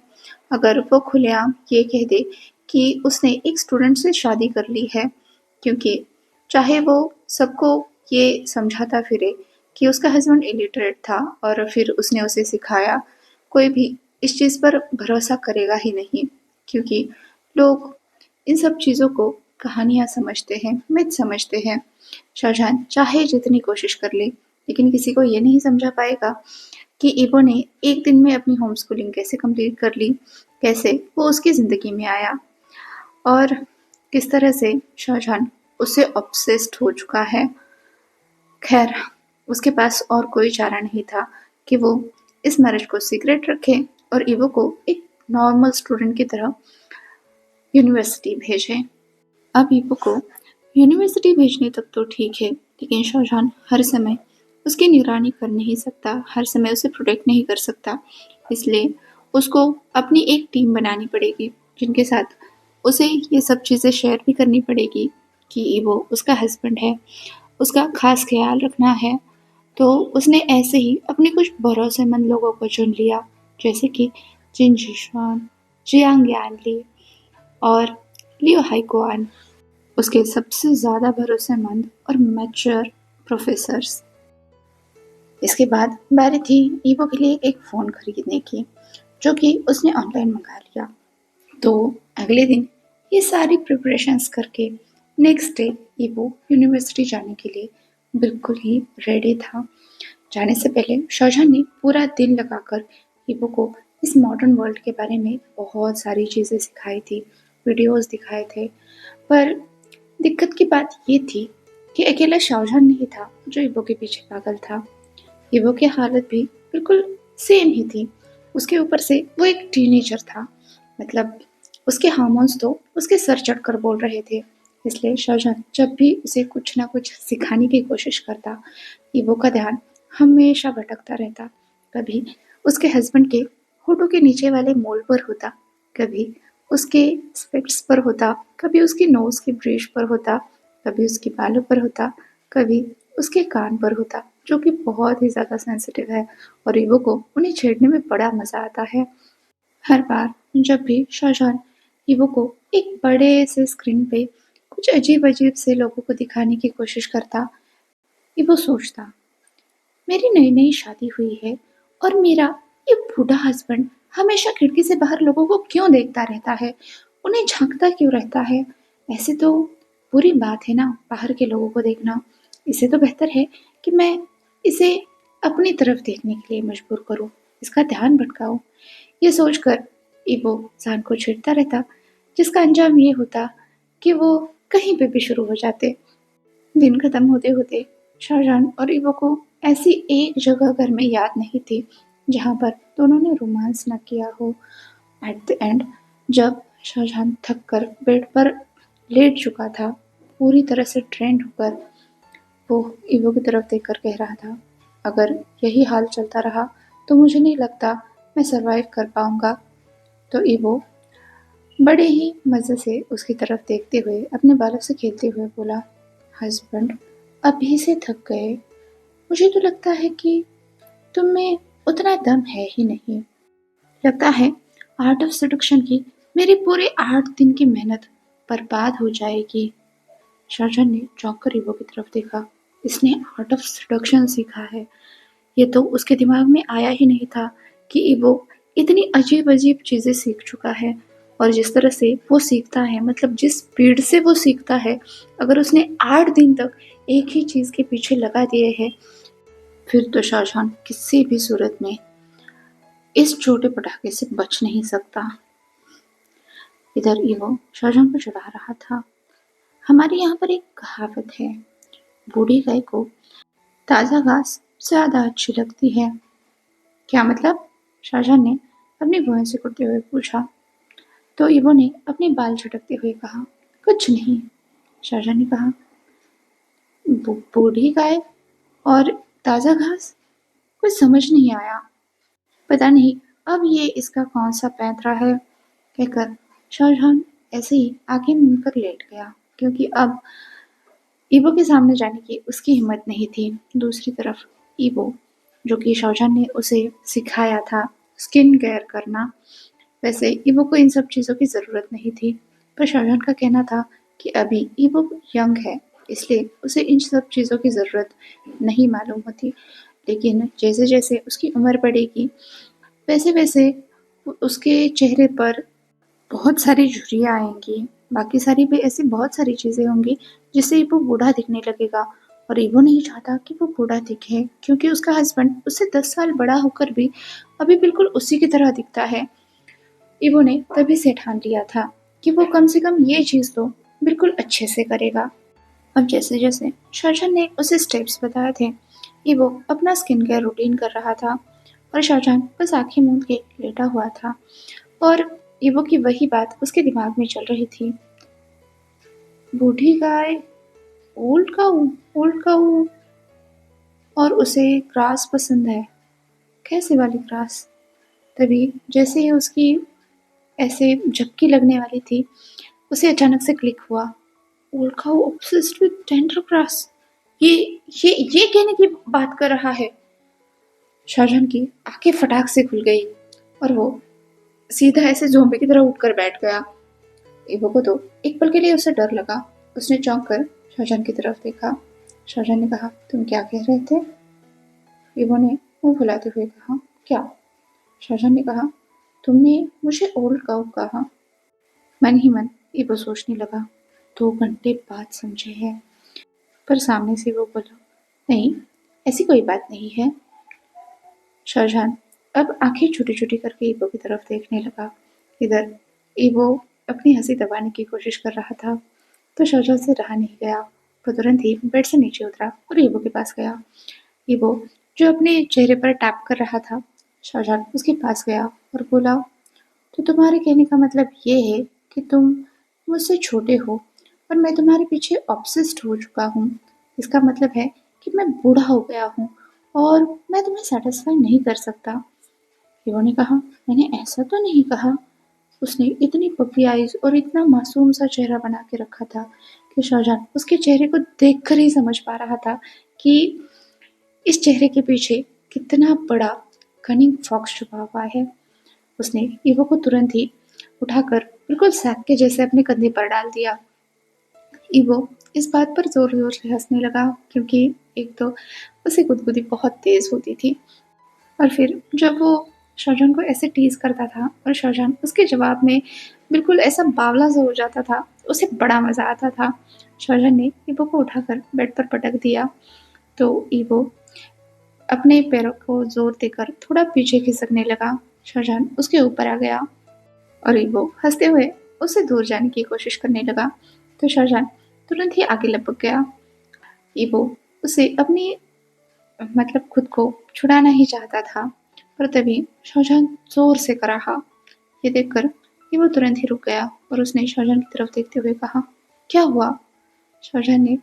अगर वो खुलेआम ये कह दे कि उसने एक स्टूडेंट से शादी कर ली है, क्योंकि चाहे वो सबको ये समझाता फिरे कि उसका हस्बैंड इलिटरेट था और फिर उसने उसे सिखाया, कोई भी इस चीज़ पर भरोसा करेगा ही नहीं, क्योंकि लोग इन सब चीज़ों को कहानियाँ समझते हैं, मिथ समझते हैं। शाहजहां चाहे जितनी कोशिश कर ले, लेकिन किसी को ये नहीं समझा पाएगा कि ईबो ने एक दिन में अपनी होम स्कूलिंग कैसे कंप्लीट कर ली, कैसे वो उसकी ज़िंदगी में आया और किस तरह से शाहजहां उससे ऑब्सेस्ड हो चुका है। खैर, उसके पास और कोई चारा नहीं था कि वो इस मैरिज को सीक्रेट रखे और ईबो को एक नॉर्मल स्टूडेंट की तरह यूनिवर्सिटी भेजें। अब ईबो को यूनिवर्सिटी भेजने तक तो ठीक है, लेकिन शाहजहां हर समय उसकी निगरानी कर नहीं सकता, हर समय उसे प्रोटेक्ट नहीं कर सकता। इसलिए उसको अपनी एक टीम बनानी पड़ेगी, जिनके साथ उसे ये सब चीज़ें शेयर भी करनी पड़ेगी कि ईबो उसका हस्बैंड है, उसका खास ख्याल रखना है। तो उसने ऐसे ही अपने कुछ भरोसेमंद लोगों को चुन लिया, जैसे कि जिन जिशवान, जियांग यानली और लियो हाइकुआन, उसके सबसे ज़्यादा भरोसेमंद और मैच्योर प्रोफेसर्स। इसके बाद बारी थी ईबो के लिए एक फ़ोन खरीदने की, जो कि उसने ऑनलाइन मंगा लिया। तो अगले दिन ये सारी प्रिपरेशंस करके नेक्स्ट डे ईबो यूनिवर्सिटी जाने के लिए बिल्कुल ही रेडी था। जाने से पहले शाहजहां ने पूरा दिन लगाकर ईबो को इस मॉडर्न वर्ल्ड के बारे में बहुत सारी चीज़ें सिखाई थी, वीडियोस दिखाए थे। पर दिक्कत की बात ये थी कि अकेला शाहजहां नहीं था जो ईबो के पीछे पागल था। ईबो की हालत भी बिल्कुल सेम ही थी। उसके ऊपर से वो एक टीनेजर था, मतलब उसके हार्मोन्स तो उसके सर चढ़कर बोल रहे थे। इसलिए शाहजहां जब भी उसे कुछ ना कुछ सिखाने की कोशिश करता, ईबो का ध्यान हमेशा भटकता रहता। कभी उसके हस्बैंड के होठों के नीचे वाले मोल पर होता, कभी उसके स्पेक्ट्स पर होता, कभी उसकी नोज की ब्रिज पर होता, कभी उसके बालों पर होता, कभी उसके कान पर होता, जो कि बहुत ही ज़्यादा सेंसिटिव है और ईबो को उन्हें छेड़ने में बड़ा मज़ा आता है। हर बार जब भी शाहजहां ईबो को एक बड़े से स्क्रीन पे कुछ अजीब-अजीब से लोगों को दिखाने की कोशिश करता, ईबो सोचता, मेरी नई-नई शादी हुई है और मेरा ये बूढ़ा हस्बैंड हमेशा खिड़की से बाहर लोगों को क्यों देखता रहता है? उन्हें झाँकता क्यों रहता है? ऐसे तो बुरी बात है ना बाहर के लोगों को देखना। इससे तो बेहतर है कि मैं इसे अपनी तरफ देखने के लिए मजबूर करूँ, इसका ध्यान भटकाऊँ। ये सोचकर ईबो जान को छेड़ता रहता, जिसका अंजाम ये होता कि वो कहीं पे भी शुरू हो जाते। दिन खत्म होते होते शाहजहां और ईबो को ऐसी एक जगह घर में याद नहीं थी जहाँ पर दोनों ने रोमांस न किया हो। एट द एंड जब शाहजहां थक कर बेड पर लेट चुका था, पूरी तरह से ट्रेंड होकर, वो ईवो की तरफ देखकर कह रहा था, अगर यही हाल चलता रहा तो मुझे नहीं लगता मैं सरवाइव कर पाऊंगा। तो ईवो बड़े ही मज़े से उसकी तरफ देखते हुए अपने बालों से खेलते हुए बोला, हस्बैंड अभी से थक गए, मुझे तो लगता है कि तुम में उतना दम है ही नहीं। लगता है आर्ट ऑफ सेडक्शन की मेरी पूरे 8 दिन की मेहनत बर्बाद हो जाएगी। शाहजहां ने चौंक कर ईवो की तरफ देखा। इसने आर्ट ऑफ सेडक्शन सीखा है। ये तो उसके दिमाग में आया ही नहीं था कि ईवो इतनी अजीब अजीब चीजें सीख चुका है। और जिस तरह से वो सीखता है, मतलब जिस स्पीड से वो सीखता है, अगर उसने 8 दिन तक एक ही चीज के पीछे लगा दिए है, फिर तो शाहजहां किसी भी सूरत में इस छोटे पटाखे से बच नहीं सकता। इधर ईवो शाहजहां को चिढ़ा रहा था। हमारे यहाँ पर एक कहावत है, बूढ़ी गाय को ताज़ा घास ज्यादा अच्छी लगती है। क्या मतलब? शाहजहां ने अपनी भुआ से करते हुए पूछा। तो ईवो ने अपने बाल झटकते हुए कहा, कुछ नहीं। शाहजहां ने कहा, बूढ़ी गाय और ताज़ा घास? कुछ समझ नहीं आया। पता नहीं अब ये इसका कौन सा पैंतरा है, कहकर शाहजहां ऐसे ही आंखें मूंद कर लेट गया, क्योंकि अब ईवो के सामने जाने की उसकी हिम्मत नहीं थी। दूसरी तरफ ईवो, जो कि शाहजहां ने उसे सिखाया था स्किन केयर करना, वैसे ईवो को इन सब चीज़ों की ज़रूरत नहीं थी। पर शाहजहां का कहना था कि अभी ईवो यंग है, इसलिए उसे इन सब चीज़ों की ज़रूरत नहीं मालूम होती। लेकिन जैसे जैसे उसकी उम्र बढ़ेगी, वैसे वैसे उसके चेहरे पर बहुत सारी झुर्रियाँ आएंगी, बाकी सारी भी ऐसी बहुत सारी चीज़ें होंगी जिससे वो बूढ़ा दिखने लगेगा। और ईवो नहीं चाहता कि वो बूढ़ा दिखे, क्योंकि उसका हस्बैंड उससे 10 साल बड़ा होकर भी अभी बिल्कुल उसी की तरह दिखता है। ईवो ने तभी से ठान लिया था कि वो कम से कम ये चीज़ तो बिल्कुल अच्छे से करेगा। अब जैसे जैसे शाहजहां ने उसे स्टेप्स बताए थे, ईवो अपना स्किन केयर रूटीन कर रहा था और शाहजहां बस आंखें मूंद के लेटा हुआ था। और ईवो की वही बात उसके दिमाग में चल रही थी, बूढ़ी गाय, ओल्ड काऊ, और उसे ग्रास पसंद है। कैसे वाली ग्रास? तभी जैसे ही उसकी ऐसे झपकी लगने वाली थी, उसे अचानक से क्लिक हुआ, old cow obsessed with tender grass. ये ये कहने की बात कर रहा है। शाहजहां की आंखें फटाक से खुल गई और वो सीधा ऐसे ज़ोंबी की तरह उठकर बैठ गया। ईवो को तो एक पल के लिए उसे डर लगा। उसने चौंक कर शाहजहां की तरफ देखा। शाहजहां ने कहा, तुम क्या कह रहे थे? ईवो ने मुंह फुलाते हुए कहा, क्या? शाहजहां ने कहा, तुमने मुझे ओल्ड काऊ कहा। मन ही मन ईवो सोचने लगा, 2 घंटे बाद समझे है। पर सामने से वो बोला, नहीं, ऐसी कोई बात नहीं है। शाहजहां अब आंखें छोटी छोटी करके ईवो की तरफ देखने लगा। इधर ईवो अपनी हंसी दबाने की कोशिश कर रहा था, तो शाहजहां से रहा नहीं गया। वो तुरंत ही बेड से नीचे उतरा और ईवो के पास गया। ईवो, जो अपने चेहरे पर टैप कर रहा था, शाहजहां उसके पास गया और बोला, तो तुम्हारे कहने का मतलब ये है कि तुम मुझसे छोटे हो और मैं तुम्हारे पीछे ऑब्सेस्ड हो चुका हूँ। इसका मतलब है कि मैं बूढ़ा हो गया हूँ और मैं तुम्हें सेटिस्फाई नहीं कर सकता। हीरो ने कहा, मैंने ऐसा तो नहीं कहा। उसने इतनी पपी आईज और इतना मासूम सा चेहरा बना के रखा था कि शाहजहां उसके चेहरे को देखकर ही समझ पा रहा था कि इस चेहरे के पीछे कितना बड़ा कनिंग फॉक्स छुपा हुआ है। उसने ईवो को तुरंत ही उठाकर बिल्कुल सैक के जैसे अपने कंधे पर डाल दिया। ईवो इस बात पर जोर जोर से हंसने लगा, क्योंकि एक तो उसे गुदगुदी बहुत तेज होती थी, और फिर जब वो शाहजहां को ऐसे टीज करता था और शाहजहां उसके जवाब में बिल्कुल ऐसा बावला सा हो जाता था, उसे बड़ा मजा आता था। शाहजहां ने ईवो को उठाकर बेड पर पटक दिया, तो ईवो अपने पैरों को जोर देकर थोड़ा पीछे खिसकने लगा। शाहजहां उसके ऊपर आ गया और ईबो हंसते हुए उससे दूर जाने की कोशिश करने लगा तो शाहजहान तुरंत ही आगे लपक गया। ईबो उसे अपनी मतलब खुद को छुड़ाना ही चाहता था, पर तभी शाहजहान जोर से कराहा। ये देखकर ईबो तुरंत ही रुक गया और उसने शाहजहान की तरफ देखते हुए कहा, क्या हुआ? शाहजहान ने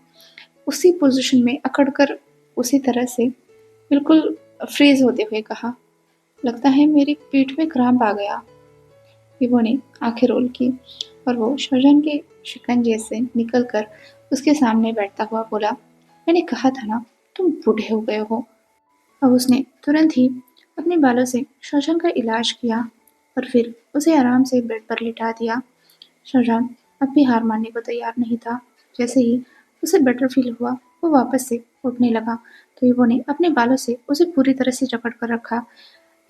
उसी पोजीशन में अकड़कर उसी तरह से बिल्कुल फ्रीज होते हुए कहा, लगता है मेरी पीठ में क्रैम्प आ गया। ईबो ने आंखें रोल की और वो शाहजहान के शिकंजे से निकलकर उसके सामने बैठता हुआ बोला, मैंने कहा था ना तुम बूढ़े हो गए हो। अब उसने तुरंत ही अपने बालों से शाहजहान का इलाज किया और फिर उसे आराम से बेड पर लिटा दिया। शाहजहान अब भी हार मानने को तैयार नहीं था। जैसे ही उसे बेटर फील हुआ वो वापस से उठने लगा तो ईबो ने अपने बालों से उसे पूरी तरह से जकड़ कर रखा,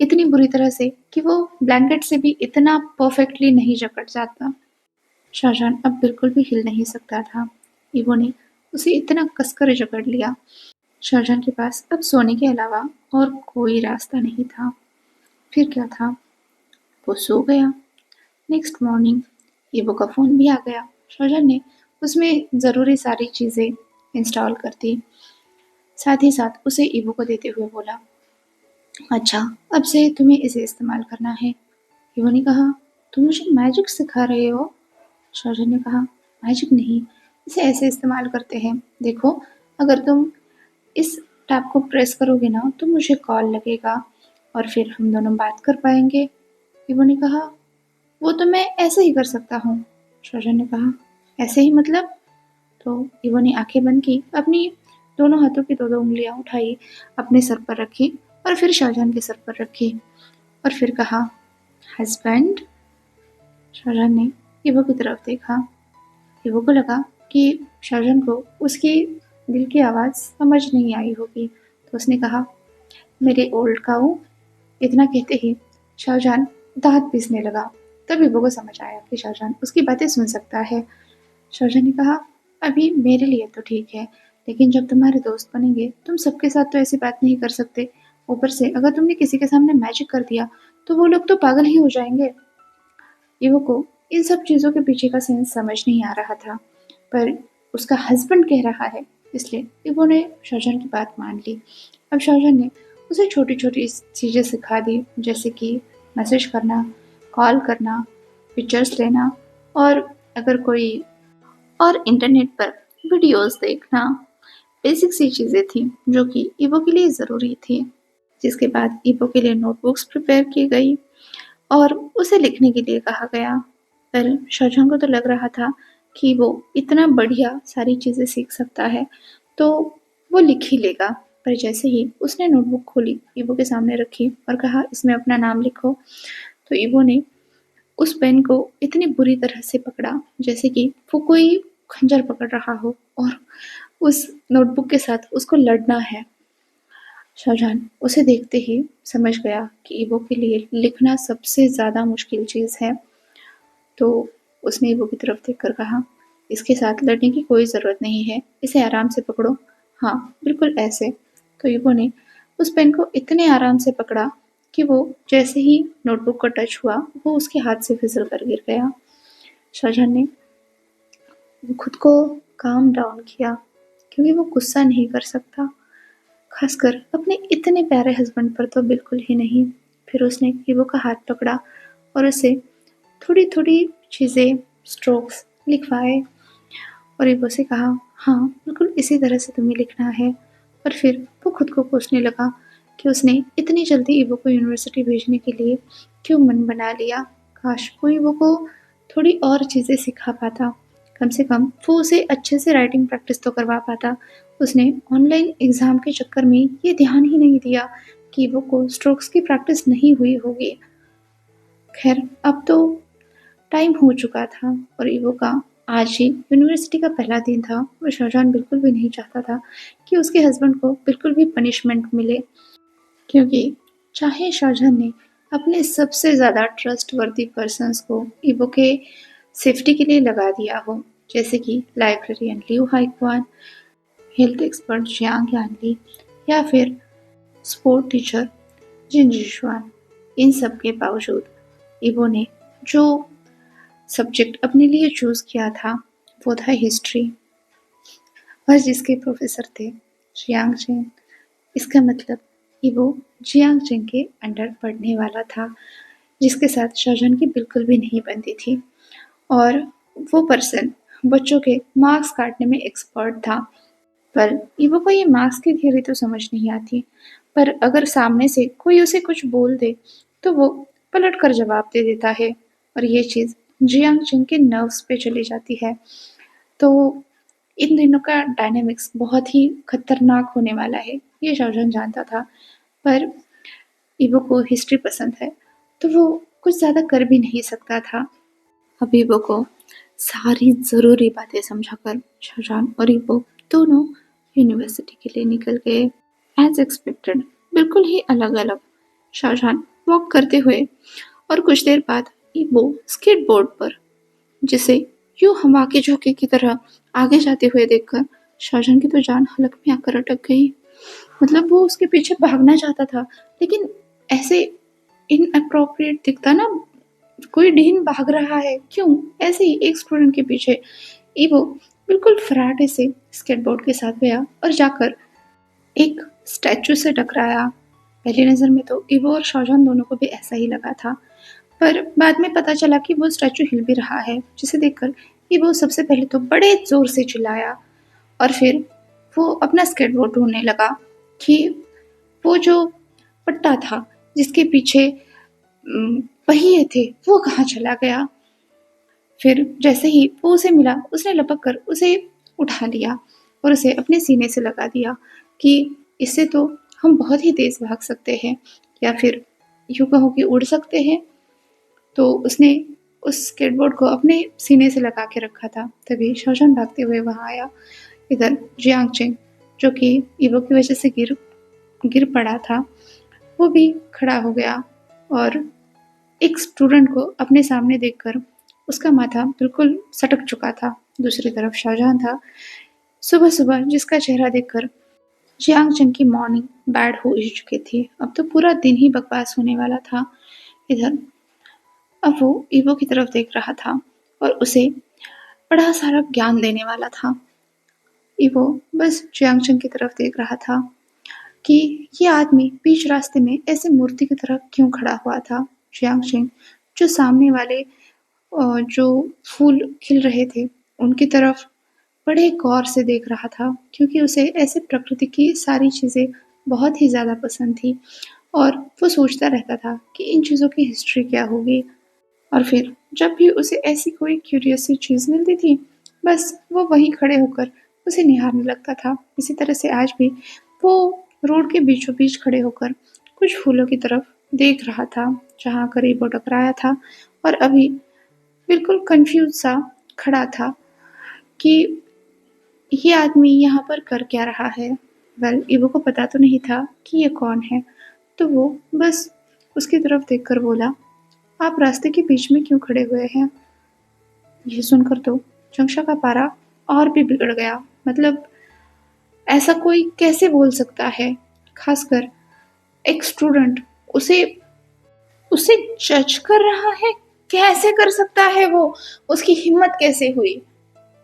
इतनी बुरी तरह से कि वो ब्लैंकेट से भी इतना परफेक्टली नहीं जकड़ जाता। शाहजहान अब बिल्कुल भी हिल नहीं सकता था। ईबो ने उसे इतना कसकर जकड़ लिया। शाहजहान के पास अब सोने के अलावा और कोई रास्ता नहीं था। फिर क्या था? वो सो गया। नेक्स्ट मॉर्निंग ईबो का फ़ोन भी आ गया। शाहजहान ने उसमें ज़रूरी सारी चीज़ें इंस्टॉल कर दी। साथ ही साथ उसे ईबो को देते हुए बोला, अच्छा अब से तुम्हें इसे इस्तेमाल करना है। ईबो ने कहा, तुम मुझे मैजिक सिखा रहे हो? शाहजहान ने कहा, मैजिक नहीं, इसे ऐसे इस्तेमाल करते हैं। देखो, अगर तुम इस टैब को प्रेस करोगे ना तो मुझे कॉल लगेगा और फिर हम दोनों बात कर पाएंगे। ईबो ने कहा, वो तो मैं ऐसे ही कर सकता हूँ। शाहजहान ने कहा, ऐसे ही मतलब? तो ईबो ने आंखें बंद की, अपनी दोनों हाथों की दो-दो उंगलियां उठाई, अपने सर पर रखी और फिर शाहजहान के सर पर रखी और फिर कहा, हस्बैंड? शाहजहान ने ईबो की तरफ देखा। ईबो को लगा कि शाहजहान को उसकी दिल की आवाज़ समझ नहीं आई होगी, तो उसने कहा, मेरे ओल्ड काऊ। इतना कहते ही शाहजहान दाँत पीसने लगा। तब ईबो को समझ आया कि शाहजहान उसकी बातें सुन सकता है। शाहजहान ने कहा, अभी मेरे लिए तो ठीक है, लेकिन जब तुम्हारे दोस्त बनेंगे तुम सबके साथ तो ऐसी बात नहीं कर सकते। ऊपर से अगर तुमने किसी के सामने मैजिक कर दिया तो वो लोग तो पागल ही हो जाएंगे। ईवो को इन सब चीज़ों के पीछे का सेंस समझ नहीं आ रहा था, पर उसका हस्बैंड कह रहा है, इसलिए ईवो ने शाहजहान की बात मान ली। अब शाहजहान ने उसे छोटी-छोटी चीज़ें सिखा दी, जैसे कि मैसेज करना, कॉल करना, पिक्चर्स लेना और अगर कोई और इंटरनेट पर वीडियोस देखना। बेसिक सी चीज़ें थी जो कि ईवो के लिए ज़रूरी थी। जिसके बाद ईवो के लिए नोटबुक्स प्रिपेयर की गई और उसे लिखने के लिए कहा गया। पर शाहजहां को तो लग रहा था कि वो इतना बढ़िया सारी चीज़ें सीख सकता है, तो वो लिख ही लेगा। पर जैसे ही उसने नोटबुक खोली, ईवो के सामने रखी और कहा, इसमें अपना नाम लिखो, तो ईवो ने उस पेन को इतनी बुरी तरह से पकड़ा जैसे कि वो कोई खंजर पकड़ रहा हो और उस नोटबुक के साथ उसको लड़ना है। शाहजहान उसे देखते ही समझ गया कि ईवो के लिए लिखना सबसे ज़्यादा मुश्किल चीज़ है। तो उसने ईवो की तरफ देखकर कहा, इसके साथ लड़ने की कोई ज़रूरत नहीं है, इसे आराम से पकड़ो। हाँ, बिल्कुल ऐसे। तो ईवो ने उस पेन को इतने आराम से पकड़ा कि वो जैसे ही नोटबुक को टच हुआ, वो उसके हाथ से फिसल कर गिर गया। शाहजहान ने खुद को काम डाउन किया क्योंकि वो गुस्सा नहीं कर सकता, खासकर अपने इतने प्यारे हस्बैंड पर तो बिल्कुल ही नहीं। फिर उसने ईवो का हाथ पकड़ा और उसे थोड़ी-थोड़ी चीज़ें, स्ट्रोक्स लिखवाए और ईवो से कहा, हाँ, बिल्कुल इसी तरह से तुम्हें लिखना है। और फिर वो खुद को कोसने लगा कि उसने इतनी जल्दी ईवो को यूनिवर्सिटी भेजने के लिए क्यों मन बना लिया। काश वो ईवो को थोड़ी और चीज़ें सिखा पाता, कम से कम वो उसे अच्छे से राइटिंग प्रैक्टिस तो करवा पाता। उसने ऑनलाइन एग्ज़ाम के चक्कर में ये ध्यान ही नहीं दिया कि ईवो को स्ट्रोक्स की प्रैक्टिस नहीं हुई होगी। खैर, अब तो टाइम हो चुका था और ईवो का आज ही यूनिवर्सिटी का पहला दिन था और शाहजहान बिल्कुल भी नहीं चाहता था कि उसके हस्बैंड को बिल्कुल भी पनिशमेंट मिले, क्योंकि चाहे शाहजहान ने अपने सबसे ज़्यादा ट्रस्टवर्दी पर्सन्स को ईवो के सेफ्टी के लिए लगा दिया हो, जैसे कि librarian Liu Haiquan, health expert Jiang Yanli या फिर स्पोर्ट टीचर जिन जिशुआन, इन सब के बावजूद ईवो ने जो सब्जेक्ट अपने लिए चूज़ किया था वो था हिस्ट्री, और जिसके प्रोफेसर थे जियांग चेंग। इसका मतलब कि वो जियांग चेंग के अंडर पढ़ने वाला था, जिसके साथ शाहजहां की बिल्कुल भी नहीं बनती थी। और वो पर्सन बच्चों के मार्क्स काटने में एक्सपर्ट था। पर ईवो को ये मार्क्स की थियरी तो समझ नहीं आती, पर अगर सामने से कोई उसे कुछ बोल दे तो वो पलट कर जवाब दे देता है, और ये चीज़ जियांग चेंग के नर्व्स पे चली जाती है। तो इन दिनों का डायनामिक्स बहुत ही खतरनाक होने वाला है, ये शाहजहां जानता था। पर ईवो को हिस्ट्री पसंद है, तो वो कुछ ज़्यादा कर भी नहीं सकता था। अब ईवो को सारी ज़रूरी बातें समझाकर शाहजहां और ईवो दोनों यूनिवर्सिटी के लिए निकल गए। एज एक्सपेक्टेड बिल्कुल ही अलग अलग शाहजहां वॉक करते हुए, और कुछ देर बाद ईवो स्केटबोर्ड पर, जिसे यूं हवा के झोंके की तरह आगे जाते हुए देखकर शाहजहां की तो जान हलक में आकर अटक गई। मतलब वो उसके पीछे भागना चाहता था, लेकिन ऐसे इनअप्रोप्रिएट दिखता ना, कोई डीन भाग रहा है क्यों, ऐसे ही एक स्टूडेंट के पीछे ईवो बिल्कुल फराटे से स्केटबोर्ड के साथ गया और जाकर एक स्टैचू से टकराया। पहली नज़र में तो ईवो और शाहजहां दोनों को भी ऐसा ही लगा था, पर बाद में पता चला कि वो स्टैचू हिल भी रहा है, जिसे देखकर ईवो सबसे पहले तो बड़े जोर से चिल्लाया, और फिर वो अपना स्केटबोर्ड ढूंढने लगा कि वो जो पट्टा था जिसके पीछे पहिए थे वो कहाँ चला गया। फिर जैसे ही वो उसे मिला, उसने लपक कर उसे उठा लिया और उसे अपने सीने से लगा दिया कि इससे तो हम बहुत ही तेज भाग सकते हैं, या फिर यूँ कहो कि उड़ सकते हैं। तो उसने उस स्केटबोर्ड को अपने सीने से लगा के रखा था। तभी शाहजहां भागते हुए वहाँ आया। इधर जियांग चेंग, जो कि ईवो की वजह से गिर पड़ा था, वो भी खड़ा हो गया, और एक स्टूडेंट को अपने सामने देखकर उसका माथा बिल्कुल सटक चुका था। दूसरी तरफ शाहजहां था, सुबह-सुबह जिसका चेहरा देखकर जियांग चेंग की मॉर्निंग बैड हो ही चुकी थी। अब तो पूरा दिन ही बकवास होने वाला था। इधर अब वो ईवो की तरफ देख रहा था और उसे बड़ा सारा ज्ञान देने वाला था। ईवो बस जियांग चेंग की तरफ देख रहा था कि ये आदमी बीच रास्ते में ऐसे मूर्ति की तरह क्यों खड़ा हुआ था। जियांग चेंग जो सामने वाले जो फूल खिल रहे थे उनकी तरफ बड़े गौर से देख रहा था, क्योंकि उसे ऐसे प्रकृति की सारी चीज़ें बहुत ही ज़्यादा पसंद थी, और वो सोचता रहता था कि इन चीज़ों की हिस्ट्री क्या होगी। और फिर जब भी उसे ऐसी कोई क्यूरियस सी चीज़ मिलती थी, बस वो वहीं खड़े होकर उसे निहारने लगता था। इसी तरह से आज भी वो रोड के बीचों बीच खड़े होकर कुछ फूलों की तरफ देख रहा था, जहाँ करीब वो टकराया था, और अभी बिल्कुल कंफ्यूज सा खड़ा था कि ये आदमी यहाँ पर कर क्या रहा है। वेल, ईवो को पता तो नहीं था कि ये कौन है, तो वो बस उसकी तरफ देखकर बोला, आप रास्ते के बीच में क्यों खड़े हुए हैं। ये सुनकर तो जंक्षा का पारा और भी बिगड़ गया। मतलब ऐसा कोई कैसे बोल सकता है, खासकर एक स्टूडेंट उसे उसे जज कर रहा है, कैसे कर सकता है वो, उसकी हिम्मत कैसे हुई।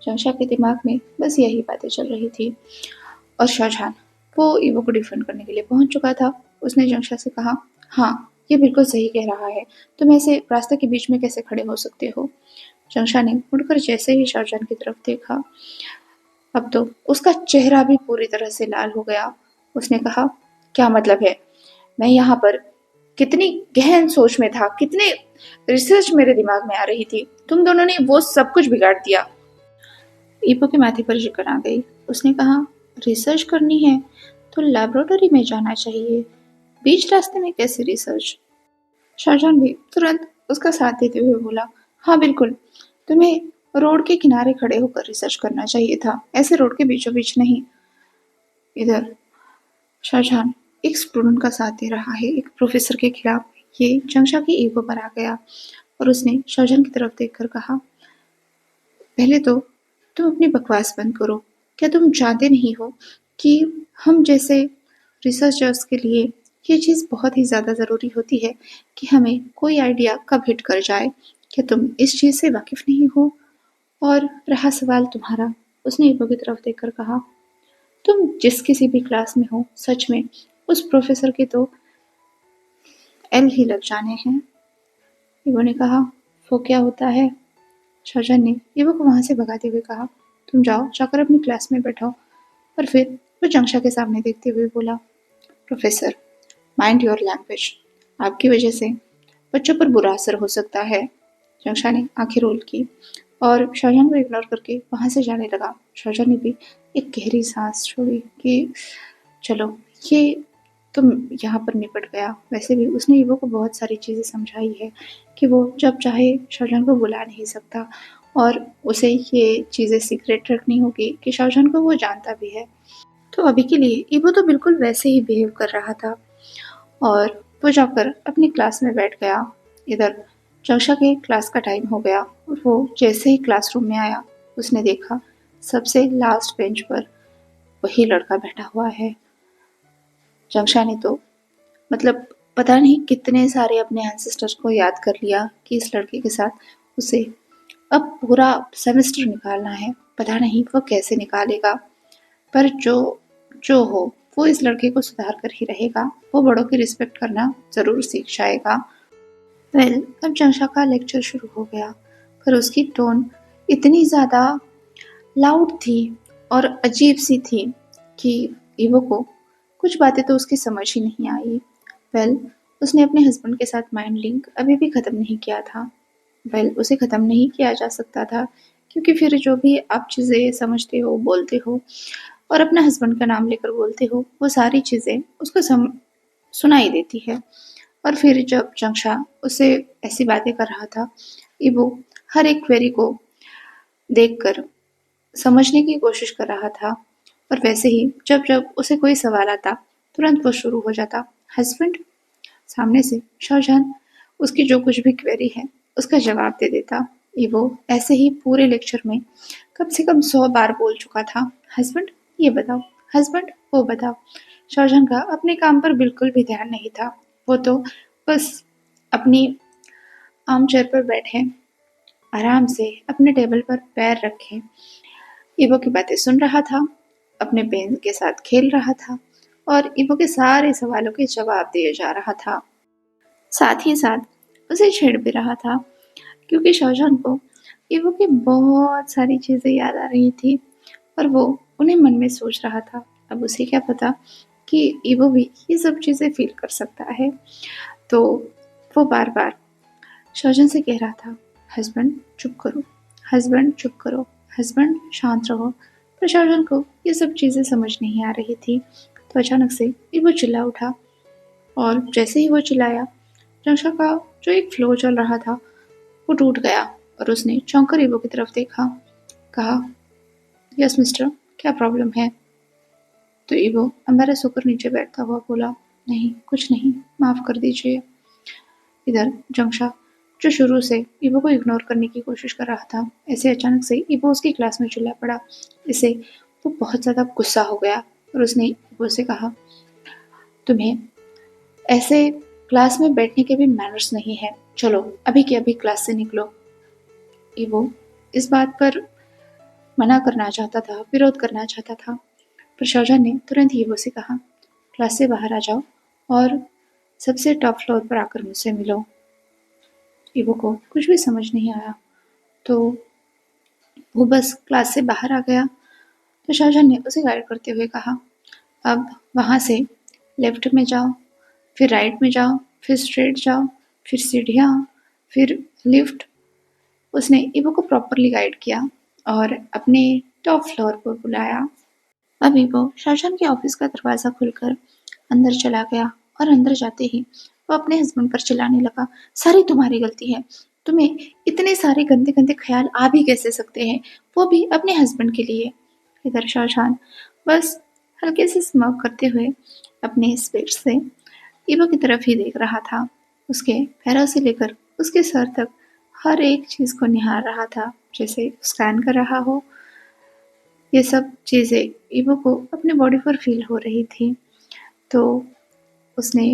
जंक्षा के दिमाग में बस यही बातें चल रही थी, और शाहजहां वो ईवो को डिफेंड करने के लिए पहुंच चुका था। उसने जंक्षा से कहा, हाँ ये बिल्कुल सही कह रहा है, तुम ऐसे रास्ते के बीच में कैसे खड़े हो सकते हो। जंक्षा ने मुड़कर जैसे ही शाहजहां की तरफ देखा, अब तो उसका चेहरा भी पूरी तरह से लाल हो गया। उसने कहा, क्या मतलब है, मैं यहाँ पर कितनी गहन सोच में था, कितने रिसर्च मेरे दिमाग में आ रही थी, तुम दोनों ने वो सब कुछ बिगाड़ दिया। ईपो के माथे पर शिकन आ गई। उसने कहा, रिसर्च करनी है तो लेबोरेटरी में जाना चाहिए, बीच रास्ते में कैसे रिसर्च। शाहजहां भी तुरंत उसका साथ देते हुए बोला, हाँ बिल्कुल, तुम्हें रोड के किनारे खड़े होकर रिसर्च करना चाहिए था, ऐसे रोड के बीचों बीच नहीं। इधर शाहजहां एक स्टूडेंट का साथ दे रहा है, एक प्रोफेसर के खिलाफ। ये जंक्षा की ईगो पर आ गया, और उसने शाहजहां की तरफ देखकर कहा, पहले तो तुम अपनी बकवास बंद करो। क्या तुम जानते नहीं हो कि हम जैसे रिसर्चर्स के लिए ये चीज़ बहुत ही ज़्यादा ज़रूरी होती है कि हमें कोई आइडिया कब हिट कर जाए, क्या तुम इस चीज़ से वाकिफ़ नहीं हो? और रहा सवाल तुम्हारा, उसने ईबो की तरफ देखकर कहा, तुम जिस किसी भी क्लास में हो, सच में उस प्रोफ़ेसर के तो एल ही लग जाने हैं। ईबो ने कहा, वो क्या होता है? शाहजहां ने ईबो को वहाँ से भगाते हुए कहा, तुम जाओ, जाकर अपनी क्लास में बैठो। और फिर वो जंक्षा के सामने देखते हुए बोला, प्रोफ़ेसर, माइंड योर लैंग्वेज। आपकी वजह से बच्चों पर बुरा असर हो सकता है। जंक्षा ने आंखें रोल की और शाहजहां को इग्नोर करके वहाँ से जाने लगा। शाहजहां ने भी एक गहरी सांस छोड़ी कि चलो, ये तो यहाँ पर निपट गया। वैसे भी उसने ईबो को बहुत सारी चीज़ें समझाई है कि वो जब चाहे शाहजहां को बुला नहीं सकता और उसे ये चीज़ें सीक्रेट रखनी होगी कि शाहजहां को वो जानता भी है। तो अभी के लिए ईबो तो बिल्कुल वैसे ही बिहेव कर रहा था और वो जाकर अपनी क्लास में बैठ गया। इधर जंक्षा के क्लास का टाइम हो गया और वो जैसे ही क्लासरूम में आया, उसने देखा सबसे लास्ट बेंच पर वही लड़का बैठा हुआ है। जंक्षा ने तो मतलब पता नहीं कितने सारे अपने एंसेस्टर्स को याद कर लिया कि इस लड़के के साथ उसे अब पूरा सेमेस्टर निकालना है। पता नहीं वो कैसे निकालेगा, पर जो हो वो इस लड़के को सुधार कर ही रहेगा। वो बड़ों की रिस्पेक्ट करना ज़रूर सीख जाएगा। वेल, अब जंशा का लेक्चर शुरू हो गया, पर उसकी टोन इतनी ज़्यादा लाउड थी और अजीब सी थी कि ईवो को कुछ बातें तो उसकी समझ ही नहीं आई। वेल, उसने अपने हस्बैंड के साथ माइंड लिंक अभी भी ख़त्म नहीं किया था। वेल, उसे ख़त्म नहीं किया जा सकता था क्योंकि फिर जो भी आप चीज़ें समझते हो, बोलते हो और अपने हस्बैंड का नाम लेकर बोलते हो, वो सारी चीज़ें उसको सुनाई देती है। और फिर जब जंक्षा उसे ऐसी बातें कर रहा था, ईबो हर एक क्वेरी को देखकर समझने की कोशिश कर रहा था। और वैसे ही जब जब उसे कोई सवाल आता, तुरंत वो शुरू हो जाता, हस्बैंड। सामने से शाहजहां उसकी जो कुछ भी क्वेरी है उसका जवाब दे देता। ईवो ऐसे ही पूरे लेक्चर में कम से कम 100 बार बोल चुका था, हस्बैंड ये बताओ, हस्बैंड वो बताओ। शाहजहां का अपने काम पर बिल्कुल भी ध्यान नहीं था। वो तो बस अपनी आर्म चेयर पर बैठे आराम से अपने टेबल पर पैर रखे ईवो की बातें सुन रहा था, अपने पेन के साथ खेल रहा था और ईवो के सारे सवालों के जवाब दिए जा रहा था। साथ ही साथ उसे छेड़ भी रहा था क्योंकि शाहजहां को ईवो की बहुत सारी चीज़ें याद आ रही थी और वो उन्हें मन में सोच रहा था। अब उसे क्या पता कि ईवो भी ये सब चीज़ें फील कर सकता है। तो वो बार बार शाहजहां से कह रहा था, हस्बैंड चुप करो, हस्बैंड चुप करो, हस्बैंड शांत रहो। पर शाहजहां को ये सब चीज़ें समझ नहीं आ रही थी। तो अचानक से ईवो चिल्ला उठा और जैसे ही वो चिल्लाया, जंशा का जो एक फ्लो चल रहा था वो टूट गया और उसने चौंक कर ईवो की तरफ देखा। कहा, यस मिस्टर, क्या प्रॉब्लम है? तो ईवो एम्बैरेस होकर नीचे बैठता हुआ बोला, नहीं कुछ नहीं, माफ़ कर दीजिए। इधर जंशा जो शुरू से ईवो को इग्नोर करने की कोशिश कर रहा था, ऐसे अचानक से ईवो उसकी क्लास में चिल्ला पड़ा। इससे वो बहुत ज़्यादा गुस्सा हो गया और उसने ईवो से कहा, तुम्हें ऐसे क्लास में बैठने के भी मैनर्स नहीं है, चलो अभी के अभी क्लास से निकलो। ईवो इस बात पर मना करना चाहता था, विरोध करना चाहता था, पर शाहजहां ने तुरंत ईवो से कहा, क्लास से बाहर आ जाओ और सबसे टॉप फ्लोर पर आकर मुझसे मिलो। ईवो को कुछ भी समझ नहीं आया, तो वो बस क्लास से बाहर आ गया। तो शाहजहां ने उसे गाइड करते हुए कहा, अब वहाँ से लेफ्ट में जाओ, फिर राइट में जाओ, फिर स्ट्रेट जाओ, फिर सीढ़ियाँ, फिर लिफ्ट। उसने ईवो को प्रॉपरली गाइड किया और अपने टॉप फ्लोर पर बुलाया। अब ईवो शाहजहां के ऑफिस का दरवाज़ा खुलकर अंदर चला गया और अंदर जाते ही वो अपने हस्बैंड पर चिल्लाने लगा, सारी तुम्हारी गलती है, तुम्हें इतने सारे गंदे गंदे ख्याल आ भी कैसे सकते हैं, वो भी अपने हस्बैंड के लिए। इधर शाहजहां बस हल्के से स्मोक करते हुए अपने स्पेक्स से ईवो की तरफ ही देख रहा था। उसके पैरों से लेकर उसके सर तक हर एक चीज़ को निहार रहा था, जैसे स्कैन कर रहा हो। ये सब चीज़ें ईवो को अपने बॉडी पर फील हो रही थी। तो उसने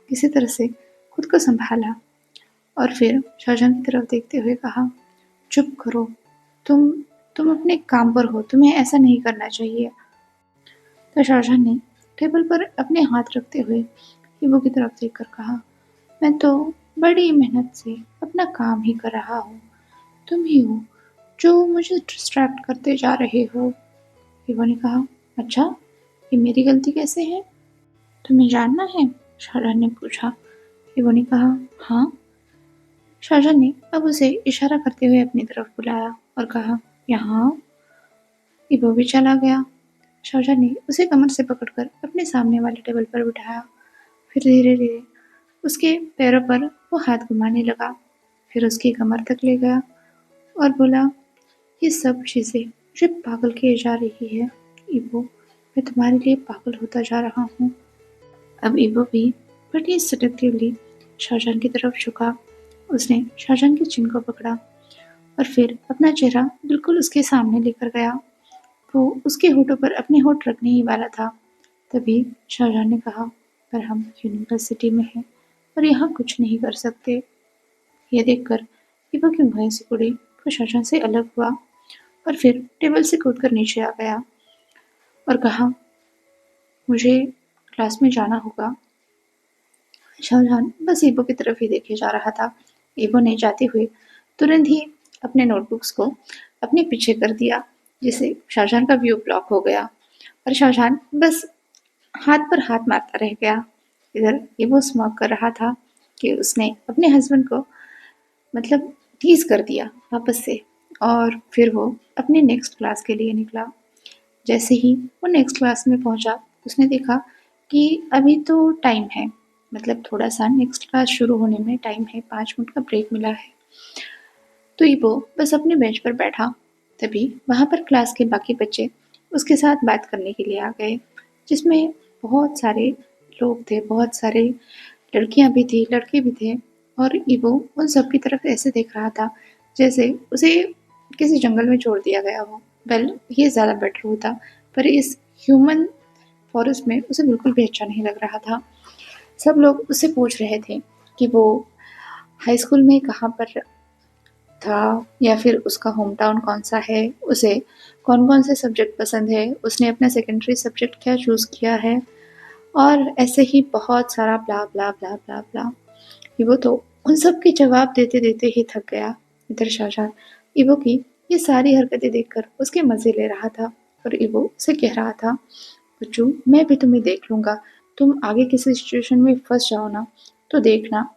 किसी तरह से खुद को संभाला और फिर शाहजहां की तरफ देखते हुए कहा, चुप करो, तुम तुम अपने काम पर हो, तुम्हें ऐसा नहीं करना चाहिए। तो शाहजहां ने टेबल पर अपने हाथ रखते हुए ईबो की तरफ देखकर कहा, मैं तो बड़ी मेहनत से अपना काम ही कर रहा हूँ, तुम ही हो जो मुझे डिस्ट्रैक्ट करते जा रहे हो। ईबो ने कहा, अच्छा, ये मेरी गलती कैसे है, तुम्हें जानना है? शाहजहां ने पूछा। ईबो ने कहा, हाँ। शाहजहां ने अब उसे इशारा करते हुए अपनी तरफ बुलाया और कहा, यहाँ आओ। ईबो भी चला गया। शाहजहां ने उसे कमर से पकड़कर अपने सामने वाले टेबल पर बिठाया। फिर धीरे धीरे उसके पैरों पर वो हाथ घुमाने लगा, फिर उसकी कमर तक ले गया और बोला, ये सब चीजें मुझे पागल किए जा रही है। ईबो, मैं तुम्हारे लिए पागल होता जा रहा हूँ। अब ईबो भी बड़ी सेडक्टिवली शाहजहां की तरफ झुका। उसने शाहजहां के चिन को पकड़ा और फिर अपना चेहरा बिल्कुल उसके सामने लेकर गया। वो उसके होठों पर अपने होठ रखने ही वाला था, तभी शाहजहां ने कहा, पर हम यूनिवर्सिटी में हैं और यहाँ कुछ नहीं कर सकते। यह देखकर ईबो की भौहें सिकुड़ी। वो शाहजहां से अलग हुआ और फिर टेबल से कूदकर नीचे आ गया और कहा, मुझे क्लास में जाना होगा। शाहजहां बस ईबो की तरफ ही देखे जा रहा था। ईबो ने जाते हुए तुरंत ही अपने नोटबुक्स को अपने पीछे कर दिया, जिससे शाहजहां का व्यू ब्लॉक हो गया और शाहजहां बस हाथ पर हाथ मारता रह गया। इधर ईबो स्मॉक कर रहा था कि उसने अपने हस्बैंड को मतलब टीज कर दिया वापस से, और फिर वो अपने नेक्स्ट क्लास के लिए निकला। जैसे ही वो नेक्स्ट क्लास में पहुंचा, उसने देखा कि अभी तो टाइम है, मतलब थोड़ा सा नेक्स्ट क्लास शुरू होने में टाइम है, 5 मिनट का ब्रेक मिला है। तो ईबो बस अपने बेंच पर बैठा। तभी वहाँ पर क्लास के बाकी बच्चे उसके साथ बात करने के लिए आ गए, जिसमें बहुत सारे लोग थे, बहुत सारे लड़कियां भी थी, लड़के भी थे। और ईबो उन सब की तरफ ऐसे देख रहा था जैसे उसे किसी जंगल में छोड़ दिया गया हो। वेल, ये ज़्यादा बेटर होता, पर इस ह्यूमन फॉरेस्ट में उसे बिल्कुल भी अच्छा नहीं लग रहा था। सब लोग उससे पूछ रहे थे कि वो हाई स्कूल में कहाँ पर था, या फिर उसका होम टाउन कौन सा है, उसे कौन कौन से सब्जेक्ट पसंद है, उसने अपना सेकेंडरी सब्जेक्ट क्या चूज़ किया है, और ऐसे ही बहुत सारा ब्ला ब्ला ब्ला ब्ला ब्ला। ईबो तो उन सब के जवाब देते देते ही थक गया। इधर शाहजहां ईबो की ये सारी हरकतें देखकर उसके मजे ले रहा था और ईबो उसे कह रहा था, बच्चू, मैं भी तुम्हें देख लूंगा, तुम आगे किसी सिचुएशन में फंस जाओ ना तो देखना।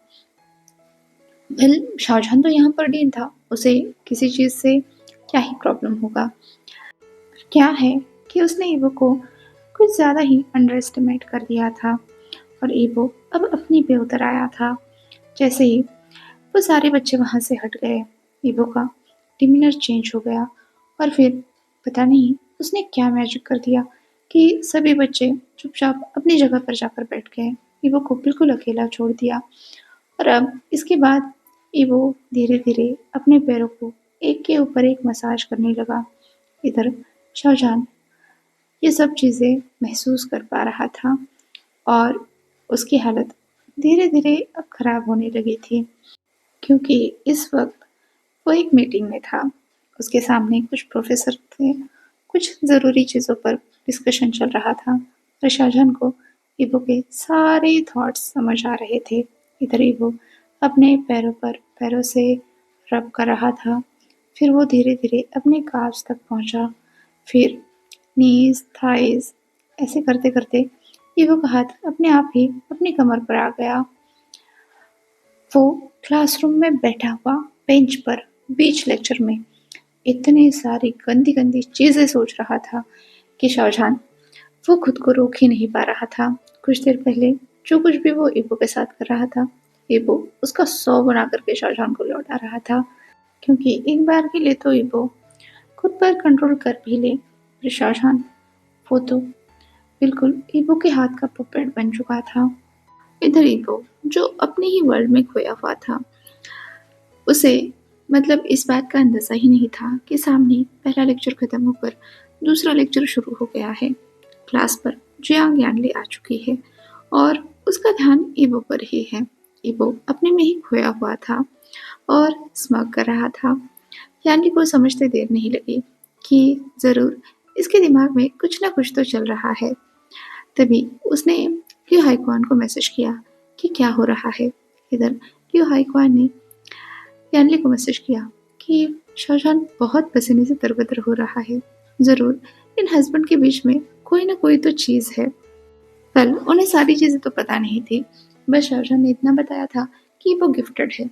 वेल, शाहजहां तो यहाँ पर डीन था, उसे किसी चीज़ से क्या ही प्रॉब्लम होगा। क्या है कि उसने ईबो को कुछ ज़्यादा ही अंडर एस्टिमेट कर दिया था और ईबो अब अपनी पे उतर आया था। जैसे ही वो सारे बच्चे वहाँ से हट गए, ईबो का डिमीनर चेंज हो गया और फिर पता नहीं उसने क्या मैजिक कर दिया कि सभी बच्चे चुपचाप अपनी जगह पर जाकर बैठ गए। ईबो को बिल्कुल अकेला छोड़ दिया और अब इसके बाद ईबो धीरे धीरे अपने पैरों को एक के ऊपर एक मसाज करने लगा। इधर शाहजहां ये सब चीज़ें महसूस कर पा रहा था और उसकी हालत धीरे धीरे अब खराब होने लगी थी, क्योंकि इस वक्त वो एक मीटिंग में था। उसके सामने कुछ प्रोफेसर थे, कुछ ज़रूरी चीज़ों पर डिस्कशन चल रहा था और शाहजहां को ईबो के सारे थॉट्स समझ आ रहे थे। इधर ईबो अपने पैरों पर पैरों से रब कर रहा था, फिर वो धीरे धीरे अपने काफ्स तक पहुंचा, फिर नीज, थाइज, ऐसे करते करते ईवो का हाथ अपने आप ही अपनी कमर पर आ गया। वो क्लासरूम में बैठा हुआ बेंच पर बीच लेक्चर में इतनी सारी गंदी गंदी चीजें सोच रहा था कि शाहजहां वो खुद को रोक ही नहीं पा रहा था। कुछ देर पहले जो कुछ भी वो ईबो के साथ कर रहा था, ईबो उसका 100 गुना करके शाहजहां को लौटा रहा था, क्योंकि एक बार के लिए तो ईबो खुद पर कंट्रोल कर भी ले, पर शाहजहां वो तो बिल्कुल ईबो के हाथ का पपेट बन चुका था। इधर ईबो जो अपने ही वर्ल्ड में खोया हुआ था, उसे मतलब इस बात का अंदाजा ही नहीं था कि सामने पहला लेक्चर खत्म होकर दूसरा लेक्चर शुरू हो गया है। क्लास पर जियांग यानले आ चुकी है और उसका ध्यान ईबो पर ही है। इबो अपने में ही खोया हुआ था और स्मग कर रहा था। यान्नी को समझते देर नहीं लगी कि ज़रूर इसके दिमाग में कुछ ना कुछ तो चल रहा है। तभी उसने लियो हाईक्वान को मैसेज किया कि क्या हो रहा है। इधर लियो हाईक्वान ने यान्नी को मैसेज किया कि शाहजहान बहुत पसीने से तरबतर हो रहा है। ज़रूर इन हस्बैंड के बीच में कोई ना कोई तो चीज़ है। कल उन्हें सारी चीज़ें तो पता नहीं थी, बस शाहजहान ने इतना बताया था कि वो गिफ्टेड है।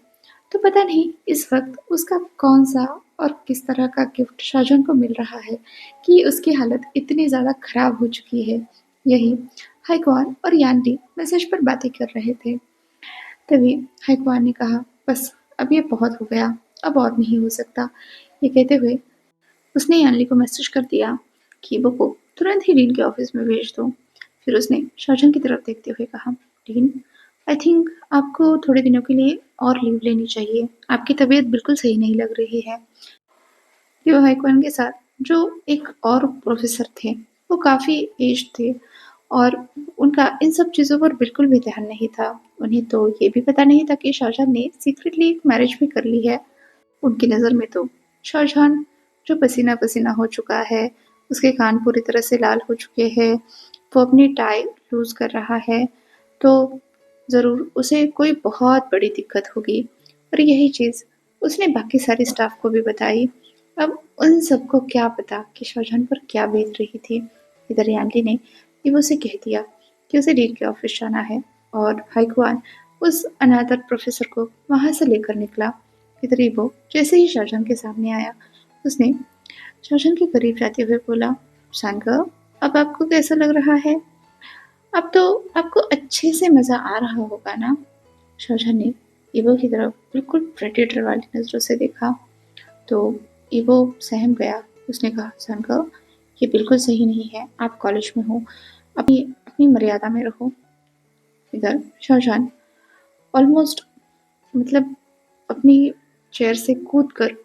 तो पता नहीं इस वक्त उसका कौन सा और किस तरह का गिफ्ट शाहजहान को मिल रहा है कि उसकी हालत इतनी ज़्यादा खराब हो चुकी है। यही हाईक्वान और यान्टी मैसेज पर बातें कर रहे थे। तभी हाईक्वान ने कहा, बस अब ये बहुत हो गया, अब और नहीं हो सकता। ये कहते हुए उसने यान्ली को मैसेज कर दिया कि वो को तुरंत ही डीन के ऑफिस में भेज दो। फिर उसने शाहजहान की तरफ देखते हुए कहा, डीन, आई थिंक आपको थोड़े दिनों के लिए और लीव लेनी चाहिए। आपकी तबीयत बिल्कुल सही नहीं लग रही है। लियो हाईक्वान के साथ जो एक और प्रोफेसर थे, वो काफ़ी एज्ड थे और उनका इन सब चीज़ों पर बिल्कुल भी ध्यान नहीं था। उन्हें तो ये भी पता नहीं था कि शाहजहान ने सीक्रेटली एक मैरिज भी कर ली है। उनकी नज़र में तो शाहजहान जो पसीना पसीना हो चुका है, उसके कान पूरी तरह से लाल हो चुके हैं, वो अपनी टाई लूज़ कर रहा है, तो ज़रूर उसे कोई बहुत बड़ी दिक्कत होगी। और यही चीज़ उसने बाकी सारे स्टाफ को भी बताई। अब उन सबको क्या पता कि शाहजहान पर क्या बीत रही थी। इधर यान्ली ने इवो से कह दिया कि उसे डीन के ऑफिस जाना है और हाईक्वान उस अनादर प्रोफेसर को वहाँ से लेकर निकला। इधर इवो जैसे ही शाहजहान के सामने आया, उसने शाहजहान के करीब जाते हुए बोला, शानका, अब आपको कैसा लग रहा है? अब तो आपको अच्छे से मज़ा आ रहा होगा ना? शाहजहान ने इवो की तरफ बिल्कुल प्रेडेटर वाली नज़रों से देखा तो इवो सहम गया। उसने कहा, शानका, ये बिल्कुल सही नहीं है। आप कॉलेज में हो, अपनी अपनी मर्यादा में रहो। इधर शाहजहान ऑलमोस्ट मतलब अपनी चेयर से कूद कर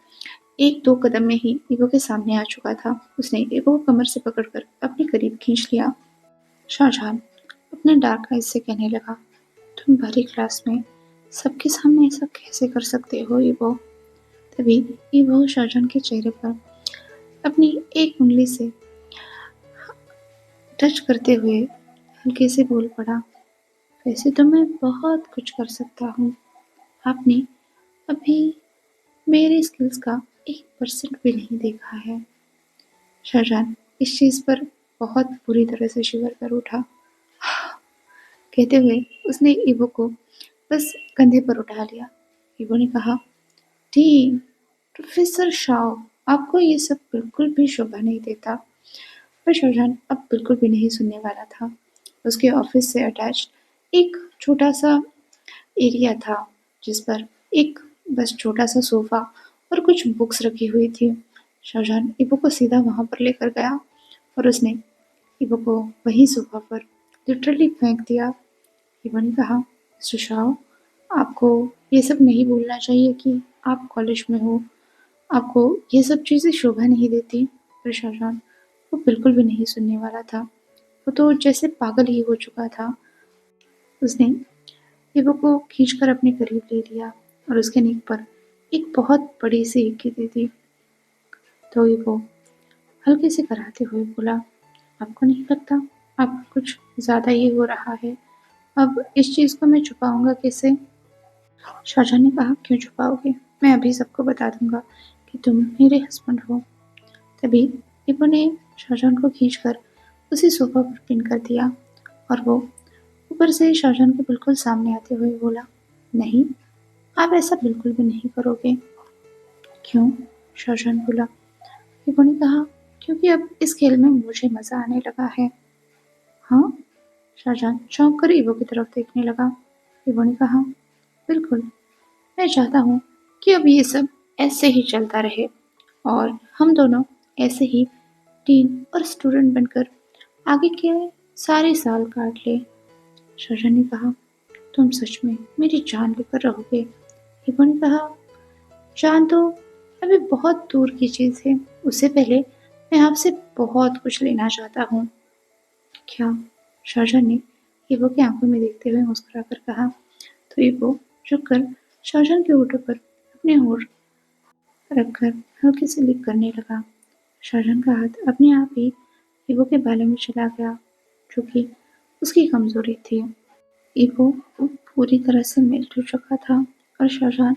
एक दो कदम में ही इवो के सामने आ चुका था। उसने इवो को कमर से पकड़कर अपने करीब खींच लिया। शाहजहान अपने डार्क आइज से कहने लगा, तुम भरी क्लास में सबके सामने ऐसा कैसे कर सकते हो इवो? तभी इवो शाहजहान के चेहरे पर अपनी एक उंगली से टच करते हुए हल्के से बोल पड़ा, वैसे तो मैं बहुत कुछ कर सकता हूँ। आपने अभी मेरे स्किल्स का 1% भी नहीं देखा है। शाहजहान इस चीज़ पर बहुत बुरी तरह से शिवर कर उठा। कहते हुए उसने इवो को बस कंधे पर उठा लिया। इवो ने कहा, डीन, प्रोफेसर शाओ, आपको ये सब बिल्कुल भी शोभा नहीं देता। पर शाहजहान अब बिल्कुल भी नहीं सुनने वाला था। उसके ऑफिस से अटैच एक छोटा सा एरिया था जिस पर एक बस छोटा सा सोफा और कुछ बुक्स रखी हुई थी। शाहजहान इबो को सीधा वहाँ पर लेकर गया और उसने इबो को वहीं सोफा पर लिटरली फेंक दिया। इबो ने कहा, मिस्टर शाह, आपको ये सब नहीं भूलना चाहिए कि आप कॉलेज में हो, आपको ये सब चीज़ें शोभा नहीं देती। पर शाहजहान वो बिल्कुल भी नहीं सुनने वाला था। वो तो जैसे पागल ही हो चुका था। उसने इबो को खींचकर अपने करीब ले लिया और उसके नेक पर एक बहुत बड़ी सी हिक्की दे दी। तो इबो हल्के से कराते हुए बोला, आपको नहीं लगता अब कुछ ज़्यादा ही हो रहा है? अब इस चीज़ को मैं छुपाऊंगा कैसे? शाहजहान ने कहा, क्यों छुपाओगे? मैं अभी सबको बता दूंगा कि तुम मेरे हस्बैंड हो। तभी इबो ने शाहजहान को खींचकर उसी सोफा पर पिन कर दिया और वो ऊपर से शाहजहान के बिल्कुल सामने आते हुए बोला, नहीं, आप ऐसा बिल्कुल भी नहीं करोगे। क्यों? शाहजहान बोला। इबो ने कहा, क्योंकि अब इस खेल में मुझे मज़ा आने लगा है। हाँ? शाहजहान चौंक कर इबो की तरफ देखने लगा। इबो ने कहा, बिल्कुल, मैं चाहता हूँ कि अब ये सब ऐसे ही चलता रहे और हम दोनों ऐसे ही टीन और स्टूडेंट बनकर आगे के सारे साल काट ले। शाहजहान ने कहा, तुम सच में मेरी जान लेकर रहोगे? इबो ने कहा, जान तो अभी बहुत दूर की चीज़ है, उससे पहले मैं आपसे बहुत कुछ लेना चाहता हूँ। क्या? शाहजहान ने इबो की आंखों में देखते हुए मुस्कुरा कर कहा। तो ईबो झुककर शाहजहां के होठों पर अपने होठ रखकर हल्के से लिप करने लगा। शाहजहां का हाथ अपने आप ही ईबो के बालों में चला गया, जो कि उसकी कमजोरी थी। ईबो पूरी तरह से मेल्ट हो चुका था और शाहजहां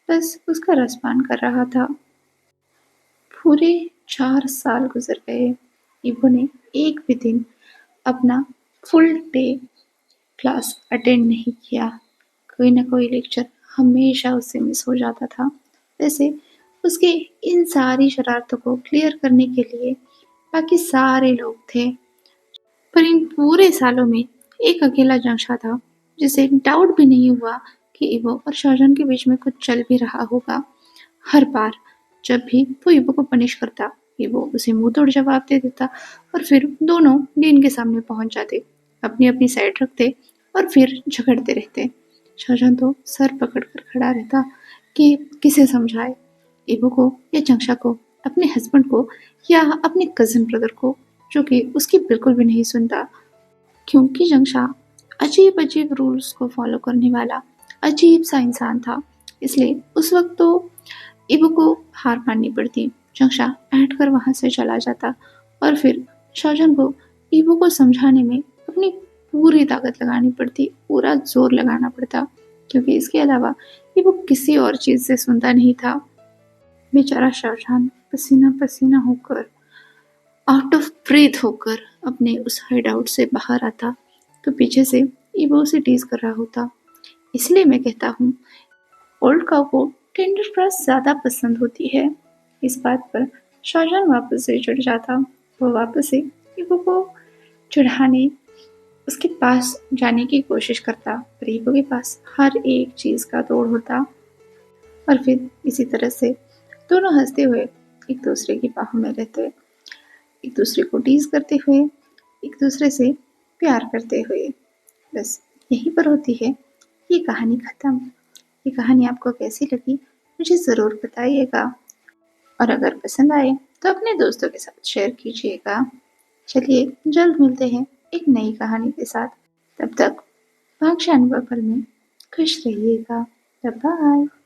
बस उसका रसपान कर रहा था। पूरे 4 साल गुजर गए। ईबो ने एक भी दिन अपना फुल डे क्लास अटेंड नहीं किया। कोई ना कोई लेक्चर हमेशा उससे मिस हो जाता था। वैसे उसके इन सारी शरारतों को क्लियर करने के लिए बाकी सारे लोग थे, पर इन पूरे सालों में एक अकेला जंगशा था जिसे डाउट भी नहीं हुआ कि ईबो और शाहजहां के बीच में कुछ चल भी रहा होगा। हर बार जब भी वो ईबो को पनिश करता, ईबो उसे मुंह तोड़ जवाब दे देता और फिर दोनों डीन के सामने पहुंच जाते, अपनी अपनी साइड रखते और फिर झगड़ते रहते। शाहजहां तो सर पकड़कर खड़ा रहता कि किसे समझाए, ईबो को या जंगशा को, अपने हस्बैंड को या अपने कजिन ब्रदर को, जो कि उसकी बिल्कुल भी नहीं सुनता, क्योंकि जंगशा अजीब अजीब रूल्स को फॉलो करने वाला अजीब सा इंसान था। इसलिए उस वक्त तो ईबो को हार माननी पड़ती। जंगशा बैठ कर वहां से चला जाता और फिर शाहजहां को ईबो को समझाने में अपनी पूरी ताकत लगानी पड़ती, पूरा जोर लगाना पड़ता, क्योंकि इसके अलावा ईबो किसी और चीज से सुनता नहीं था। बेचारा शाहजहां पसीना पसीना होकर, आउट ऑफ ब्रेथ होकर अपने उस हाइड आउट से बाहर आता तो पीछे से ईबो उसे टीज कर रहा होता। इसलिए मैं कहता हूँ, ओल्ड काऊ को टेंडर ग्रास ज्यादा पसंद होती है। इस बात पर शाहजहां वापस से चिढ़ जाता। वो वापस से ईबो को चिढ़ाने उसके पास जाने की कोशिश करता, पर ईबो के पास हर एक चीज का तोड़ होता। और फिर इसी तरह से दोनों हंसते हुए एक दूसरे की बाहों में रहते, एक दूसरे को टीज करते हुए, एक दूसरे से प्यार करते हुए। बस यहीं पर होती है ये कहानी खत्म। ये कहानी आपको कैसी लगी मुझे ज़रूर बताइएगा, और अगर पसंद आए तो अपने दोस्तों के साथ शेयर कीजिएगा। चलिए जल्द मिलते हैं एक नई कहानी के साथ। तब तक भाग्यशान बबल में खुश रहिएगा। Bye bye.